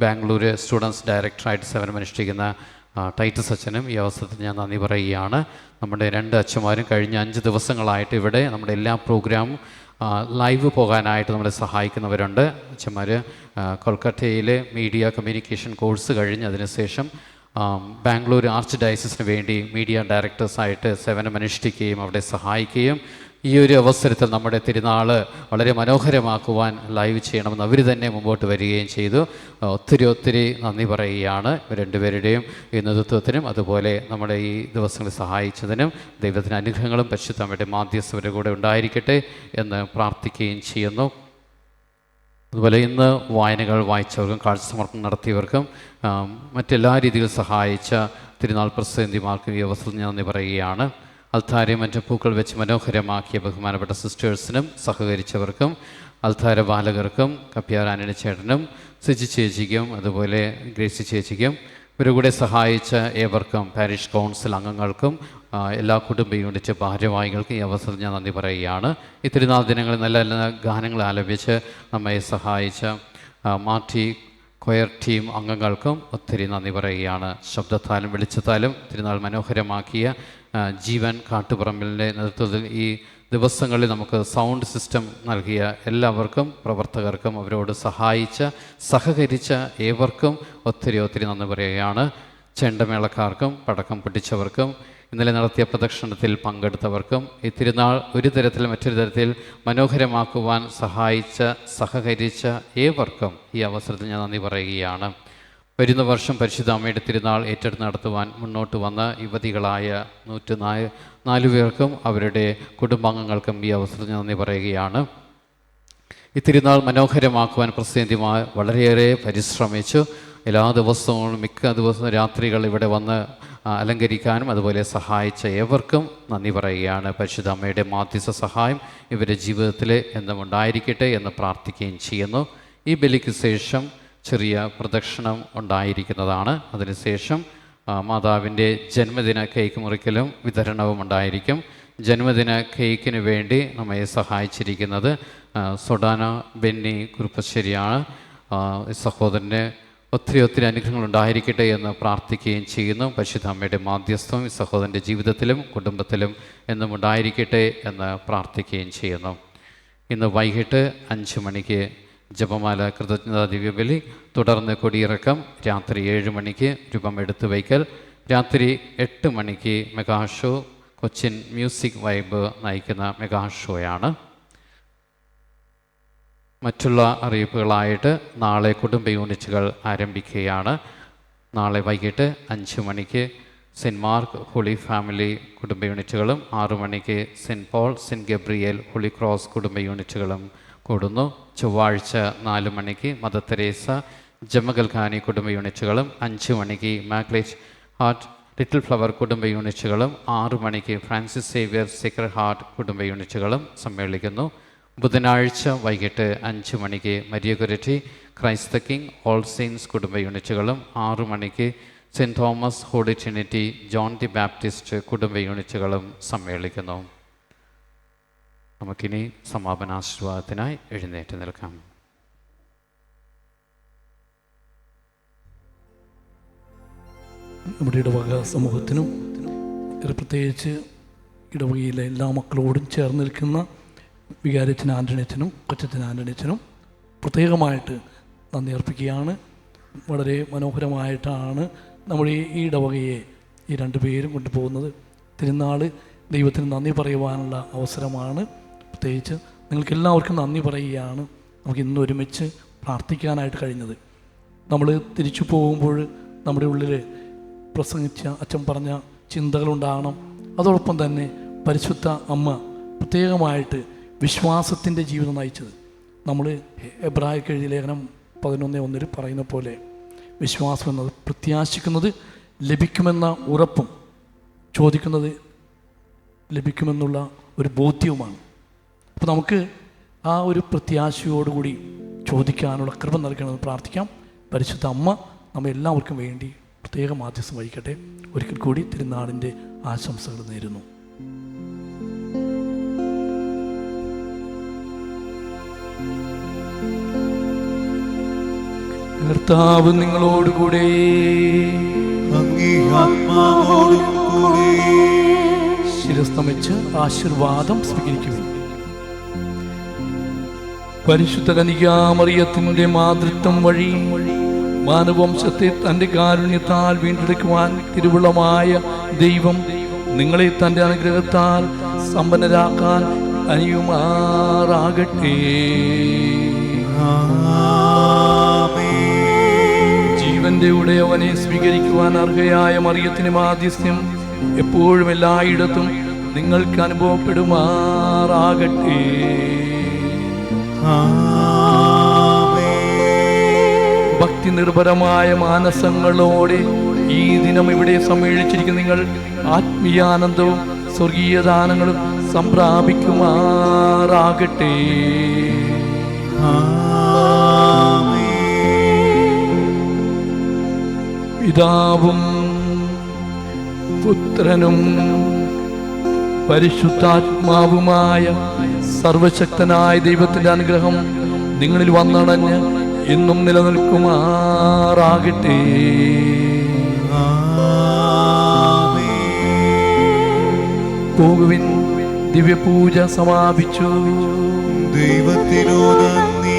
ബാംഗ്ലൂർ സ്റ്റുഡൻസ് ഡയറക്ടറായിട്ട് സേവനമനുഷ്ഠിക്കുന്ന ടൈറ്റസ് അച്ഛനും ഈ അവസരത്തിൽ ഞാൻ നന്ദി പറയുകയാണ്. നമ്മുടെ 2 അച്ഛന്മാരും കഴിഞ്ഞ 5 ദിവസങ്ങളായിട്ട് ഇവിടെ നമ്മുടെ എല്ലാ പ്രോഗ്രാമും ലൈവ് പോകാനായിട്ട് നമ്മളെ സഹായിക്കുന്നവരുണ്ട്. അച്ഛന്മാർ കൊൽക്കത്തയിൽ മീഡിയ കമ്മ്യൂണിക്കേഷൻ കോഴ്സ് കഴിഞ്ഞ് അതിനുശേഷം ബാംഗ്ലൂർ ആർച്ച് ഡയസിസിന് വേണ്ടി മീഡിയ ഡയറക്ടേഴ്സായിട്ട് സേവനമനുഷ്ഠിക്കുകയും അവിടെ സഹായിക്കുകയും ഈ ഒരു അവസരത്തിൽ നമ്മുടെ തിരുനാൾ വളരെ മനോഹരമാക്കുവാൻ ലൈവ് ചെയ്യണമെന്ന് അവർ തന്നെ മുമ്പോട്ട് വരികയും ചെയ്തു. ഒത്തിരി നന്ദി പറയുകയാണ് രണ്ടുപേരുടെയും ഈ നേതൃത്വത്തിനും അതുപോലെ നമ്മുടെ ഈ ദിവസങ്ങളിൽ സഹായിച്ചതിനും. ദൈവത്തിൻ്റെ അനുഗ്രഹങ്ങളും പരിശുദ്ധ അമ്മയുടെ മാധ്യസ്ഥരുടെ കൂടെ ഉണ്ടായിരിക്കട്ടെ എന്ന് പ്രാർത്ഥിക്കുകയും ചെയ്യുന്നു. അതുപോലെ ഇന്ന് വായനകൾ വായിച്ചവർക്കും കാഴ്ച സമർപ്പണം നടത്തിയവർക്കും മറ്റെല്ലാ രീതിയിലും സഹായിച്ച തിരുനാൾ പ്രസിദ്ധിമാർക്കും ഈ അവസരം ഞാൻ നന്ദി പറയുകയാണ്. അൽത്താരയും മറ്റും പൂക്കൾ വെച്ച് മനോഹരമാക്കിയ ബഹുമാനപ്പെട്ട സിസ്റ്റേഴ്സിനും സഹകരിച്ചവർക്കും അൽത്താര ബാലകർക്കും കപ്പ്യാർ ആന്റണി ചേട്ടനും സിജി ചേച്ചിക്കും അതുപോലെ ഗ്രേസി ചേച്ചിക്കും ഇവരുടെ കൂടെ സഹായിച്ച ഏവർക്കും പാരിഷ് കൗൺസിൽ അംഗങ്ങൾക്കും എല്ലാ കുടുംബ യൂണിറ്റ് ഭാരവാഹികൾക്കും ഈ അവസരം ഞാൻ നന്ദി പറയുകയാണ്. ഈ തിരുനാൾ ദിനങ്ങളിൽ നല്ല നല്ല ഗാനങ്ങൾ ആലപിച്ച് നമ്മെ സഹായിച്ച മാറ്റി കൊയർ ടീം അംഗങ്ങൾക്കും ഒത്തിരി നന്ദി പറയുകയാണ്. ശബ്ദത്താലും വെളിച്ചത്താലും തിരുനാൾ മനോഹരമാക്കിയ ജീവൻ കാട്ടുപറമ്പിലിൻ്റെ നേതൃത്വത്തിൽ ഈ ദിവസങ്ങളിൽ നമുക്ക് സൗണ്ട് സിസ്റ്റം നൽകിയ എല്ലാവർക്കും പ്രവർത്തകർക്കും അവരോട് സഹായിച്ച സഹകരിച്ച ഏവർക്കും ഒത്തിരി ഒത്തിരി നന്ദി പറയുകയാണ്. ചെണ്ടമേളക്കാർക്കും പടക്കം പൊട്ടിച്ചവർക്കും ഇന്നലെ നടത്തിയ പ്രദക്ഷിണത്തിൽ പങ്കെടുത്തവർക്കും ഈ തിരുനാൾ ഒരു തരത്തിൽ മറ്റൊരു തരത്തിൽ മനോഹരമാക്കുവാൻ സഹായിച്ച സഹകരിച്ച ഏവർക്കും ഈ അവസരത്തിൽ ഞാൻ നന്ദി പറയുകയാണ്. വരുന്ന വർഷം പരിശുദ്ധ അമ്മയുടെ തിരുനാൾ ഏറ്റെടുത്ത് നടത്തുവാൻ മുന്നോട്ട് വന്ന യുവതികളായ 104 പേർക്കും അവരുടെ കുടുംബാംഗങ്ങൾക്കും ഈ അവസരത്തിൽ നന്ദി പറയുകയാണ്. ഈ തിരുനാൾ മനോഹരമാക്കുവാൻ പ്രസിദ്ധിമായി വളരെയേറെ പരിശ്രമിച്ചു. എല്ലാ ദിവസവും മിക്ക ദിവസവും രാത്രികൾ ഇവിടെ വന്ന് അലങ്കരിക്കാനും അതുപോലെ സഹായിച്ച ഏവർക്കും നന്ദി പറയുകയാണ്. പരിശുദ്ധ അമ്മയുടെ മാധ്യസ്ഥ സഹായം ഇവരുടെ ജീവിതത്തിൽ എന്നും ഉണ്ടായിരിക്കട്ടെ എന്ന് പ്രാർത്ഥിക്കുകയും ചെയ്യുന്നു. ഈ ബലിക്ക് ശേഷം ചെറിയ പ്രദക്ഷിണം ഉണ്ടായിരിക്കുന്നതാണ്. അതിനുശേഷം മാതാവിൻ്റെ ജന്മദിന കേക്ക് മുറിക്കലും വിതരണവും ഉണ്ടായിരിക്കും. ജന്മദിന കേക്കിന് വേണ്ടി നമ്മെ സഹായിച്ചിരിക്കുന്നത് സൊഡാന ബെന്നി കുറുപ്പശ്ശേരിയാണ്. സഹോദരന് ഒത്തിരി അനുഗ്രഹങ്ങൾ ഉണ്ടായിരിക്കട്ടെ എന്ന് പ്രാർത്ഥിക്കുകയും ചെയ്യുന്നു. പരിശുദ്ധ അമ്മയുടെ മാധ്യസ്ഥം ഈ സഹോദരൻ്റെ ജീവിതത്തിലും കുടുംബത്തിലും എന്നും ഉണ്ടായിരിക്കട്ടെ എന്ന് പ്രാർത്ഥിക്കുകയും ചെയ്യുന്നു. ഇന്ന് വൈകിട്ട് 5 മണിക്ക് ജപമാല കൃതജ്ഞതാ ദിവ്യബലി, തുടർന്ന് കൊടിയിറക്കം, രാത്രി 7 മണിക്ക് രൂപം എടുത്തു വയ്ക്കൽ, രാത്രി 8 മണിക്ക് mega show, Cochin music vibe നയിക്കുന്ന മെഗാ ഷോയാണ്. മറ്റുള്ള അറിയിപ്പുകളായിട്ട് നാളെ കുടുംബ യൂണിറ്റുകൾ ആരംഭിക്കുകയാണ്. നാളെ വൈകിട്ട് 5 മണിക്ക് സെൻറ്റ് മാർക്ക് ഹോളി ഫാമിലി കുടുംബ യൂണിറ്റുകളും 6 മണിക്ക് saint Paul saint Gabriel holy cross കുടുംബ യൂണിറ്റുകളും കൂടുന്നു. ചൊവ്വാഴ്ച 4 മണിക്ക് മദർ തെരേസ ജമഗൽഖാനി കുടുംബ യൂണിറ്റുകളും 5 മണിക്ക് മാക്ലേറ്റ് ഹാർട്ട് ലിറ്റിൽ ഫ്ലവർ കുടുംബ യൂണിറ്റുകളും 6 മണിക്ക് ഫ്രാൻസിസ് സേവിയർ സീക്രട്ട് ഹാർട്ട് കുടുംബ യൂണിറ്റുകളും സമ്മേളിക്കുന്നു. ബുധനാഴ്ച വൈകിട്ട് 5 മണിക്ക് Maria Goretti Christ king all saints കുടുംബ യൂണിറ്റുകളും 6 മണിക്ക് saint Thomas holy trinity John the baptist കുടുംബ യൂണിറ്റുകളും സമ്മേളിക്കുന്നു. നമുക്കിനി സമാപനാശീർവാദത്തിനായി എഴുന്നേറ്റ് നിൽക്കാം. നമ്മുടെ ഇടവക സമൂഹത്തിനും പ്രത്യേകിച്ച് ഇടവകയിലെ എല്ലാ മക്കളോടും ചേർന്ന് നിൽക്കുന്ന വികാരത്തിന് ആന്റണിയച്ചനും കൊച്ചത്തിന് ആന്റണിയച്ചനും പ്രത്യേകമായിട്ട് നന്ദി അർപ്പിക്കുകയാണ്. വളരെ മനോഹരമായിട്ടാണ് നമ്മുടെ ഈ ഇടവകയെ ഈ 2 പേരും കൊണ്ടുപോകുന്നത്. തിരുനാൾ ദൈവത്തിന് നന്ദി പറയുവാനുള്ള അവസരമാണ്. പ്രത്യേകിച്ച് നിങ്ങൾക്കെല്ലാവർക്കും നന്ദി പറയുകയാണ്. നമുക്ക് ഇന്ന് ഒരുമിച്ച് പ്രാർത്ഥിക്കാനായിട്ട് കഴിഞ്ഞത്. നമ്മൾ തിരിച്ചു പോകുമ്പോൾ നമ്മുടെ ഉള്ളിൽ പ്രസംഗിച്ച അച്ഛൻ പറഞ്ഞ ചിന്തകളുണ്ടാകണം. അതോടൊപ്പം തന്നെ പരിശുദ്ധ അമ്മ പ്രത്യേകമായിട്ട് വിശ്വാസത്തിൻ്റെ ജീവിതം നയിച്ചത്. നമ്മൾ എബ്രായർക്ക് എഴുതിയ ലേഖനം 11:1 പറയുന്ന പോലെ വിശ്വാസം എന്നത് പ്രത്യാശിക്കുന്നത് ലഭിക്കുമെന്ന ഉറപ്പും ചോദിക്കുന്നത് ലഭിക്കുമെന്നുള്ള ഒരു ബോധ്യവുമാണ്. അപ്പോൾ നമുക്ക് ആ ഒരു പ്രത്യാശയോടുകൂടി ചോദിക്കാനുള്ള കൃപ നൽകണമെന്ന് പ്രാർത്ഥിക്കാം. പരിശുദ്ധ അമ്മ നമ്മെല്ലാവർക്കും വേണ്ടി പ്രത്യേക മാധ്യസ്ഥം വഹിക്കട്ടെ. ഒരിക്കൽ കൂടി തിരുനാളിൻ്റെ ആശംസകൾ നേരുന്നു. കർത്താവ് നിങ്ങളോടുകൂടെ ശിരസ്തമിച്ച് ആശീർവാദം സ്വീകരിക്കുന്നു. പരിശുദ്ധ കന്യകാമറിയത്തിന്റെ മാതൃത്വം വഴി മാനവംശത്തെ തൻ്റെ കാരുണ്യത്താൽ വീണ്ടെടുക്കുവാൻ തിരുവുള്ളമായ ദൈവം നിങ്ങളെ തൻ്റെ അനുഗ്രഹത്താൽ സമ്പന്നരാക്കാൻ അനിയുമാറാകട്ടെ. ജീവന്റെ ഉടയവനെ സ്വീകരിക്കുവാൻ അർഹയായ മറിയത്തിന് മാധ്യസ്ഥ്യം എപ്പോഴും എല്ലായിടത്തും നിങ്ങൾക്ക് അനുഭവപ്പെടുമാറാകട്ടെ. ഭക്തിനിർഭരമായ മാനസങ്ങളോടെ ഈ ദിനം ഇവിടെ സമ്മേളിച്ചിരിക്കുന്ന നിങ്ങൾ ആത്മീയാനന്ദവും സ്വർഗീയ ദാനങ്ങളും സംപ്രാപിക്കുമാറാകട്ടെ. പിതാവും പുത്രനും പരിശുദ്ധാത്മാവുമായ സർവശക്തനായ ദൈവത്തിന്റെ അനുഗ്രഹം നിങ്ങളിൽ വന്നണഞ്ഞ് എന്നും നിലനിൽക്കുമാറാകട്ടെ. പോകുവിൻ, ദിവ്യപൂജ സമാപിച്ചു. ദൈവത്തിനോ നന്ദി.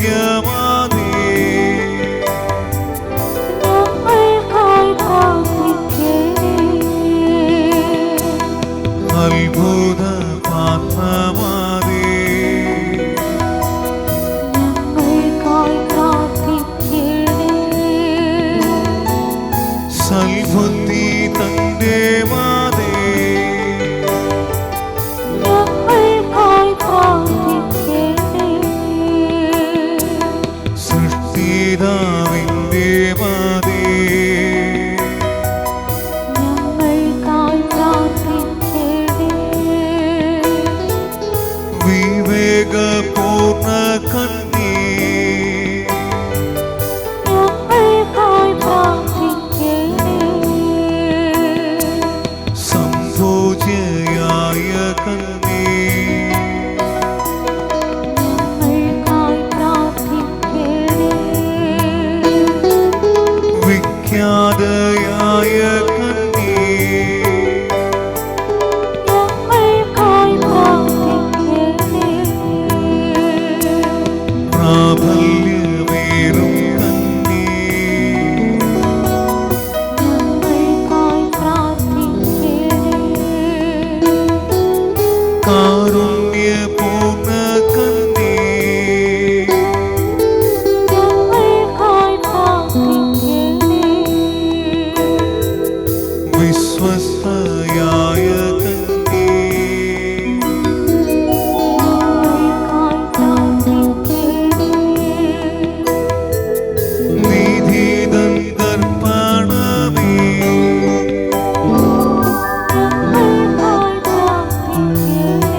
വാത്സല്യമാതേ ഞങ്ങൾക്കായി പ്രാർത്ഥിക്കണേ. അത്ഭുത പാത്രമാതേ ഞങ്ങൾക്കായി പ്രാർത്ഥിക്കണേ. സൽബുദ്ധി തന്റെ മാതേ ഞങ്ങൾക്കായി പ്രാർത്ഥിക്കണേ. സൃഷ്ടിതാവിന്റെ മാതേ ഞങ്ങൾക്കായി പ്രാർത്ഥിക്കണേ. വിവേകപൂർണ്ണ കന്യേ ഞങ്ങൾക്കായി പ്രാർത്ഥിക്കണേ. സംഭോജ്യയായ കന്യേ ഞങ്ങൾക്കായി പ്രാർത്ഥിക്കണേ. വിഖ്യാതയായ കന്യേ ഞങ്ങൾക്കായി പ്രാർത്ഥിക്കണേ. പ്രാബല്യമേറും കന്യേ ഞങ്ങൾക്കായി പ്രാർത്ഥിക്കണേ. കാരുണ്യപൂർണ്ണ കന്യേ ഞങ്ങൾക്കായി പ്രാർത്ഥിക്കണേ. വിശ്വസ്തയായ കന്യേ ഞങ്ങൾക്കായി പ്രാർത്ഥിക്കണേ. നിധിതൻ ദർപ്പണമേ ഞങ്ങൾക്കായി പ്രാർത്ഥിക്കണേ.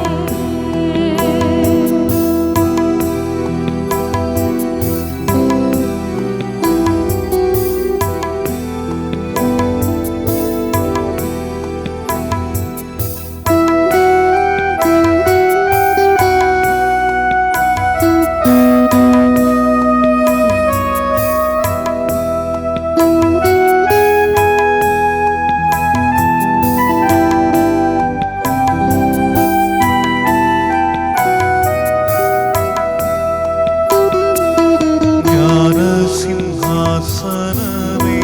ജ്ഞാനസിംഹാസനമേ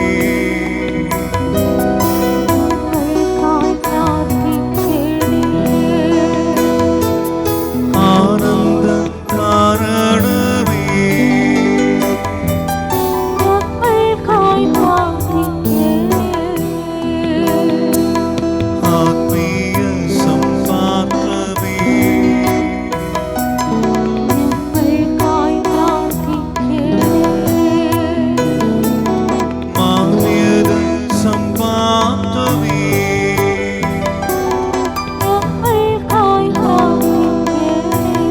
ഞങ്ങൾക്കായി പ്രാർത്ഥിക്കണേ. ആനന്ദ കാരണമേ ഞങ്ങൾക്കായി പ്രാർത്ഥിക്കണേ. ആത്മീയ സമ്പാദ്യമേ ഞങ്ങൾക്കായി പ്രാർത്ഥിക്കണേ. മാന്യത സമ്പാദ്യമേ ഞങ്ങൾക്കായി പ്രാർത്ഥിക്കണേ.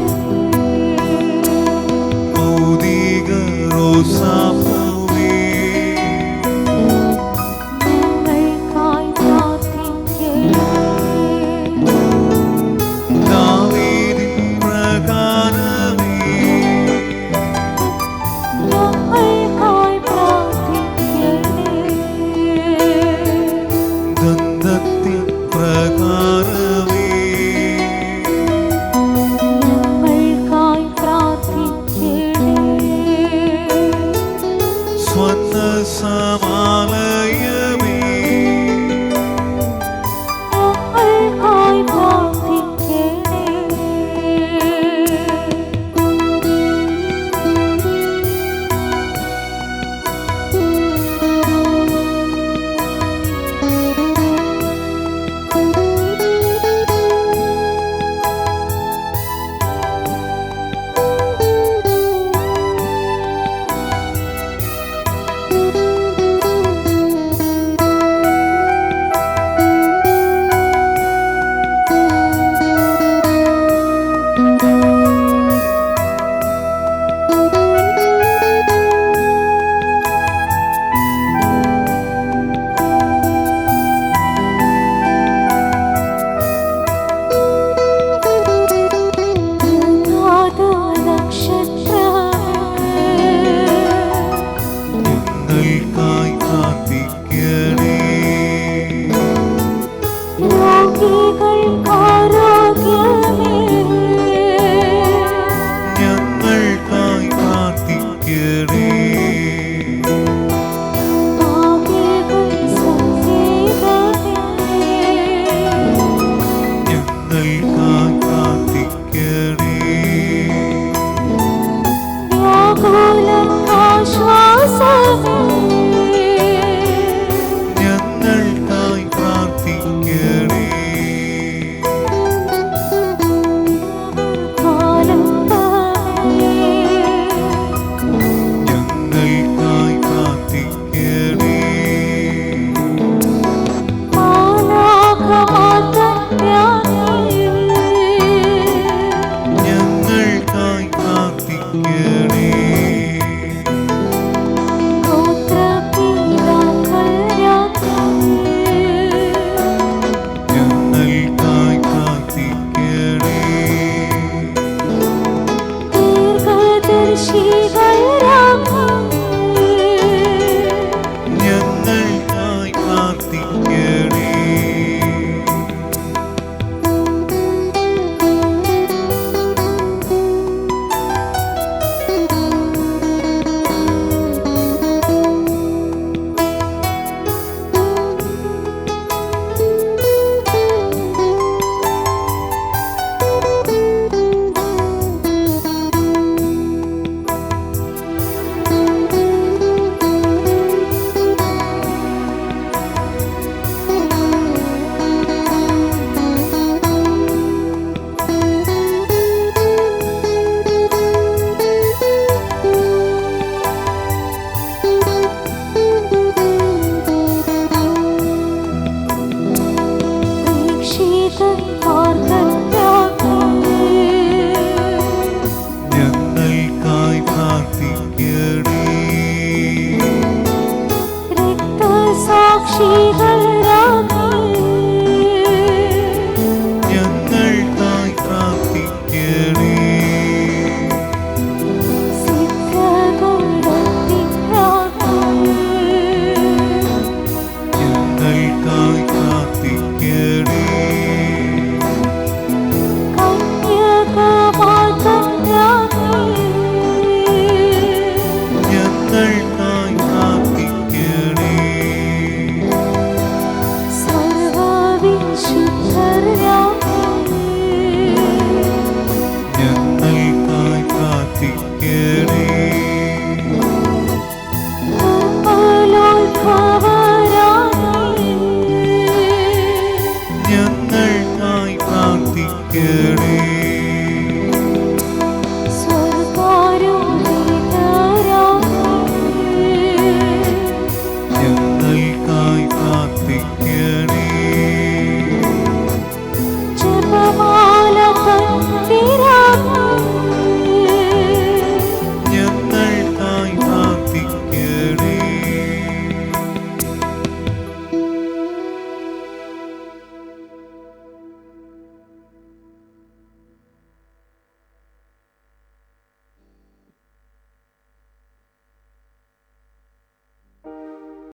ഭൗതിക റോസാപ്പൂവേ ഞങ്ങൾക്കായി പ്രാർത്ഥിക്കണേ. ദാവീദിൻ പ്രകാരമേ ഞങ്ങൾക്കായി പ്രാർത്ഥിക്കണേ. ദന്തത്തിൻ പ്രകാരമേ ഞങ്ങൾക്കായി പ്രാർത്ഥിക്കണേ. സ്വന്ന സമാലയമേ ഞങ്ങൾക്കായി പ്രാർത്ഥിക്കണേ. പ്രാർത്ഥിക്കണേ. രോഗികൾക്ക്